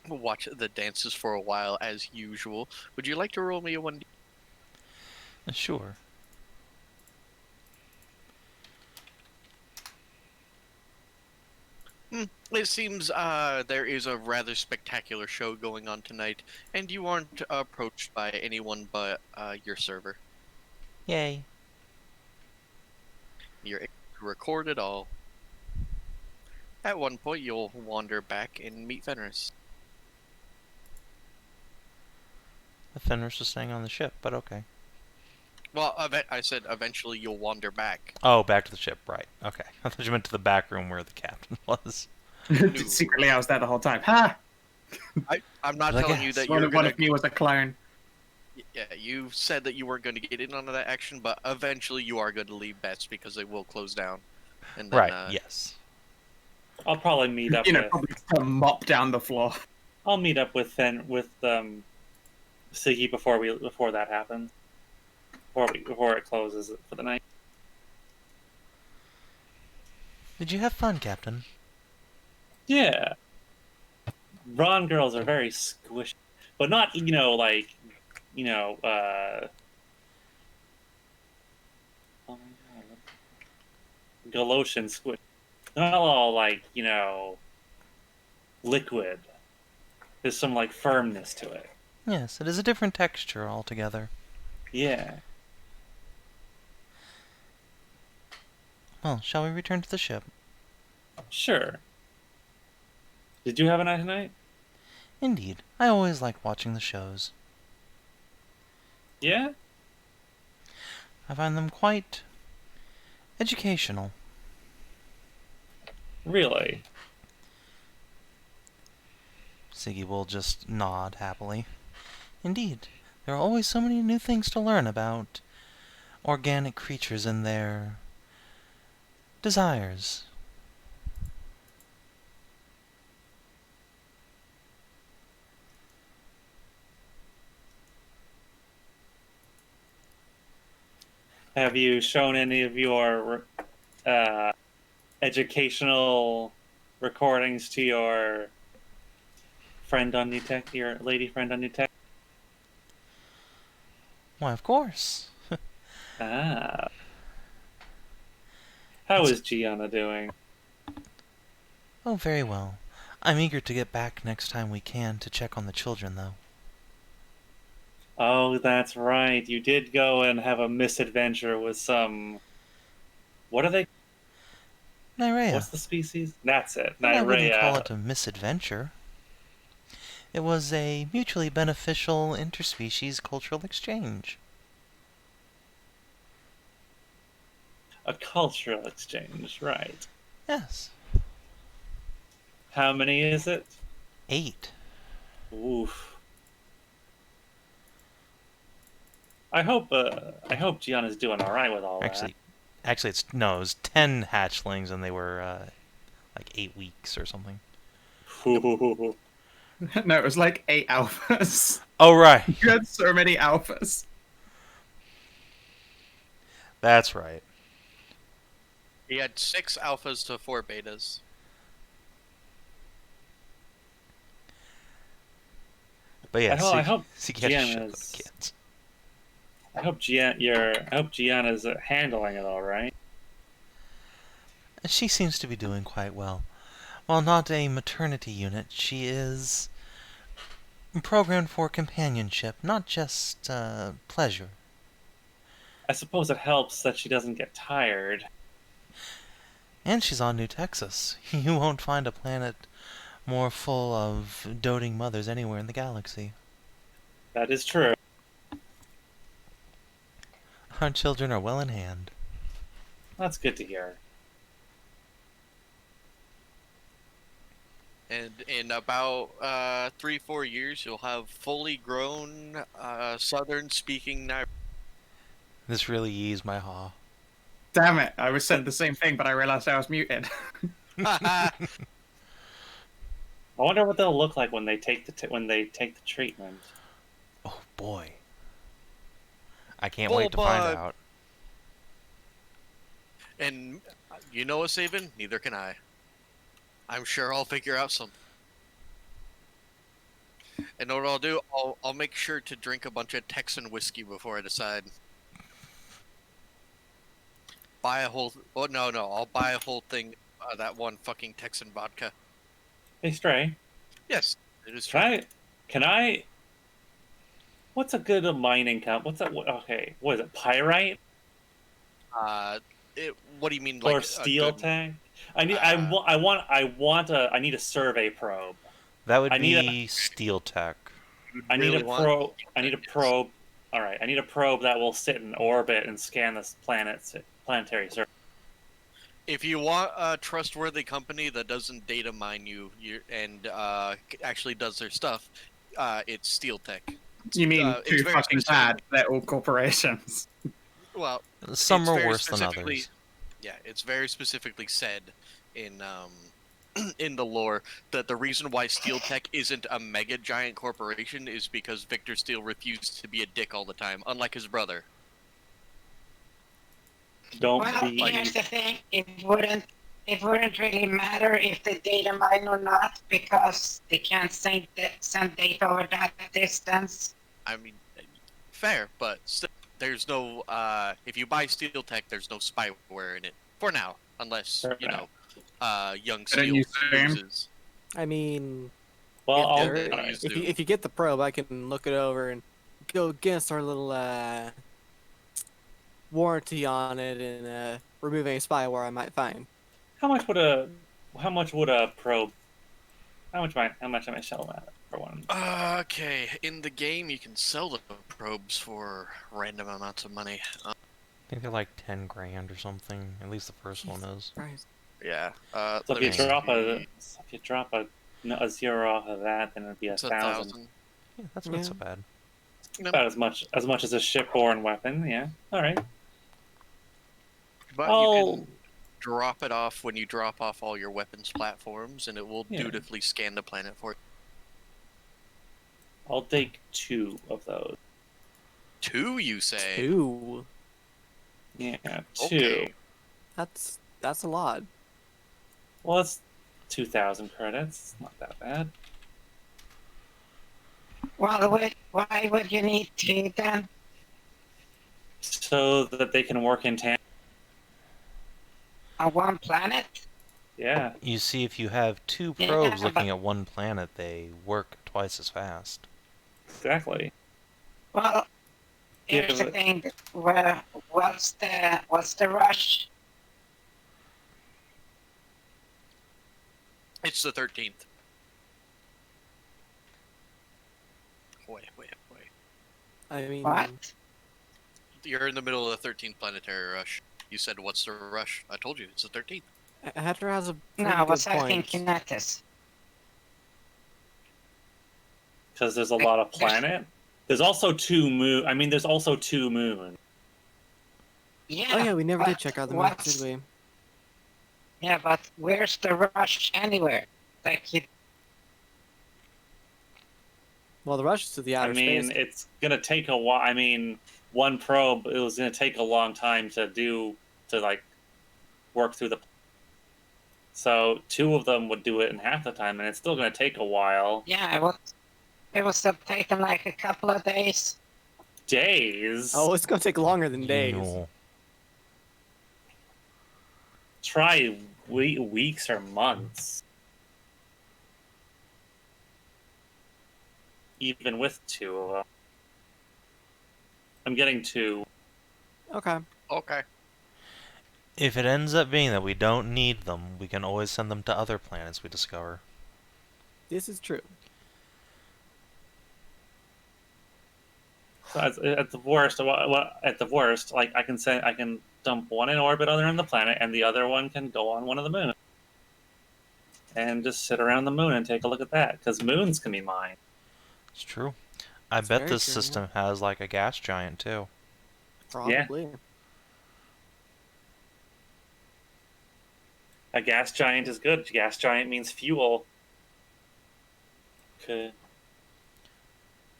A: watch the dances for a while as usual. Would you like to roll me a 1D?
G: Sure.
A: It seems there is a rather spectacular show going on tonight, and you aren't approached by anyone but your server.
G: Yay.
A: You're able to record it all. At one point, you'll wander back and meet Fenris.
G: The Fenris was staying on the ship, but okay.
A: Well, I said eventually you'll wander back.
G: Oh, back to the ship, right. Okay. I thought you meant to the back room where the captain was.
C: Secretly, I was there the whole time. Ha!
A: I'm not
G: Like
A: telling
G: a-
A: you that
C: One
A: you're
C: of
A: gonna...
C: me was a clone.
A: Yeah, you said that you weren't going to get in on that action, but eventually you are going to leave bets because they will close down. And then,
G: Right, yes.
B: I'll probably meet up with.
C: Probably to mop down the floor.
B: I'll meet up with Siggy before that happens. Before it closes for the night.
G: Did you have fun, Captain?
B: Yeah. Ron girls are very squishy, but not oh my God, Galoshan squish. Not all liquid. There's some like firmness to it.
G: Yes, it is a different texture altogether.
B: Yeah.
G: Well, shall we return to the ship?
B: Sure. Did you have a nice night?
G: Indeed. I always like watching the shows.
B: Yeah?
G: I find them quite educational.
B: Really?
G: Siggy will just nod happily. Indeed, there are always so many new things to learn about organic creatures and their desires.
B: Have you shown any of your educational recordings to your friend on New Tech, your lady friend on New Tech?
G: Why, of course.
B: Ah. How is Gianna doing?
G: Oh, very well. I'm eager to get back next time we can to check on the children, though.
B: Oh, that's right. You did go and have a misadventure with some... What are they?
G: Nyrea.
B: What's the species? That's it.
G: And I wouldn't call
B: Nyrea.
G: it a misadventure. It was a mutually beneficial interspecies cultural exchange.
B: A cultural exchange, right.
G: Yes.
B: How many is it?
G: 8.
B: Oof. I hope Gianna's doing all right with all
G: Actually, it was 10 hatchlings, and they were like 8 weeks or something.
B: that.
C: No, it was like 8 alphas.
G: Oh, right.
C: You had so many alphas.
G: That's right.
A: He had 6 alphas to 4 betas.
G: But yeah,
B: I hope
G: Siggy had to ship
B: Gianna's-
G: with the kids.
B: I hope Gianna's handling it all right.
G: She seems to be doing quite well. While not a maternity unit, she is programmed for companionship, not just pleasure.
B: I suppose it helps that she doesn't get tired.
G: And she's on New Texas. You won't find a planet more full of doting mothers anywhere in the galaxy.
B: That is true.
G: Our children are well in hand.
B: That's good to hear.
A: And in about 3-4 years, you'll have fully grown Southern-speaking Nyra.
G: This really eased my haw.
C: Damn it, I was said the same thing, but I realized I was muted.
B: I wonder what they'll look like when they take the treatment.
G: Oh boy. I can't wait to find
A: Bullbug.
G: out.
A: And you know what, Savin? Neither can I. I'm sure I'll figure out something. And what I'll do, I'll make sure to drink a bunch of Texan whiskey before I decide. Buy a whole... Oh, no, I'll buy a whole thing that one fucking Texan vodka.
B: Hey, Stray.
A: Yes, it is true.
B: Can I... What's a good mining comp? What's that? Okay, what is it? Pyrite
A: What do you mean,
B: or
A: like
B: steel
A: a good...
B: tank? I need a survey probe.
G: That would
B: I need
G: be Steel Tech.
B: I need
A: really
B: a
A: want-
B: probe. I need a
A: Yes.
B: probe. All right, I need a probe that will sit in orbit and scan this planetary surface.
A: If you want a trustworthy company that doesn't data mine and actually does their stuff, it's Steel Tech.
C: You mean
A: It's
C: too
A: very
C: fucking
A: specific.
C: bad? They're all corporations.
A: Well,
G: Some
A: it's
G: are
A: very
G: worse than
A: specifically-
G: others.
A: Yeah, it's very specifically said in in the lore that the reason why Steel Tech isn't a mega giant corporation is because Victor Steele refused to be a dick all the time, unlike his brother.
B: Don't
E: Well,
B: be.
E: here's the thing. It wouldn't really matter if they data mine or not because they can't send data over that distance.
A: I mean, fair, but still, there's no. If you buy Steel Tech, there's no spyware in it for now, unless
B: Fair
A: you
B: enough.
A: know, young
C: Couldn't
A: Steel
C: you zoom?
A: loses.
D: I mean,
B: Well,
A: If
B: I'll,
A: they're
B: all right.
A: used
D: If
A: to-
D: you get the probe, I can look it over and go against our little warranty on it and remove any spyware I might find.
B: How much would a probe? How much am I selling that for one?
A: Okay, in the game you can sell the probes for random amounts of money.
G: I think they're like 10 grand or something. At least the first one is.
D: Christ.
A: Yeah.
B: So
A: let
B: if you
A: me
B: drop a zero off of that, then it'd be
A: it's
B: 1,000.
G: Yeah, that's not
D: Yeah.
G: so bad.
B: About as much as a shipborne weapon. Yeah. All right.
A: But
B: I'll
A: you can drop it off when you drop off all your weapons platforms, and it will
B: Yeah.
A: dutifully scan the planet for you.
B: I'll take 2 of those.
A: 2, you say?
D: 2.
B: Yeah, 2.
A: Okay.
D: That's a lot.
B: Well, it's 2,000 credits. It's not that bad.
E: Well, why would you need 2 then?
B: So that they can work in tandem.
E: On one planet?
B: Yeah.
G: You see, if you have 2
E: Yeah,
G: probes
E: but-
G: looking at one planet, they work twice as fast.
B: Exactly.
E: Well, here's
B: Yeah,
E: the thing. What's the rush?
A: It's the 13th. Wait.
D: I mean,
E: What?
A: You're in the middle of the 13th planetary rush. You said, what's the rush? I told you, it's the 13th.
D: Hedrah has a pretty
E: No,
D: good
E: what's I
D: point.
E: think Kinathis.
B: Because there's a lot of planet. There's also 2 moon. I mean, there's also 2 moon.
E: Yeah.
D: Oh yeah, we never did
E: but
D: check out the map,
E: what's-
D: did we?
E: Yeah, but where's the rush anywhere? Like,
D: Well, the rush is to the
B: I
D: outer
B: mean,
D: space.
B: it's gonna take a while. I mean, one probe. It was gonna take a long time to work through the. So 2 of them would do it in half the time, and it's still gonna take a while.
E: yeah, it was taking like a couple of days.
B: Days.
D: Oh, it's gonna take longer than days.
G: No.
B: Try weeks or months. Even with 2 of them. I'm getting 2.
D: Okay.
A: Okay.
G: If it ends up being that we don't need them, we can always send them to other planets we discover.
D: This is true.
B: So at the worst, like I can dump one in orbit on the planet, and the other one can go on one of the moons, and just sit around the moon and take a look at that. Because moons can be mined.
G: It's true. I
D: It's
G: bet
D: very
G: this
D: true, yeah.
G: system has like a gas giant too.
D: Probably.
B: A gas giant is good. Gas giant means fuel. Okay.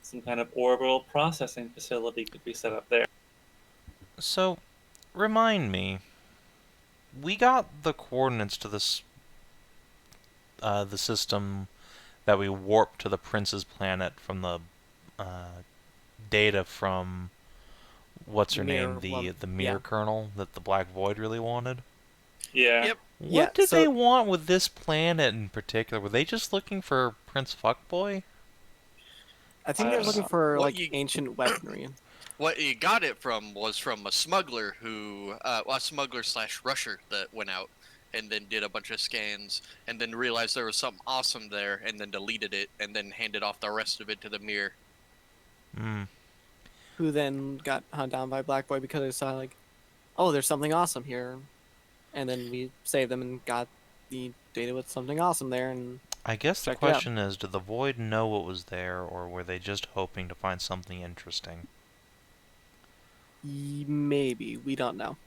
B: Some kind of orbital processing facility could be set up there.
G: So, remind me. We got the coordinates to this, the system that we warped to the Prince's planet from the data from what's her
D: Mirror,
G: name, the
D: well,
G: mirror
D: yeah.
G: kernel that the Black Void really wanted.
B: Yeah.
A: Yep.
G: What
D: Yeah,
G: did
D: so-
G: they want with this planet in particular? Were they just looking for Prince Fuckboy?
D: I think
B: I
D: they're
B: don't
D: looking
B: know.
D: for
A: What
D: like
A: you-
D: ancient weaponry.
A: What you got it from was from a smuggler who, a smuggler / rusher that went out and then did a bunch of scans and then realized there was something awesome there and then deleted it and then handed off the rest of it to the mirror.
G: Hmm.
D: Who then got hunted down by Black Boy because they saw like, oh, there's something awesome here, and then we saved them and got the data with something awesome there, and
G: I guess the
D: Check it out.
G: question is, did the Void know what was there, or were they just hoping to find something interesting?
D: maybe we don't know.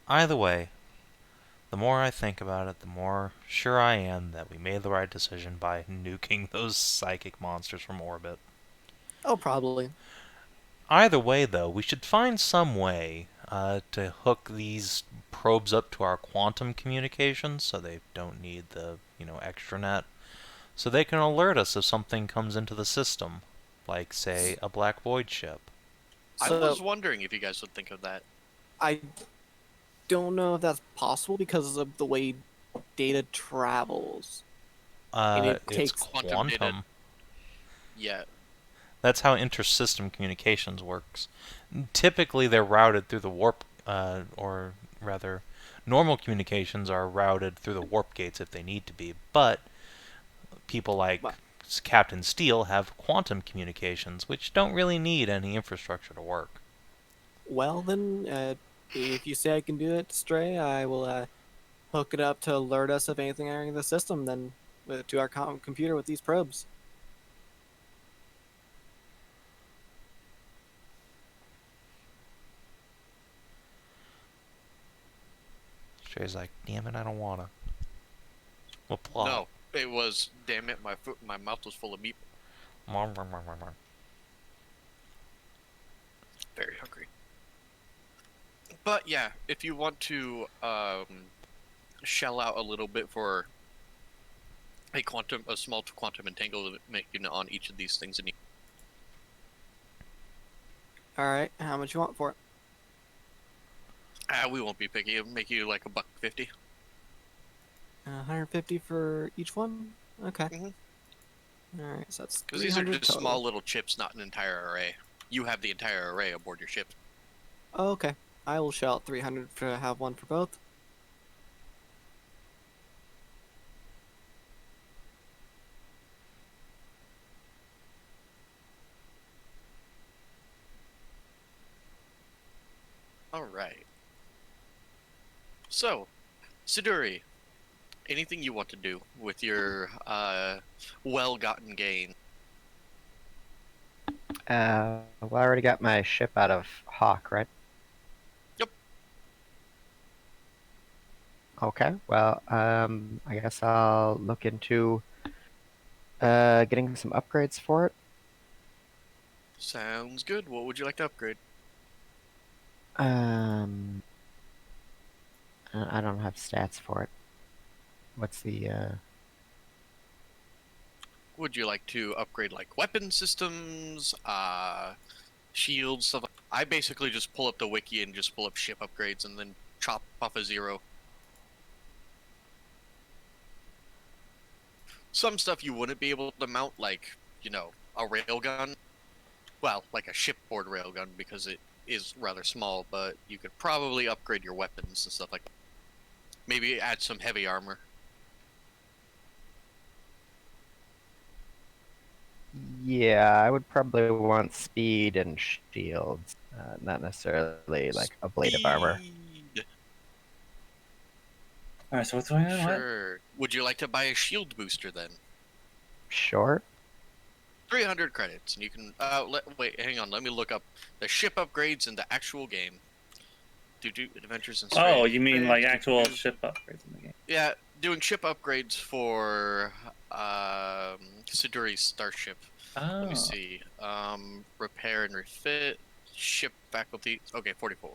G: Either way, the more I think about it, the more sure I am that we made the right decision by nuking those psychic monsters from orbit.
D: Oh, probably.
G: Either way, though, we should find some way to hook these probes up to our quantum communications so they don't need the, extranet, so they can alert us if something comes into the system, like, say, a Black Void ship.
A: I
D: So-
A: was wondering if you guys would think of that.
D: I don't know if that's possible because of the way data travels. And it
G: It's
D: takes
A: quantum data.
G: quantum.
A: Yeah.
G: That's how intersystem communications works. Typically, they're routed through the warp, or rather, normal communications are routed through the warp gates if they need to be. But people like
D: Well-
G: Captain Steele have quantum communications, which don't really need any infrastructure to work.
D: Well, then, if you say I can do it, Stray, I will hook it up to alert us of anything entering the system, then to our computer with these probes.
G: Stray's like, damn it, I don't wanna. Well, plot.
A: No, it was. Damn it, my mouth was full of meat. Very hungry. But yeah, if you want to shell out a little bit for a small quantum entanglement unit on each of these things, and
D: All right, how much you want for it?
A: we won't be picky. It'll make you like $1.50.
D: 150 for each one. Okay.
A: Mhm.
D: All right, so that's
A: Because these are
D: 300
A: just
D: total.
A: small little chips, not an entire array. You have the entire array aboard your ship.
D: Oh, okay. I will shell out 300 to have one for both.
A: All right. So, Siduri, anything you want to do with your well-gotten gain?
F: Well, I already got my ship out of Hawk, right?
A: Yep.
F: Okay, well, I guess I'll look into getting some upgrades for it.
A: Sounds good. What would you like to upgrade?
F: I don't have stats for it. What's the,
A: Would you like to upgrade like weapon systems, shields, stuff? I basically just pull up the wiki and just pull up ship upgrades and then chop off a 0. Some stuff you wouldn't be able to mount, like, you know, a railgun. Well, like a shipboard railgun because it is rather small, but you could probably upgrade your weapons and stuff like that. Maybe add some heavy armor.
F: yeah, I would probably want speed and shields, not necessarily like a blade of armor.
A: Speed.
B: All right, so what's going on? What?
A: Sure. Would you like to buy a shield booster then?
F: Sure.
A: 300 credits, and you can. Wait, hang on. Let me look up the ship upgrades in the actual game. Do adventures and.
B: Oh, you mean like
A: Do-
B: actual
A: do-
B: ship upgrades in the game?
A: Yeah, doing ship upgrades for Siduri's starship.
B: Oh.
A: Let me see. Repair and refit, ship faculty. Okay, 44.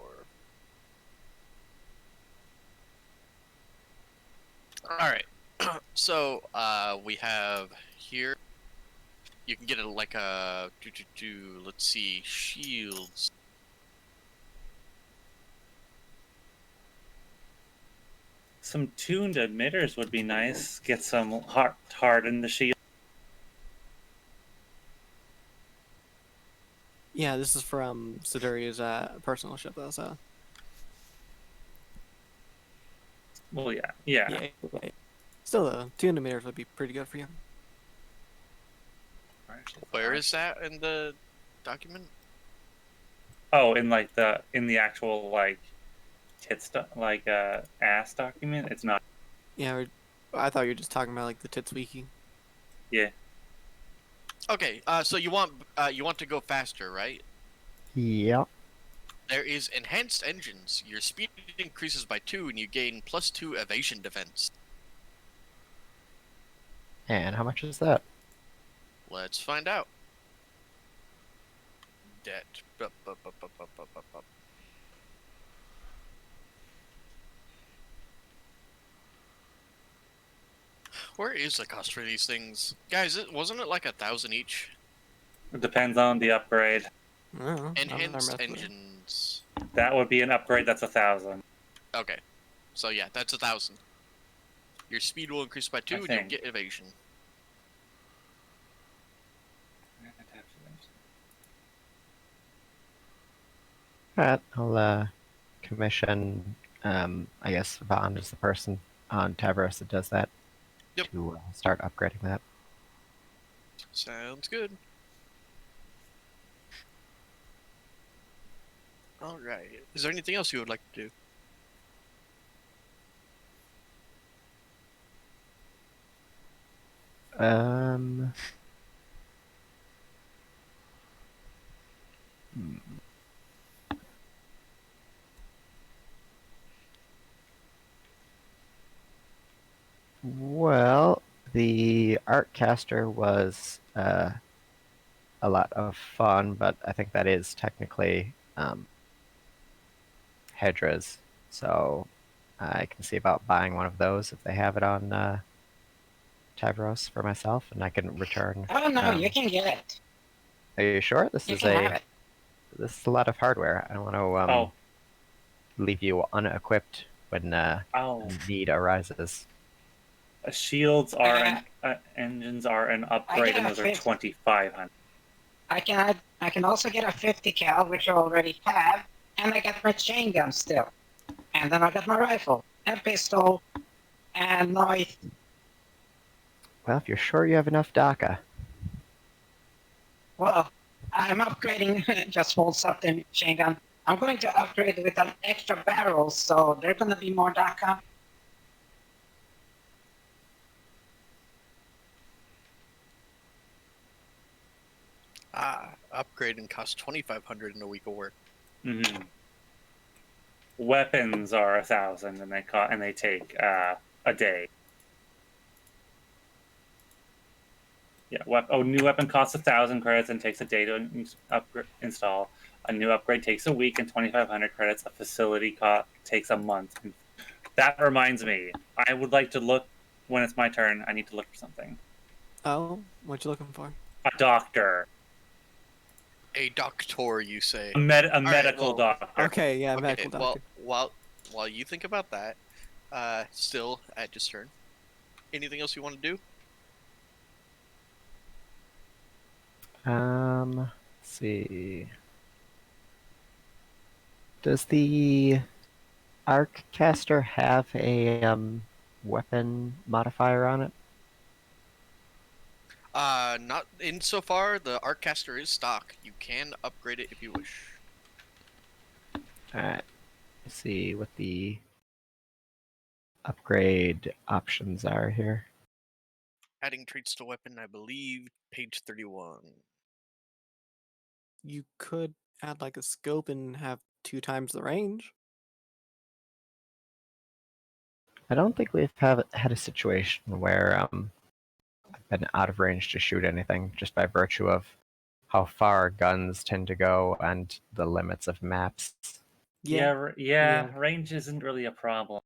A: All right. So we have here. You can get it like a let's see, shields.
B: Some tuned emitters would be nice. Get some hard in the shield.
D: Yeah, this is from Siduri's personal ship, though, so.
B: Well, yeah.
D: Yeah. Still, though, tuned emitters would be pretty good for you.
A: Where is that in the document?
B: Oh, in the actual like ass document. It's not.
D: Yeah, I thought you were just talking about like the tits wiki.
B: Yeah.
A: Okay, so you want to go faster, right?
F: Yeah.
A: There is enhanced engines. Your speed increases by 2, and you gain +2 evasion defense.
F: And how much is that?
A: Let's find out. Debt. Where is the cost for these things, guys? Wasn't it like 1,000 each?
B: It depends on the upgrade.
D: I don't know.
A: Enhanced engines.
B: That would be an upgrade. That's 1,000.
A: Okay, so yeah, that's 1,000. Your speed will increase by 2, and you'll
B: think.
A: get evasion.
F: Alright, I'll commission, I guess Vaughn is the person on Tavros that does that.
A: Yep.
F: To start upgrading that.
A: Sounds good. All right. Is there anything else you would like to do?
F: Hmm. Well, the Artcaster was a lot of fun, but I think that is technically Hedrah's, so I can see about buying one of those if they have it on Tavros for myself, and I can return.
E: Oh no, you can get it.
F: Are you sure? This
E: You
F: is
E: can have it.
F: this is a lot of hardware. I don't want to leave you unequipped when need arises.
B: Shields are engines are an upgrade, and those are 2,500.
E: I can also get a 50 cal, which I already have, and I get my chain gun still, and then I got my rifle and pistol and knife.
F: Well, if you're sure you have enough DACA.
E: Well, I'm upgrading just full something chain gun. I'm going to upgrade with an extra barrel, so there's going to be more DACA.
A: Upgrading costs 2,500 in a week of work.
B: Mm-hmm. Weapons are 1,000, and they take a day. Yeah. New weapon costs 1,000 credits and takes a day to install. A new upgrade takes a week and 2,500 credits. A facility takes a month. That reminds me, I would like to look when it's my turn. I need to look for something.
D: Oh, what you looking for?
B: A doctor.
A: A doctor, you say?
B: A medical doctor.
D: Okay, yeah, medical doctor.
A: Well, while you think about that, still at your turn. Anything else you want to do?
F: Let's see. Does the Arccaster have a weapon modifier on it?
A: Not insofar. The Artcaster is stock. You can upgrade it if you wish.
F: Alright. Let's see what the upgrade options are here.
A: Adding traits to weapon, I believe, page 31.
D: You could add like a scope and have 2 times the range.
F: I don't think we've had a situation where I've been out of range to shoot anything, just by virtue of how far guns tend to go and the limits of maps.
B: Yeah. Range isn't really a problem,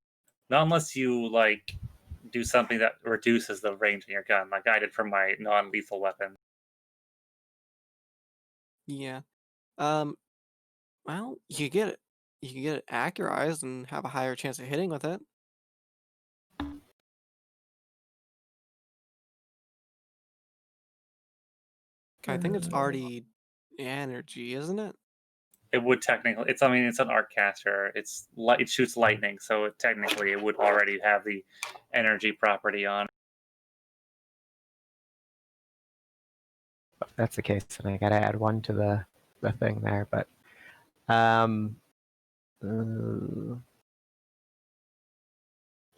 B: not unless you do something that reduces the range of your gun, like I did for my non-lethal weapon.
D: Yeah. Well, you could get it accurized and have a higher chance of hitting with it. I think it's already energy, isn't it?
B: It would technically. It's an Artcaster. It shoots lightning, so technically it would already have the energy property on.
F: If that's the case, then I gotta add 1 to the thing there. But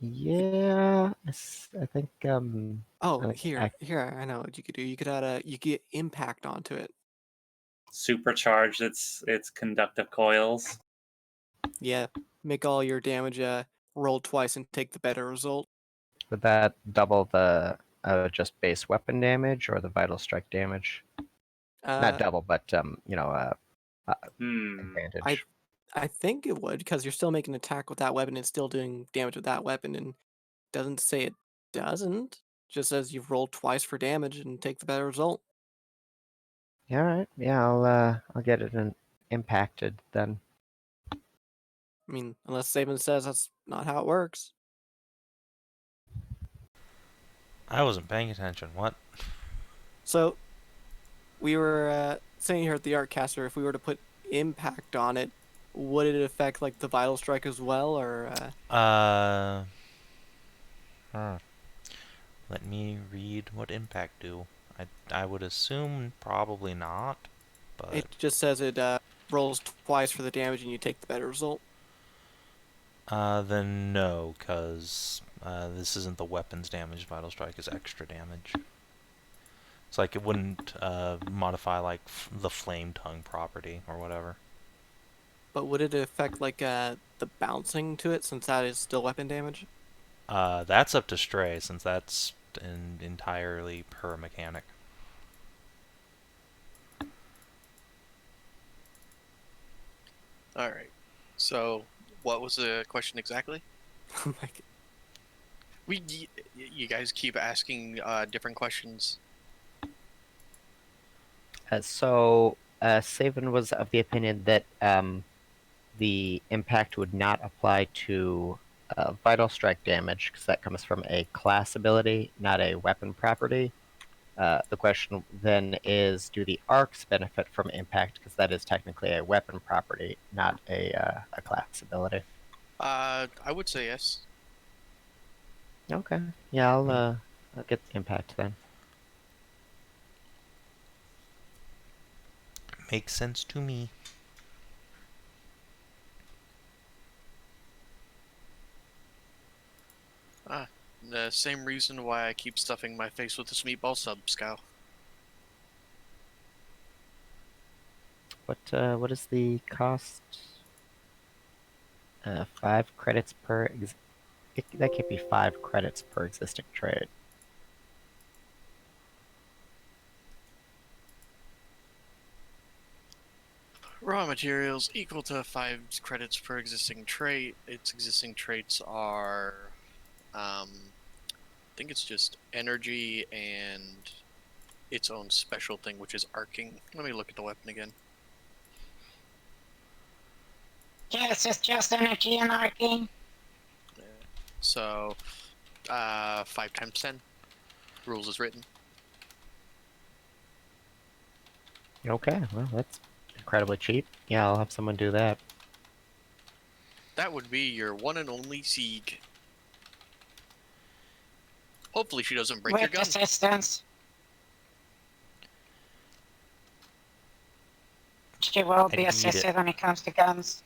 F: yeah, I think
D: Oh, here, I know what you could do. You could get impact onto it.
B: Supercharge its conductive coils.
D: Yeah, make all your damage roll twice and take the better result.
F: Would that double the just base weapon damage or the vital strike damage? Not double, but advantage.
D: I think it would, because you're still making an attack with that weapon and still doing damage with that weapon, and doesn't say it doesn't. Just says you've rolled twice for damage and take the better result.
F: Yeah, all right. Yeah, I'll get it impacted then.
D: I mean, unless Savin says that's not how it works.
G: I wasn't paying attention. What?
D: So, we were saying here at the Artcaster, if we were to put impact on it, would it affect like the vital strike as well, or?
G: Let me read what impact do. I would assume probably not, but
D: It just says it rolls twice for the damage and you take the better result.
G: then no, because this isn't the weapons damage. Vital strike is extra damage. It's like it wouldn't modify like the flame tongue property or whatever.
D: But would it affect like the bouncing to it, since that is still weapon damage?
G: That's up to Stray, since that's an entirely per mechanic.
A: All right. So, what was the question exactly?
D: Like,
A: You guys keep asking different questions.
F: Savin was of the opinion that the impact would not apply to vital strike damage, because that comes from a class ability, not a weapon property. The question then is, do the arcs benefit from impact, because that is technically a weapon property, not a class ability.
A: I would say yes.
F: Okay. Yeah, I'll get the impact then.
G: Makes sense to me.
A: The same reason why I keep stuffing my face with this meatball sub, Scow.
F: What is the cost? 5 credits per. That can't be 5 credits per existing trade.
A: Raw materials equal to 5 credits per existing trait. Its existing traits are, I think it's just energy and its own special thing, which is arcing. Let me look at the weapon again.
E: Yes, it's just energy and arcing.
A: So, 5 times 10. Rules is written.
F: Okay, well, that's incredibly cheap. Yeah, I'll have someone do that.
A: That would be your one and only Sieg. Hopefully she doesn't break your
E: With
A: gun.
E: assistance. She will be
G: need
E: assisted
G: it.
E: when it comes to guns.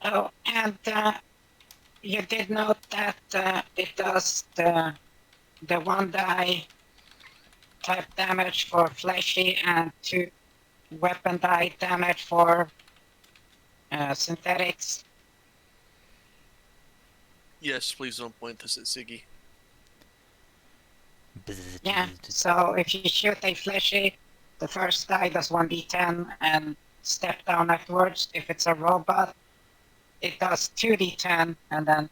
E: Oh, and you did note that it does the 1 die type damage for fleshy and 2 weapon die damage for synthetics.
A: Yes, please don't point this at Siggy.
E: Yeah, so if you shoot a fleshy, the first die does 1d10 and step down afterwards. If it's a robot, it does 2d10 and then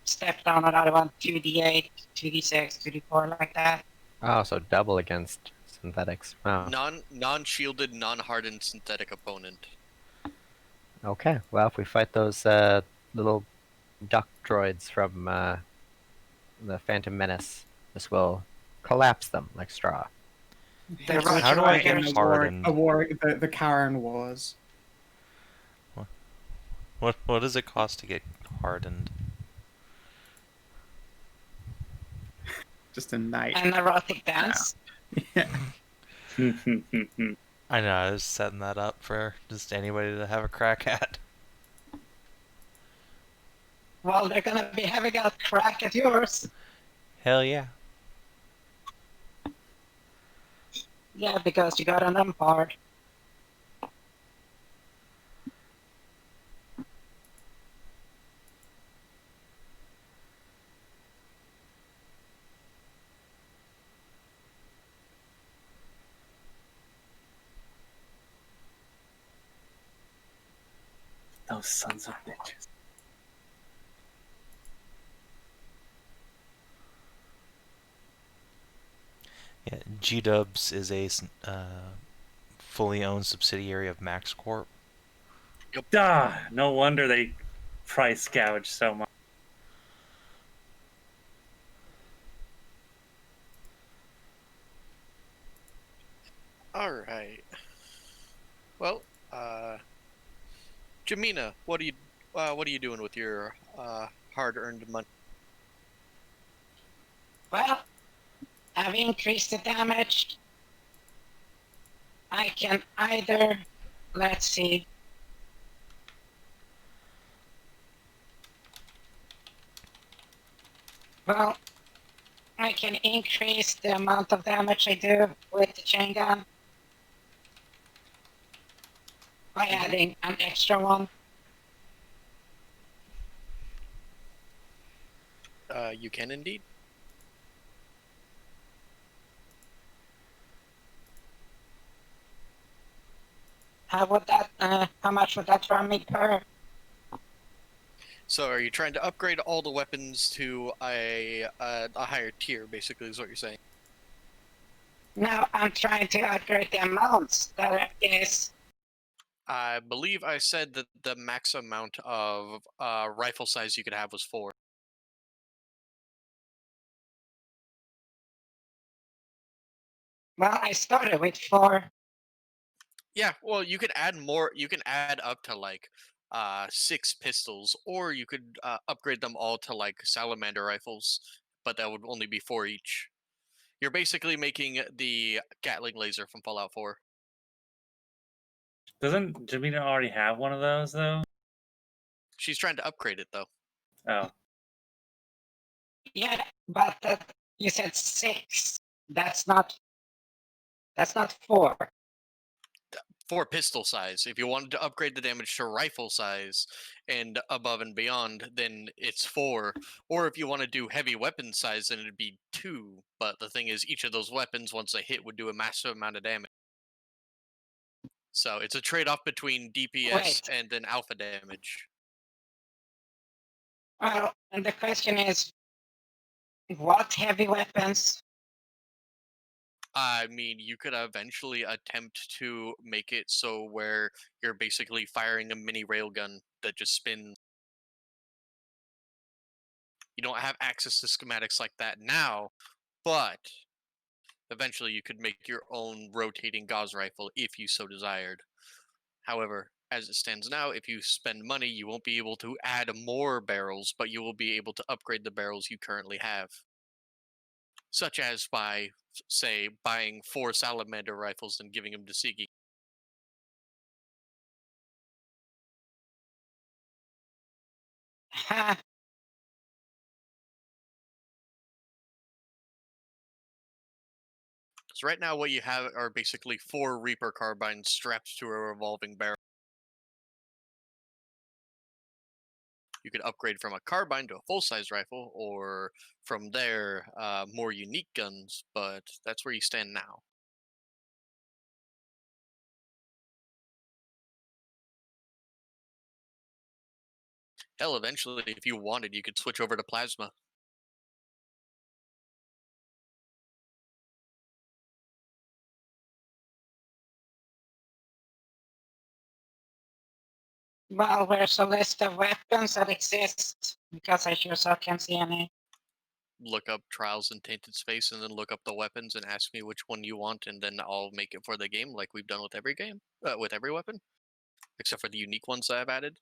E: step down another one, 2d8, 2d6, 2d4, like that.
F: Oh, so double against synthetics. Wow.
A: Non-shielded, non-hardened synthetic opponent.
F: Okay, well, if we fight those little duck droids from the Phantom Menace, this will collapse them like straw.
E: The
C: Let's
E: Roger
G: How do
C: try
G: I
C: it in
G: get
C: a war,
G: hardened?
C: the Karen Wars.
G: What does it cost to get hardened?
C: Just a night.
E: An erotic dance.
C: Yeah.
G: I know, I was setting that up for just anybody to have a crack at.
E: Well, they're gonna be having a crack at yours.
G: Hell yeah.
E: Yeah, because you got an umpire.
B: Those sons of bitches.
G: Yeah, G-Dubs is a fully owned subsidiary of Max Corp.
B: Ah, no wonder they price gouge so much.
A: Jamina, what are you doing with your hard-earned money?
E: Well, I've increased the damage. I can either, let's see. Well, I can increase the amount of damage I do with the chain gun by adding an extra one.
A: You can indeed.
E: How much would that run me per?
A: So are you trying to upgrade all the weapons to a higher tier, basically, is what you're saying?
E: No, I'm trying to upgrade the amounts that is.
A: I believe I said that the max amount of rifle size you could have was 4.
E: Well, I started with 4.
A: Yeah, well, you could add more. You can add up to like 6 pistols, or you could upgrade them all to like salamander rifles, but that would only be 4 each. You're basically making the Gatling laser from Fallout 4.
B: Doesn't Jamina already have one of those though?
A: She's trying to upgrade it though.
B: Oh,
E: Yeah, but you said 6. That's not 4.
A: 4 pistol size. If you wanted to upgrade the damage to rifle size and above and beyond, then it's 4. Or if you want to do heavy weapon size, then it'd be 2. But the thing is, each of those weapons, once they hit, would do a massive amount of damage. So it's a trade-off between DPS
E: Wait.
A: and then alpha damage.
E: Well, and the question is, what heavy weapons?
A: I mean, you could eventually attempt to make it so where you're basically firing a mini railgun that just spins. You don't have access to schematics like that now, but eventually you could make your own rotating gauze rifle if you so desired. However, as it stands now, if you spend money, you won't be able to add more barrels, but you will be able to upgrade the barrels you currently have. Such as by, say, buying 4 salamander rifles and giving them to Sigi.
E: Ha!
A: So right now what you have are basically 4 Reaper carbines strapped to a revolving barrel. You could upgrade from a carbine to a full-size rifle, or from there, more unique guns, but that's where you stand now. Hell, eventually, if you wanted, you could switch over to plasma.
E: Well, where's a list of weapons that exist? Because I sure so can't see any.
A: Look up Trials in Tainted Space, and then look up the weapons and ask me which one you want, and then I'll make it for the game, like we've done with every game, with every weapon, except for the unique ones that I've added.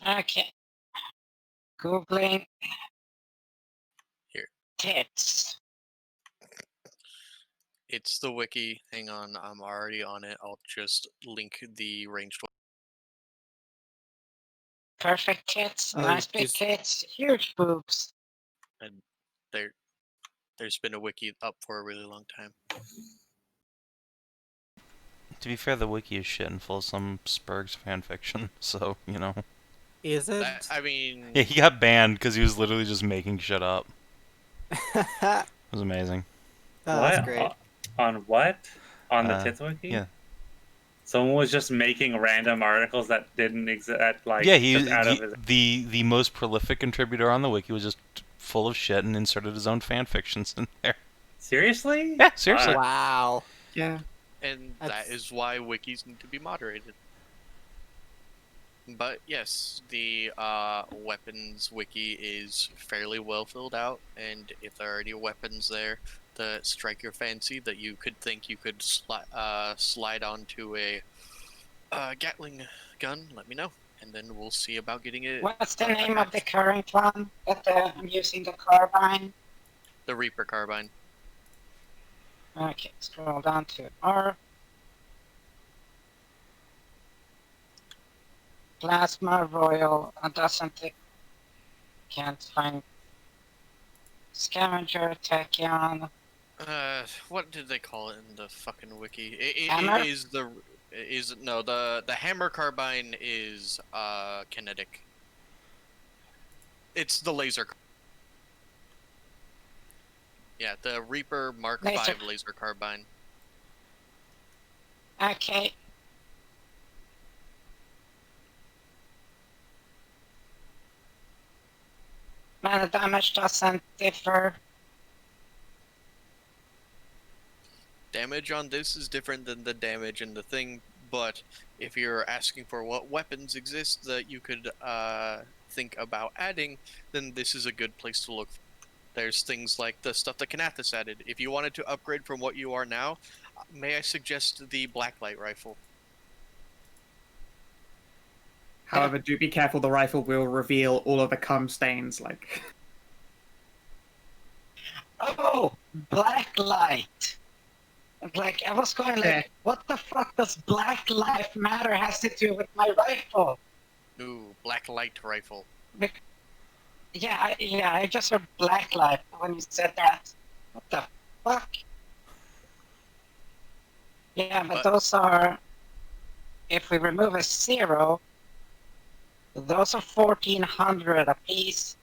E: Okay. Googling.
A: Here.
E: Tits.
A: It's the wiki. Hang on, I'm already on it. I'll just link the ranged one.
E: Perfect tits.
D: Oh,
E: Nice big
D: just-
E: tits. Huge boobs.
A: And there's been a wiki up for a really long time.
G: To be fair, the wiki is shit and full of some Spurgs fanfiction, so, you know.
D: Is it?
A: I mean,
G: Yeah, he got banned because he was literally just making shit up.
D: Oh,
G: It was amazing.
D: that's
B: what?
D: great.
B: On what? On the
G: Uh,
B: Tits Wiki?
G: yeah.
B: Someone was just making random articles that didn't exist. Like,
G: Yeah,
B: just out of his...
G: the most prolific contributor on the wiki was just full of shit and inserted his own fan fictions in there.
B: Seriously?
G: Yeah, seriously.
D: Wow.
C: Yeah.
A: and that
D: That's-
A: is why wikis need to be moderated. But yes, the weapons wiki is fairly well filled out, and if there are any weapons there that strike your fancy that you could think you could slide onto a Gatling gun, let me know, and then we'll see about getting it.
E: What's the name of the
A: attached.
E: current one that I'm using the carbine?
A: The Reaper carbine.
E: Okay, scroll down to R. Plasma Royal, can't find Scavenger, Tachyon.
A: What did they call it in the fucking wiki?
E: Hammer?
A: The hammer carbine is kinetic. It's the laser. Yeah, the Reaper Mark
E: Laser.
A: V laser carbine.
E: Okay. Man, the damage doesn't differ.
A: Damage on this is different than the damage in the thing, but if you're asking for what weapons exist that you could think about adding, then this is a good place to look. There's things like the stuff that Kinathis added. If you wanted to upgrade from what you are now, may I suggest the blacklight rifle?
C: However, do be careful, the rifle will reveal all of the cum stains, like...
E: Oh, black light. Like, I was going like,
C: Yeah.
E: what the fuck does Black Lives Matter has to do with my rifle?
A: Ooh, blacklight rifle.
E: I just heard Black Light when you said that. What the fuck? Yeah, but those are, if we remove a 0, those are 1,400 apiece.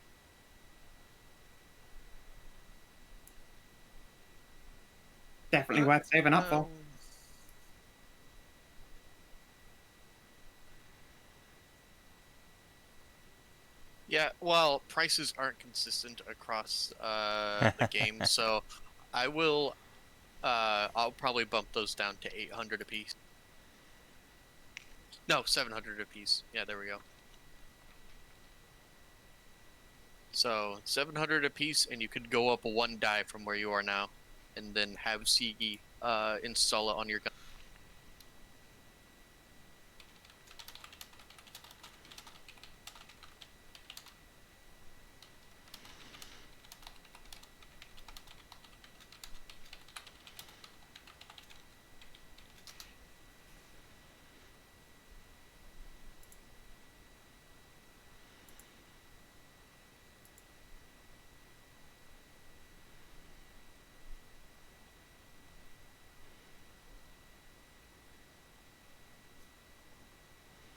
C: Definitely worth saving up for.
A: Yeah, well, prices aren't consistent across the game, so I will. I'll probably bump those down to 800 apiece. No, 700 apiece. Yeah, there we go. So 700 apiece, and you could go up one die from where you are now, and then have Sigi install it on your gun.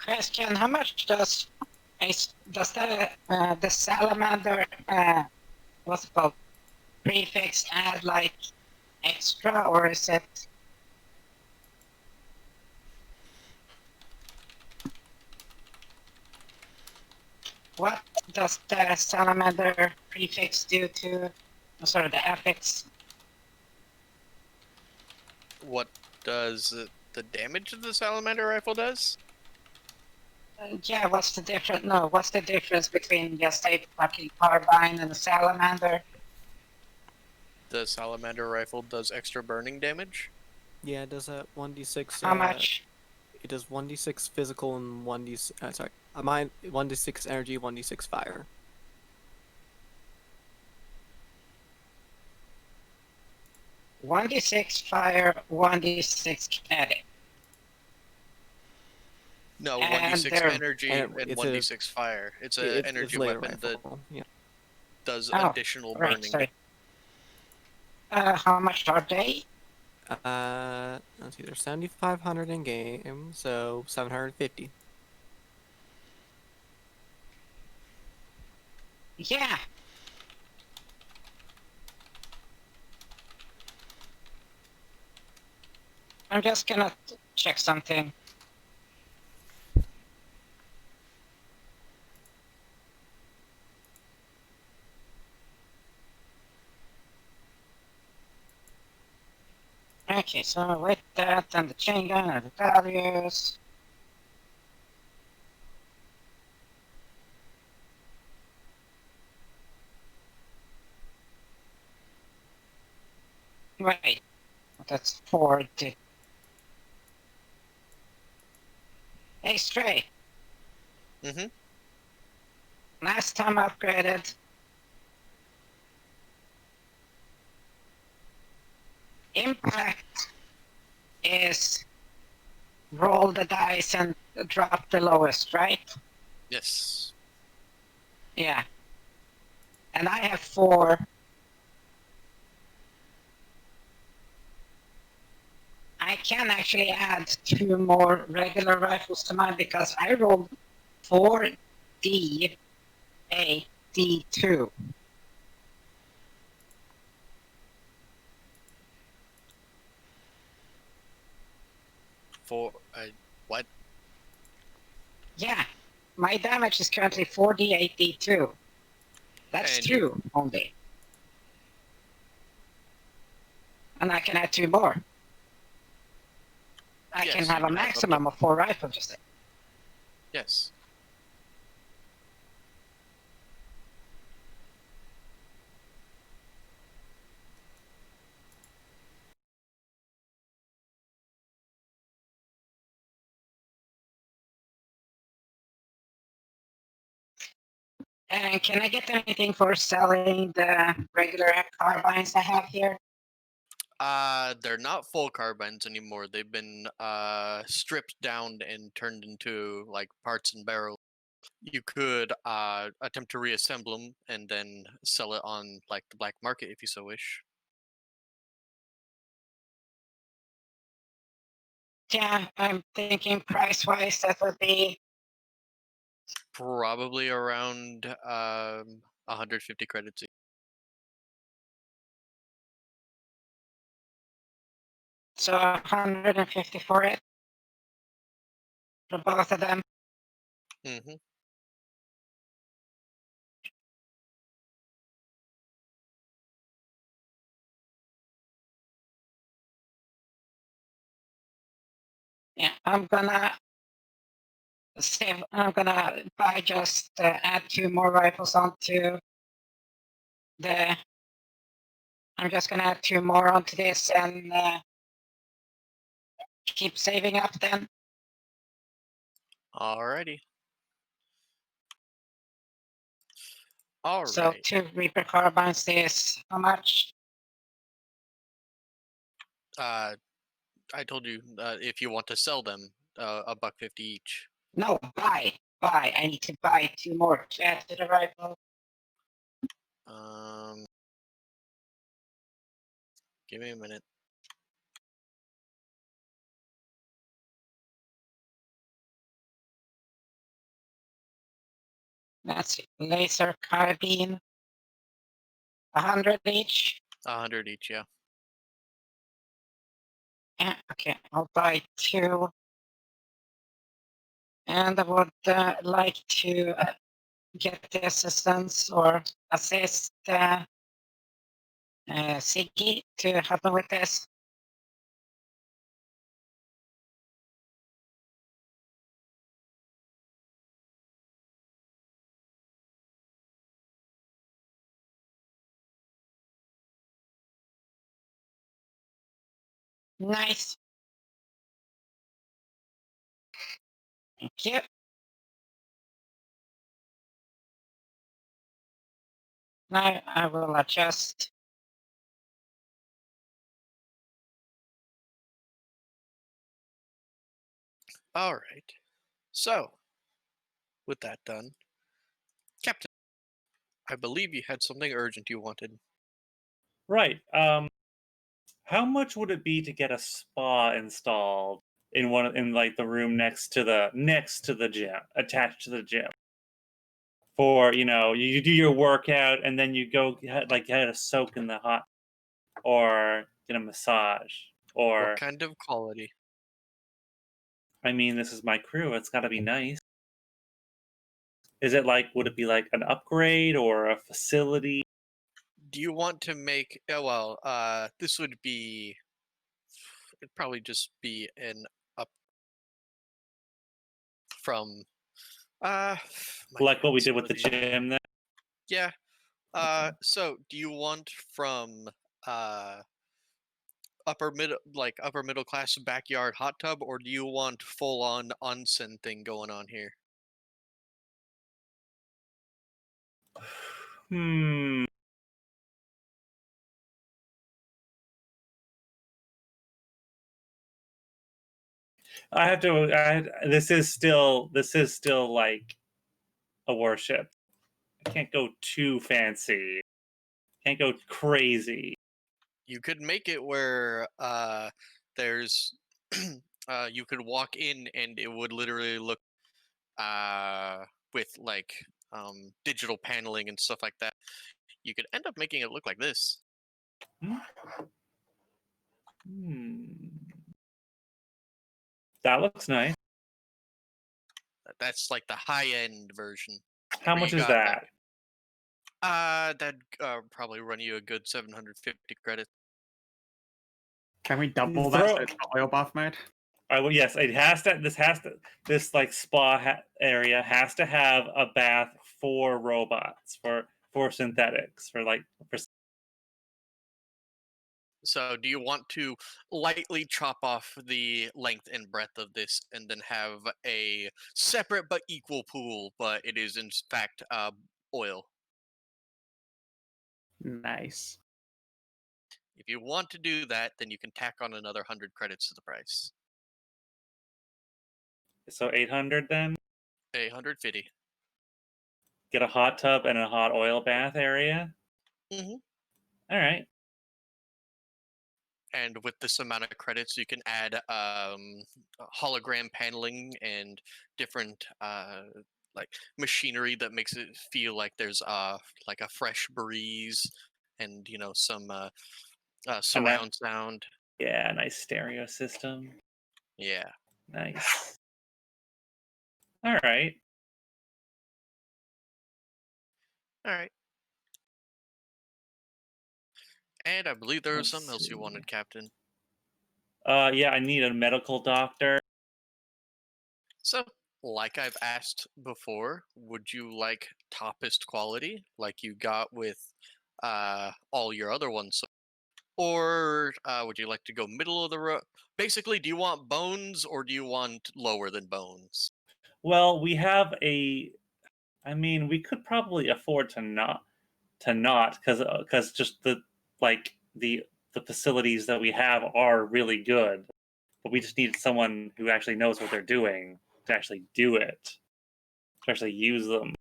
E: Question: how much does the salamander what's it called prefix add, like extra, or is it? What does the salamander prefix do to? Oh, sorry, the affix.
A: What does the damage of the salamander rifle does?
E: Yeah, what's the difference? No, what's the difference between just a fucking carbine and a salamander?
A: The salamander rifle does extra burning damage.
D: Yeah, it does a 1d6.
E: How much?
D: It does 1d6 physical and 1d. Sorry, mine 1d6 energy, 1d6 fire.
E: One d6 fire, 1d6 kinetic.
A: No,
E: And
A: 1d6
E: they're-
A: energy
D: and
A: and
D: it's
A: 1d6 fire. It's an
D: It's
A: energy
D: laser
A: weapon that
D: rifle. Yeah.
A: does
E: Oh,
A: additional
E: right,
A: burning.
E: sorry. How much are they?
D: Let's see, there's 7,500 in game, so 750.
E: Yeah. I'm just gonna check something. Okay, so with that and the chain gun and the values. Right. That's 4. Hey, Stray.
A: Mm-hmm.
E: Last time upgraded. Impact is roll the dice and drop the lowest, right?
A: Yes.
E: Yeah. And I have 4. I can actually add 2 more regular rifles to mine because I rolled 4D, a D2.
A: For what?
E: Yeah, my damage is currently 4D8 D2. That's
A: And
E: 2 only. And I can add 2 more. I
A: Yes,
E: can
A: you
E: have a
A: can have up to-
E: maximum of 4 rifles. Just
A: Yes.
E: And can I get anything for selling the regular carbines I have here?
A: They're not full carbines anymore. They've been stripped down and turned into like parts and barrels. You could attempt to reassemble them and then sell it on like the black market if you so wish.
E: Yeah, I'm thinking price-wise that would be
A: Probably around 150 credits.
E: so 150 for it. For both of them.
A: Mm-hmm.
E: Yeah, I'm gonna save. I'm gonna buy just add 2 more rifles onto the. I'm just gonna add 2 more onto this and keep saving up then.
A: Alrighty. All
E: So
A: right.
E: 2 Reaper carbines is how much?
A: I told you if you want to sell them, $1.50 each.
E: No, buy. I need to buy 2 more to add to the rifle.
A: Give me a minute.
E: That's laser carbine. 100 each.
A: 100 each, yeah.
E: Yeah, okay, I'll buy 2. And I would like to get the assistance or assist Siggy to help me with this. Nice. Thank you. Now I will adjust.
A: All right. So, with that done, Captain, I believe you had something urgent you wanted.
B: Right. How much would it be to get a spa installed in like the room next to the gym, attached to the gym? For you do your workout and then you go get a soak in the hot, or get a massage,
A: What
B: or
A: kind of quality?
B: I mean, this is my crew. It's got to be nice. Is it like? Would it be like an upgrade or a facility?
A: Do you want to make? This would be. It'd probably just be an up from. My
B: Like what we
A: goodness,
B: did with the
A: do you-
B: gym then?
A: Yeah. So, do you want from upper middle class backyard hot tub, or do you want full on onsen thing going on here?
B: This is still like a warship. I can't go too fancy. Can't go crazy.
A: You could make it where there's you could walk in and it would literally look with like digital paneling and stuff like that. You could end up making it look like this.
B: That looks nice.
A: That's like the high end version.
B: How
A: where
B: much
A: you
B: is
A: got,
B: that?
A: That'd probably run you a good 750 credits.
C: Can we double that so it's not oil bath mode?
B: Well, yes, it has to. This like spa area has to have a bath for robots, for synthetics, for.
A: So do you want to lightly chop off the length and breadth of this and then have a separate but equal pool, but it is in fact oil?
C: Nice.
A: If you want to do that, then you can tack on another 100 credits to the price.
B: So 800 then?
A: 150.
B: Get a hot tub and a hot oil bath area?
A: Mm-hmm.
B: All right.
A: And with this amount of credits, you can add hologram paneling and different like machinery that makes it feel like there's like a fresh breeze and some surround sound.
B: Yeah, nice stereo system.
A: Yeah.
B: Nice. All right.
A: All right. And I believe there was
B: Let's
A: something else you
B: see.
A: wanted, Captain.
B: Yeah, I need a medical doctor.
A: So, like I've asked before, would you like toppest quality, like you got with all your other ones, or would you like to go middle of the road? Basically, do you want bones or do you want lower than bones?
B: Well, we have a. I mean, we could probably afford to not because just the facilities that we have are really good, but we just need someone who actually knows what they're doing to actually do it, to actually use them.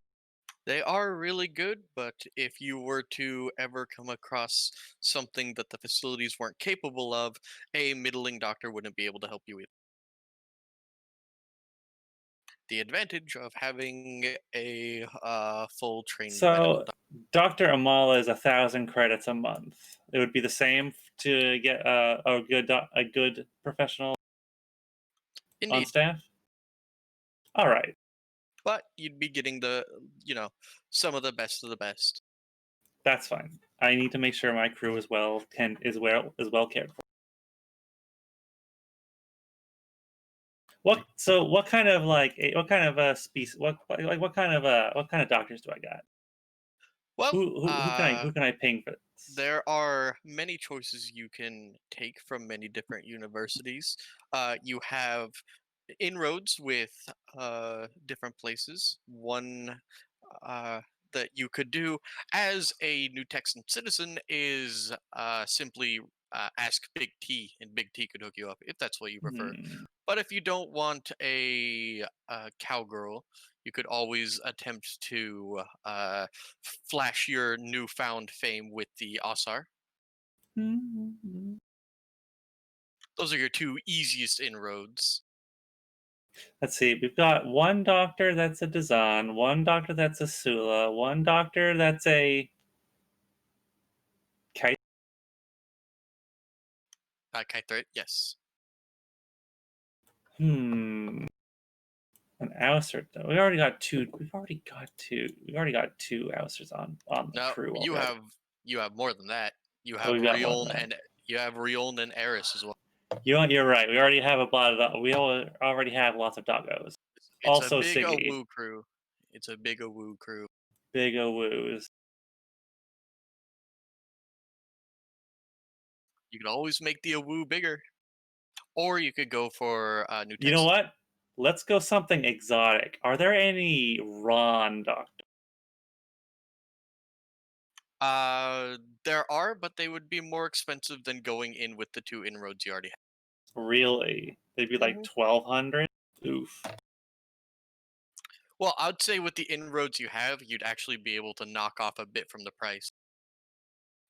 A: They are really good, but if you were to ever come across something that the facilities weren't capable of, a middling doctor wouldn't be able to help you with. The advantage of having a full trained medical
B: So
A: doctor.
B: Dr. Amala is 1,000 credits a month. It would be the same to get a good professional on
A: Indeed,
B: staff. All right.
A: but you'd be getting some of the best of the best.
B: That's fine. I need to make sure my crew is well cared for. What kind of species? What kind of doctors do I got?
A: Well,
B: Who can I ping for this?
A: there are many choices you can take from many different universities. You have inroads with different places. One that you could do as a New Texan citizen is simply ask Big T, and Big T could hook you up if that's what you prefer. But if you don't want a cowgirl, you could always attempt to flash your newfound fame with the Ausar. Those are your two easiest inroads.
B: Let's see. We've got one doctor that's a Dzaan, one doctor that's a Sula, one doctor that's a Kite.
A: Kite, yes.
B: An ouster. We already got two. We've already got two ousters on the
A: No,
B: crew.
A: you
B: already.
A: have more than that. You have
B: we got more
A: Rion
B: than that.
A: and you have Rion and Eris as well.
B: You're right. We already have a lot of. We already have lots of doggos.
A: It's
B: Also,
A: a big
B: Siggy.
A: awoo crew. It's a big awoo crew.
B: Big awoos.
A: You could always make the awoo bigger, or you could go for new.
B: You know what? Let's go something exotic. Are there any Ron doctors?
A: There are, but they would be more expensive than going in with the 2 inroads you already have.
B: Really? They'd be like 1,200? Oof.
A: Well, I'd say with the inroads you have, you'd actually be able to knock off a bit from the price.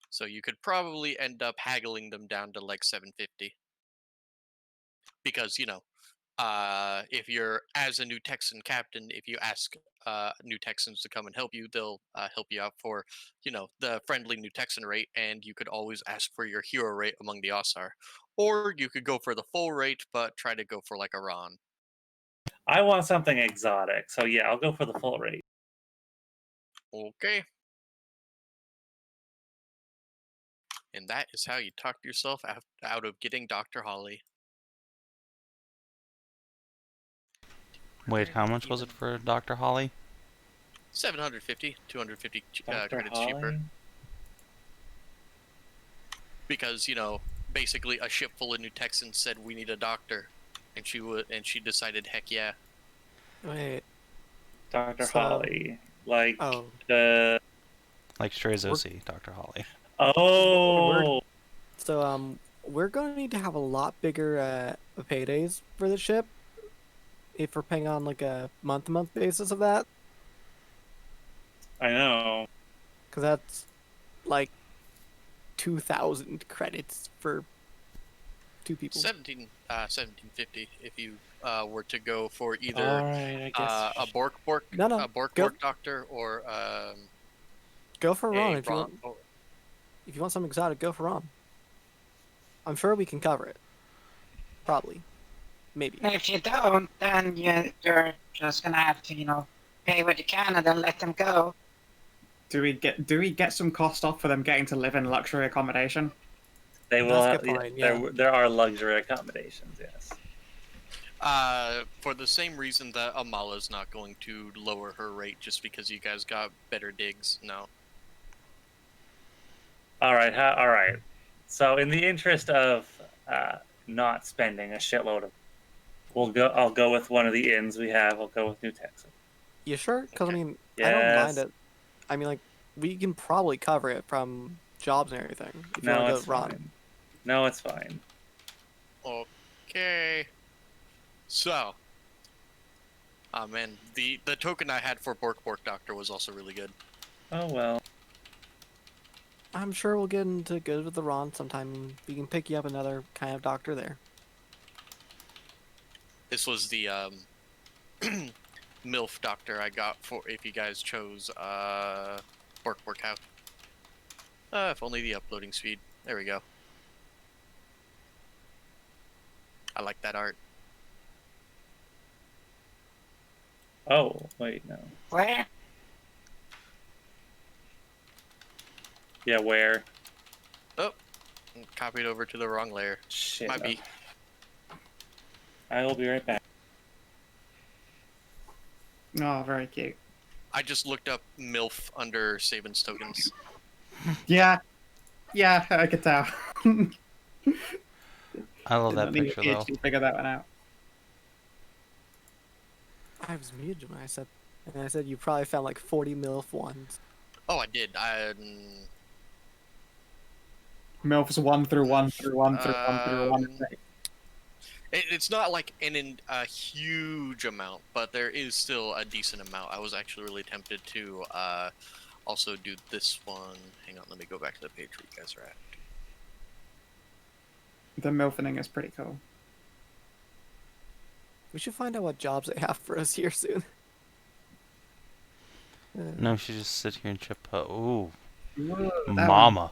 A: So you could probably end up haggling them down to like 750. Because, if you're as a new Texan captain, if you ask new Texans to come and help you, they'll help you out for, the friendly new Texan rate, and you could always ask for your hero rate among the Ausar. Or you could go for the full rate, but try to go for like a Ron.
B: I want something exotic, so yeah, I'll go for the full rate.
A: Okay. And that is how you talk yourself out of getting Dr. Holly.
G: Wait, how much was it for Dr. Holly?
A: 750, 250
B: Dr.
A: credits
B: Holly?
A: cheaper. Because, basically a ship full of new Texans said we need a doctor. And she decided, heck yeah.
D: Wait.
B: Dr.
D: So-
B: Holly. Like
D: Oh.
B: the.
G: Like Stray's OC, Dr. Holly.
B: Oh!
D: So we're gonna need to have a lot bigger paydays for the ship if we're paying on like a month-to-month basis of that,
B: I know.
D: because that's like 2,000 credits for 2 people.
A: 1750 if you were to go for either
B: Alright, I guess.
A: a Bork
D: No, no,
A: a Bork
D: go-
A: doctor or
D: Go for Ron
A: a
D: if you
A: Ron.
D: want. If you want something exotic, go for Ron. I'm sure we can cover it. Probably. Maybe.
E: If you don't, then you're just gonna have to, pay what you can and then let them go.
C: Do we get some cost off for them getting to live in luxury accommodation?
B: They will
D: That's
B: have,
D: good point, yeah.
B: there are luxury accommodations, yes.
A: For the same reason that Amala's not going to lower her rate just because you guys got better digs. No.
B: Alright. So in the interest of not spending a shitload of I'll go with one of the inns we have. I'll go with New Texas.
D: You sure? Because,
A: Okay.
D: I mean, I don't mind
B: Yes.
D: it. I mean, like, we can probably cover it from jobs and everything. If you
B: No,
D: want to
B: it's
D: go Ron.
B: fine. No, it's fine.
A: Okay. So. Oh man, the token I had for Bork Doctor was also really good.
B: Oh well.
D: I'm sure we'll get into good with the Ron sometime. We can pick you up another kind of doctor there.
A: This was the MILF doctor I got for if you guys chose Bork House. If only the uploading speed. There we go. I like that art.
B: Oh, wait, no.
E: Where?
B: Yeah, where?
A: Copied over to the wrong layer.
B: Shit.
A: Might be.
B: I will be right back.
C: Oh, very cute.
A: I just looked up MILF under Savin's tokens.
C: Yeah, I could tell.
G: I love that
C: Didn't need a
G: picture, though.
C: PhD to figure that one out.
D: I was muted when I said you probably found like 40 MILF ones.
A: Oh, I did.
C: MILFs 1 through 1 through 1 through 1 through 1.
A: It's not like a huge amount, but there is still a decent amount. I was actually really tempted to also do this one. Hang on, let me go back to the page where you guys are at.
C: The MILFing is pretty cool.
D: We should find out what jobs they have for us here soon.
G: No, she just sit here and chip. Ooh,
C: Ooh, that
G: mama.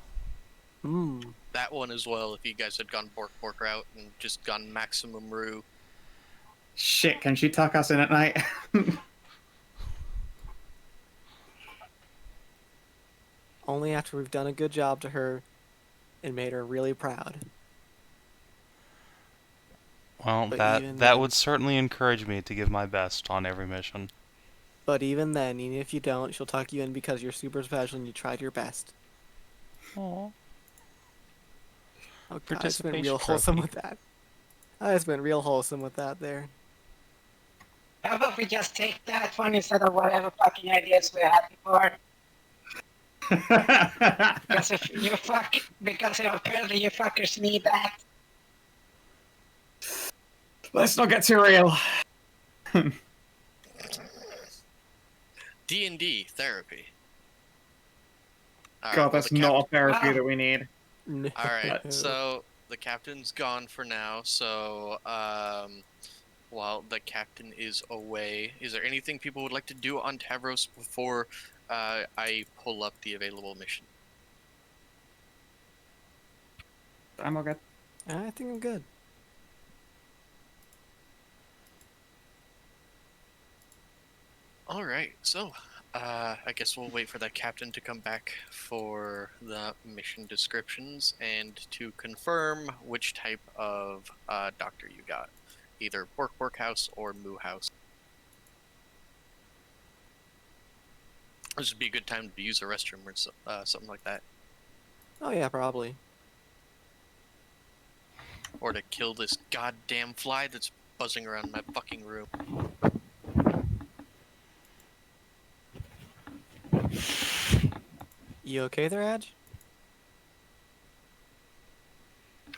A: That one as well, if you guys had gone Bork route and just gone maximum Rue.
C: Shit, can she tuck us in at night?
D: Only after we've done a good job to her and made her really proud.
G: Well,
D: But
G: that
D: even
G: that
D: then-
G: would certainly encourage me to give my best on every mission.
D: But even then, even if you don't, she'll tuck you in because you're super special and you tried your best.
G: Aww.
D: Oh god, it's been
G: Participation
D: real wholesome
G: trophy.
D: with that. It's been real wholesome with that there.
E: How about we just take that one instead of whatever fucking ideas we had before? Because if you because apparently you fuckers need that.
C: Let's not get too real.
A: D&D therapy. All right,
C: God,
A: well,
C: that's
A: the
C: not a therapy
E: Wow.
C: that we need.
D: No.
A: All right, so the captain's gone for now. So, while the captain is away, is there anything people would like to do on Tavros before I pull up the available mission?
C: I'm all good.
D: I think I'm good.
A: All right, so I guess we'll wait for the captain to come back for the mission descriptions and to confirm which type of doctor you got, either Bork House or Moo House. This would be a good time to use a restroom or something like that,
D: Oh yeah, probably.
A: or to kill this goddamn fly that's buzzing around my fucking room.
D: You okay there, Adj?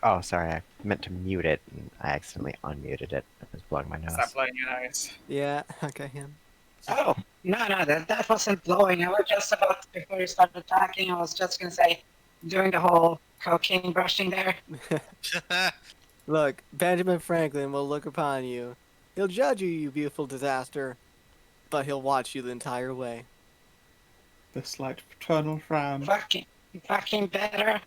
F: Oh, sorry, I meant to mute it, and I accidentally unmuted it. I was blowing my nose.
C: Stop blowing your nose.
D: Yeah, okay, yeah.
E: Oh, no, that wasn't blowing. I was just about, before you started talking, I was just gonna say, doing the whole cocaine brushing there.
D: Look, Benjamin Franklin will look upon you. He'll judge you, you beautiful disaster, but he'll watch you the entire way.
C: The slight paternal frown.
E: Fucking better.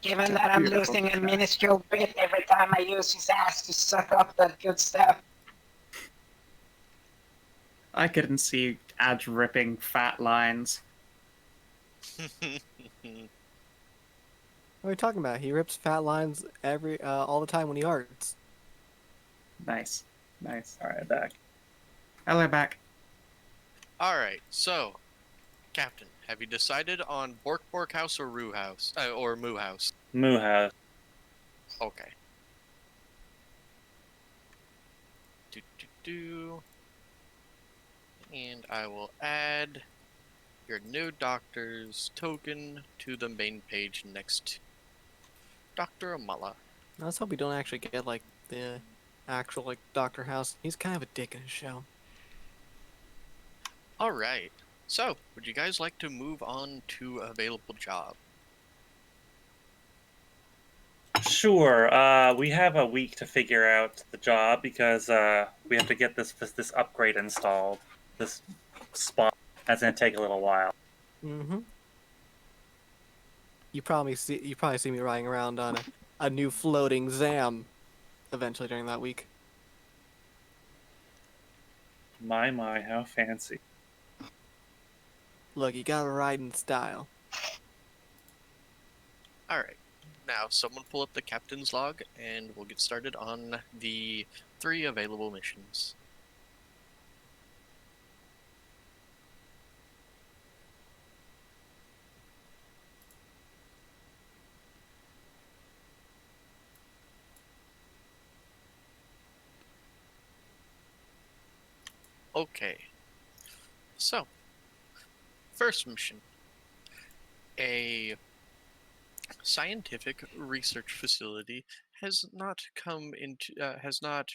E: Given that I'm
C: Beautiful.
E: losing a minuscule bit every time I use his ass to suck up that good stuff.
C: I couldn't see Adj ripping fat lines.
D: What are you talking about? He rips fat lines all the time when he arts.
C: Nice. Nice.
B: All right, back.
C: Hello, back.
A: All right, so, Captain, have you decided on Bork House or Moo House?
B: Moo House.
A: Okay. Do. And I will add your new doctor's token to the main page next to Dr. Amala.
D: Let's hope we don't actually get, like, the actual, like, Dr. House. He's kind of a dick in his show.
A: All right. So, would you guys like to move on to available job?
B: Sure. We have a week to figure out the job because we have to get this upgrade installed. This spawn. That's gonna take a little while.
D: Mm-hmm. You probably see me riding around on a new floating Dzaan eventually during that week.
B: My, how fancy.
D: Look, you gotta ride in style.
A: All right. Now, someone pull up the captain's log, and we'll get started on the 3 available missions. Okay. So, first mission. A scientific research facility has not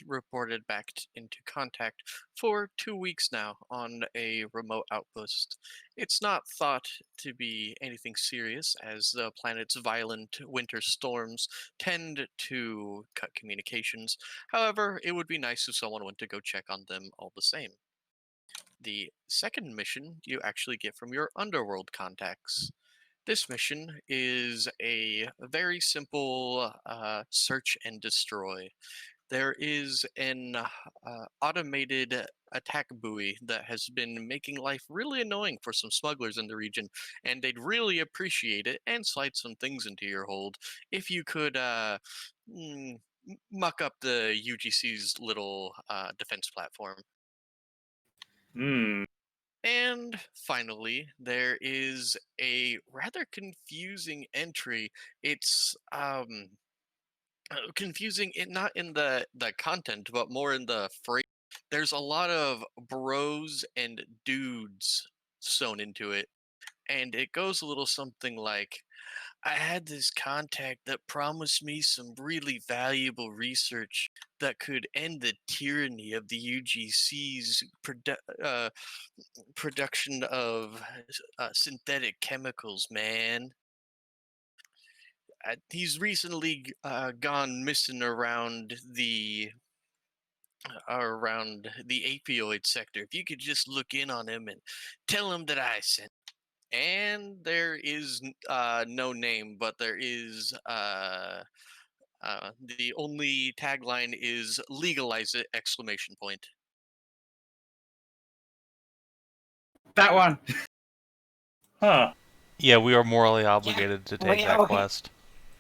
A: reported back into contact for 2 weeks now on a remote outpost. It's not thought to be anything serious, as the planet's violent winter storms tend to cut communications. However, it would be nice if someone went to go check on them all the same. The second mission you actually get from your underworld contacts. This mission is a very simple search and destroy. There is an automated attack buoy that has been making life really annoying for some smugglers in the region, and they'd really appreciate it and slide some things into your hold if you could muck up the UGC's little defense platform.
B: Hmm.
A: And finally, there is a rather confusing entry. It's confusing not in the content, but more in the phrase. There's a lot of bros and dudes sewn into it, and it goes a little something like, I had this contact that promised me some really valuable research that could end the tyranny of the UGC's production of synthetic chemicals, man. He's recently gone missing around the opioid sector. If you could just look in on him and tell him that I sent. And there is no name, but there is the only tagline is "legalize it!" exclamation point.
C: That one.
B: Huh.
G: Yeah, we are morally obligated to take
E: we
G: that
E: owe him.
G: quest.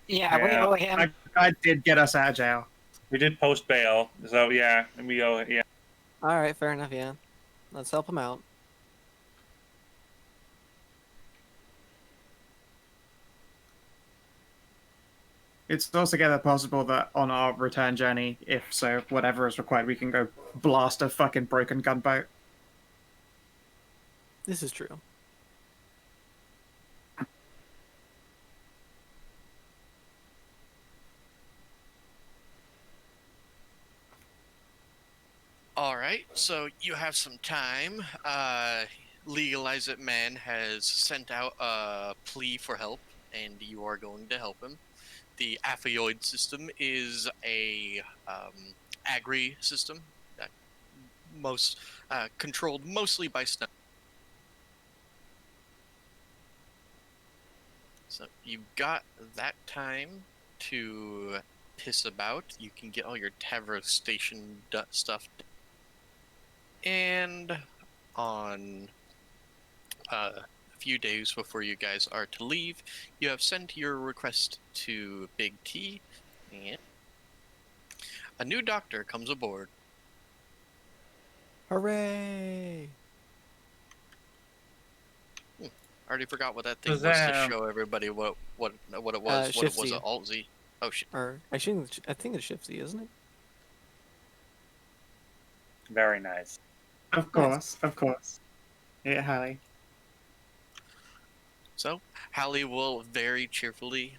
E: Yeah, we
B: Yeah.
E: owe him.
C: That guy did get us out of jail.
B: We did post bail, so yeah, we owe it. Yeah.
D: All right, fair enough. Yeah, let's help him out.
C: It's altogether possible that on our return journey, if so, whatever is required, we can go blast a fucking broken gunboat.
D: This is true.
A: All right, so you have some time. Legalize It Man has sent out a plea for help, and you are going to help him. The Apheoid system is a agri system that controlled mostly by snow. So you've got that time to piss about. You can get all your Tavros Station stuff. And on a few days before you guys are to leave, you have sent your request to Big T, and a new doctor comes aboard.
D: Hooray!
A: Already forgot what that thing was to show everybody what it was. What it was
D: Shift
A: at
D: Z.
A: Alt Z. Oh shit.
D: Or I think it's Shift Z, isn't it?
B: Very nice.
C: Of course, of course. Yeah, Hallie.
A: So Hallie will very cheerfully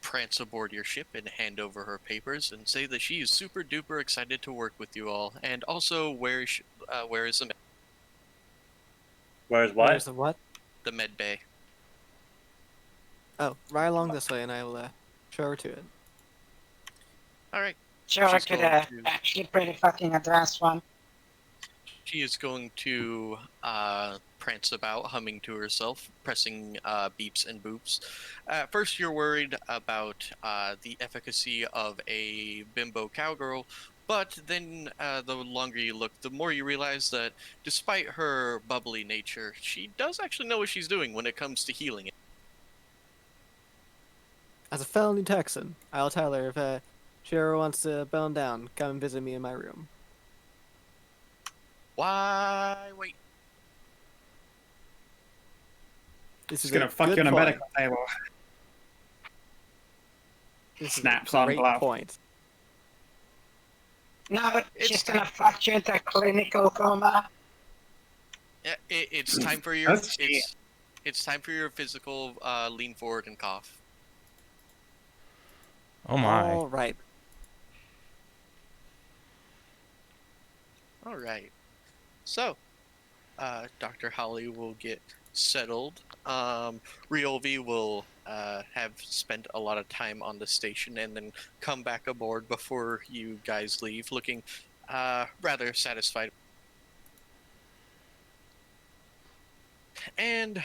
A: prance aboard your ship and hand over her papers and say that she is super duper excited to work with you all. And also, where is the
B: Where's what?
D: Where's the what?
A: med bay?
D: Oh, right along this way, and I will show her to it.
A: All right.
E: Sure, I
A: She's
E: could
A: going to-
E: actually pretty fucking advanced one.
A: She is going to prance about, humming to herself, pressing beeps and boops. First, you're worried about the efficacy of a bimbo cowgirl, but then the longer you look, the more you realize that despite her bubbly nature, she does actually know what she's doing when it comes to healing it.
D: As a fellow New Texan, I'll tell her if she ever wants to bone down, come and visit me in my room.
A: Why wait?
D: This
C: She's
D: is
C: gonna fuck you on a medical table.
D: This
C: Snaps
D: is a
C: on
D: great
C: glove.
D: point.
E: No,
A: It's
E: she's gonna fuck you into clinical coma.
A: It's time for your
C: That's cheap.
A: it's time for your physical lean forward and cough.
G: Oh my.
D: All right.
A: All right. So, Dr. Holly will get settled. Riovi will have spent a lot of time on the station and then come back aboard before you guys leave, looking rather satisfied. And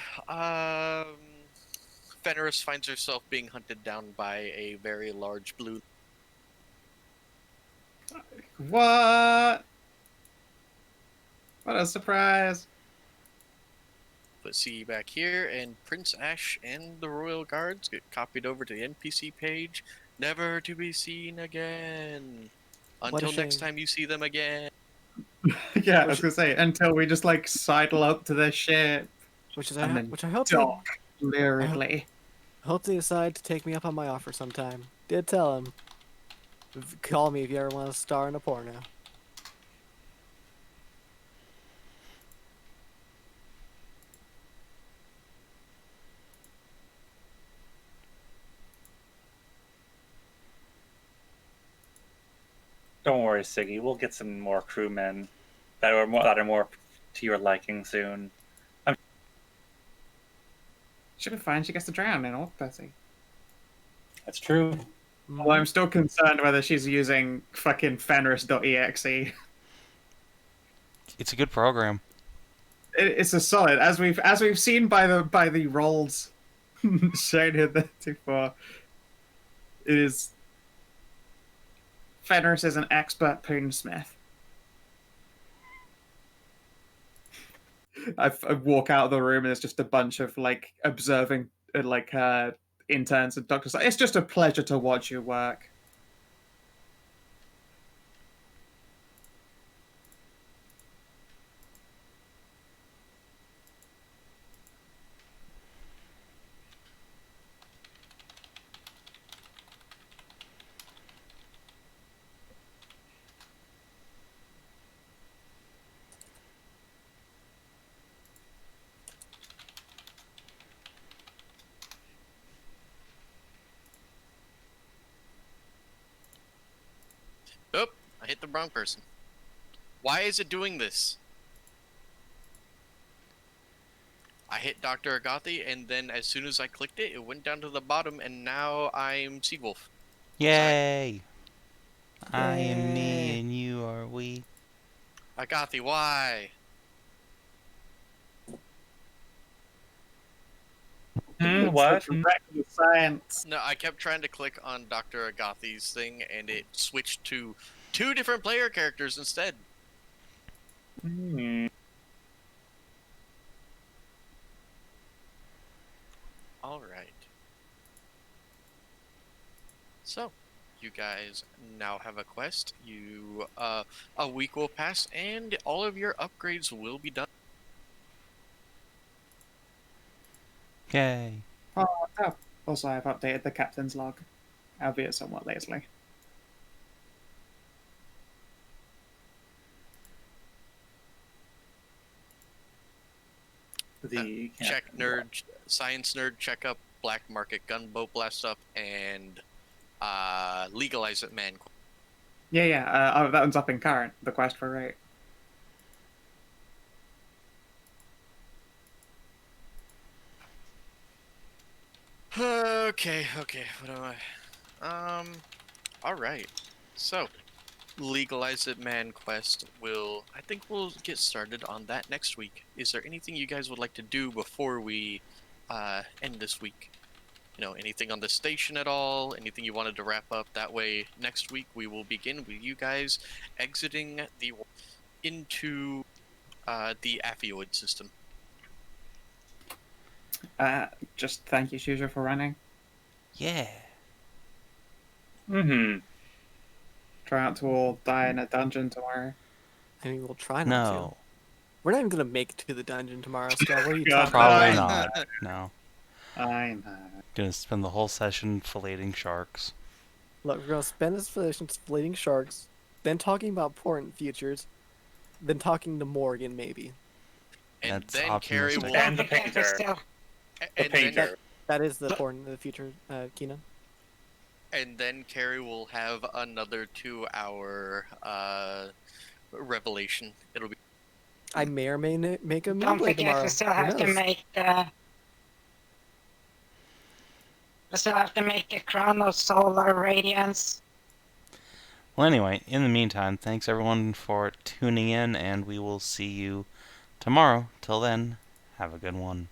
A: Fenris finds herself being hunted down by a very large blue.
C: What? What a surprise.
A: But see back here, and Prince Ash and the Royal Guards get copied over to the NPC page, never to be seen again.
D: What a
A: Until next
D: shame.
A: time you see them again.
C: Yeah, I was gonna say, until we just like sidle up to their ship
D: Which is
C: and then
D: which I hope they
C: dock luridly.
D: hope they decide to take me up on my offer sometime. Did tell him. Call me if you ever want to star in a porno.
B: Don't worry, Siggy. We'll get some more crewmen that are more to your liking soon.
C: Should be fine. She gets to drown in all Percy.
B: That's true.
C: Although I'm still concerned whether she's using fucking Fenris.exe.
G: It's a good program.
C: It's a solid, as we've seen by the rolls shown here before. It is. Fenris is an expert poonsmith. I walk out of the room and there's just a bunch of like observing interns and doctors. It's just a pleasure to watch you work.
A: Oh, I hit the wrong person. Why is it doing this? I hit Dr. Agathi, and then as soon as I clicked it, it went down to the bottom, and now I'm Siegwulfe.
G: Yay! I am me
D: Yay.
G: and you are we.
A: Agathi, why?
B: What?
C: Direct science.
A: No, I kept trying to click on Dr. Agathi's thing, and it switched to 2 different player characters instead.
B: Hmm.
A: Alright. So, you guys now have a quest. A week will pass, and all of your upgrades will be done.
G: Yay.
C: Oh, also, I've updated the captain's log, albeit somewhat lazily.
A: Check nerd, science nerd, check up, black market gunboat blast up, and legalize it, man.
C: Yeah. That one's up in current. The quest for rate.
A: Okay, what am I? Alright. So, legalize it man quest I think we'll get started on that next week. Is there anything you guys would like to do before we end this week? You know, anything on the station at all? Anything you wanted to wrap up? That way, next week we will begin with you guys exiting into the Aphioid system.
C: Just thank you, Shuja, for running.
G: Yeah.
B: Mm-hmm.
C: Try not to all die in a dungeon tomorrow.
D: I mean, we'll try not
G: No.
D: to. We're not even gonna make it to the dungeon tomorrow, Scott. What are you
C: God,
D: talking
G: Probably
D: about?
G: not. No.
C: I know.
G: Gonna spend the whole session filleting sharks.
D: Look, we're gonna spend this position filleting sharks, then talking about important futures, then talking to Morgan maybe.
A: And
G: That's
A: then Carrie
G: optimistic.
A: will...
B: And the painter.
E: Still,
B: The
A: and
B: painter.
A: then,
D: That is the important the future, Keenan.
A: and then Carrie will have another 2-hour revelation. It'll be...
D: I may or may not make a
E: don't
D: melee
E: forget,
D: tomorrow.
E: we still
D: Who
E: have to
D: knows?
E: make the. We still have to make the chronosolar radiance.
G: Well, anyway, in the meantime, thanks everyone for tuning in, and we will see you tomorrow. Till then, have a good one.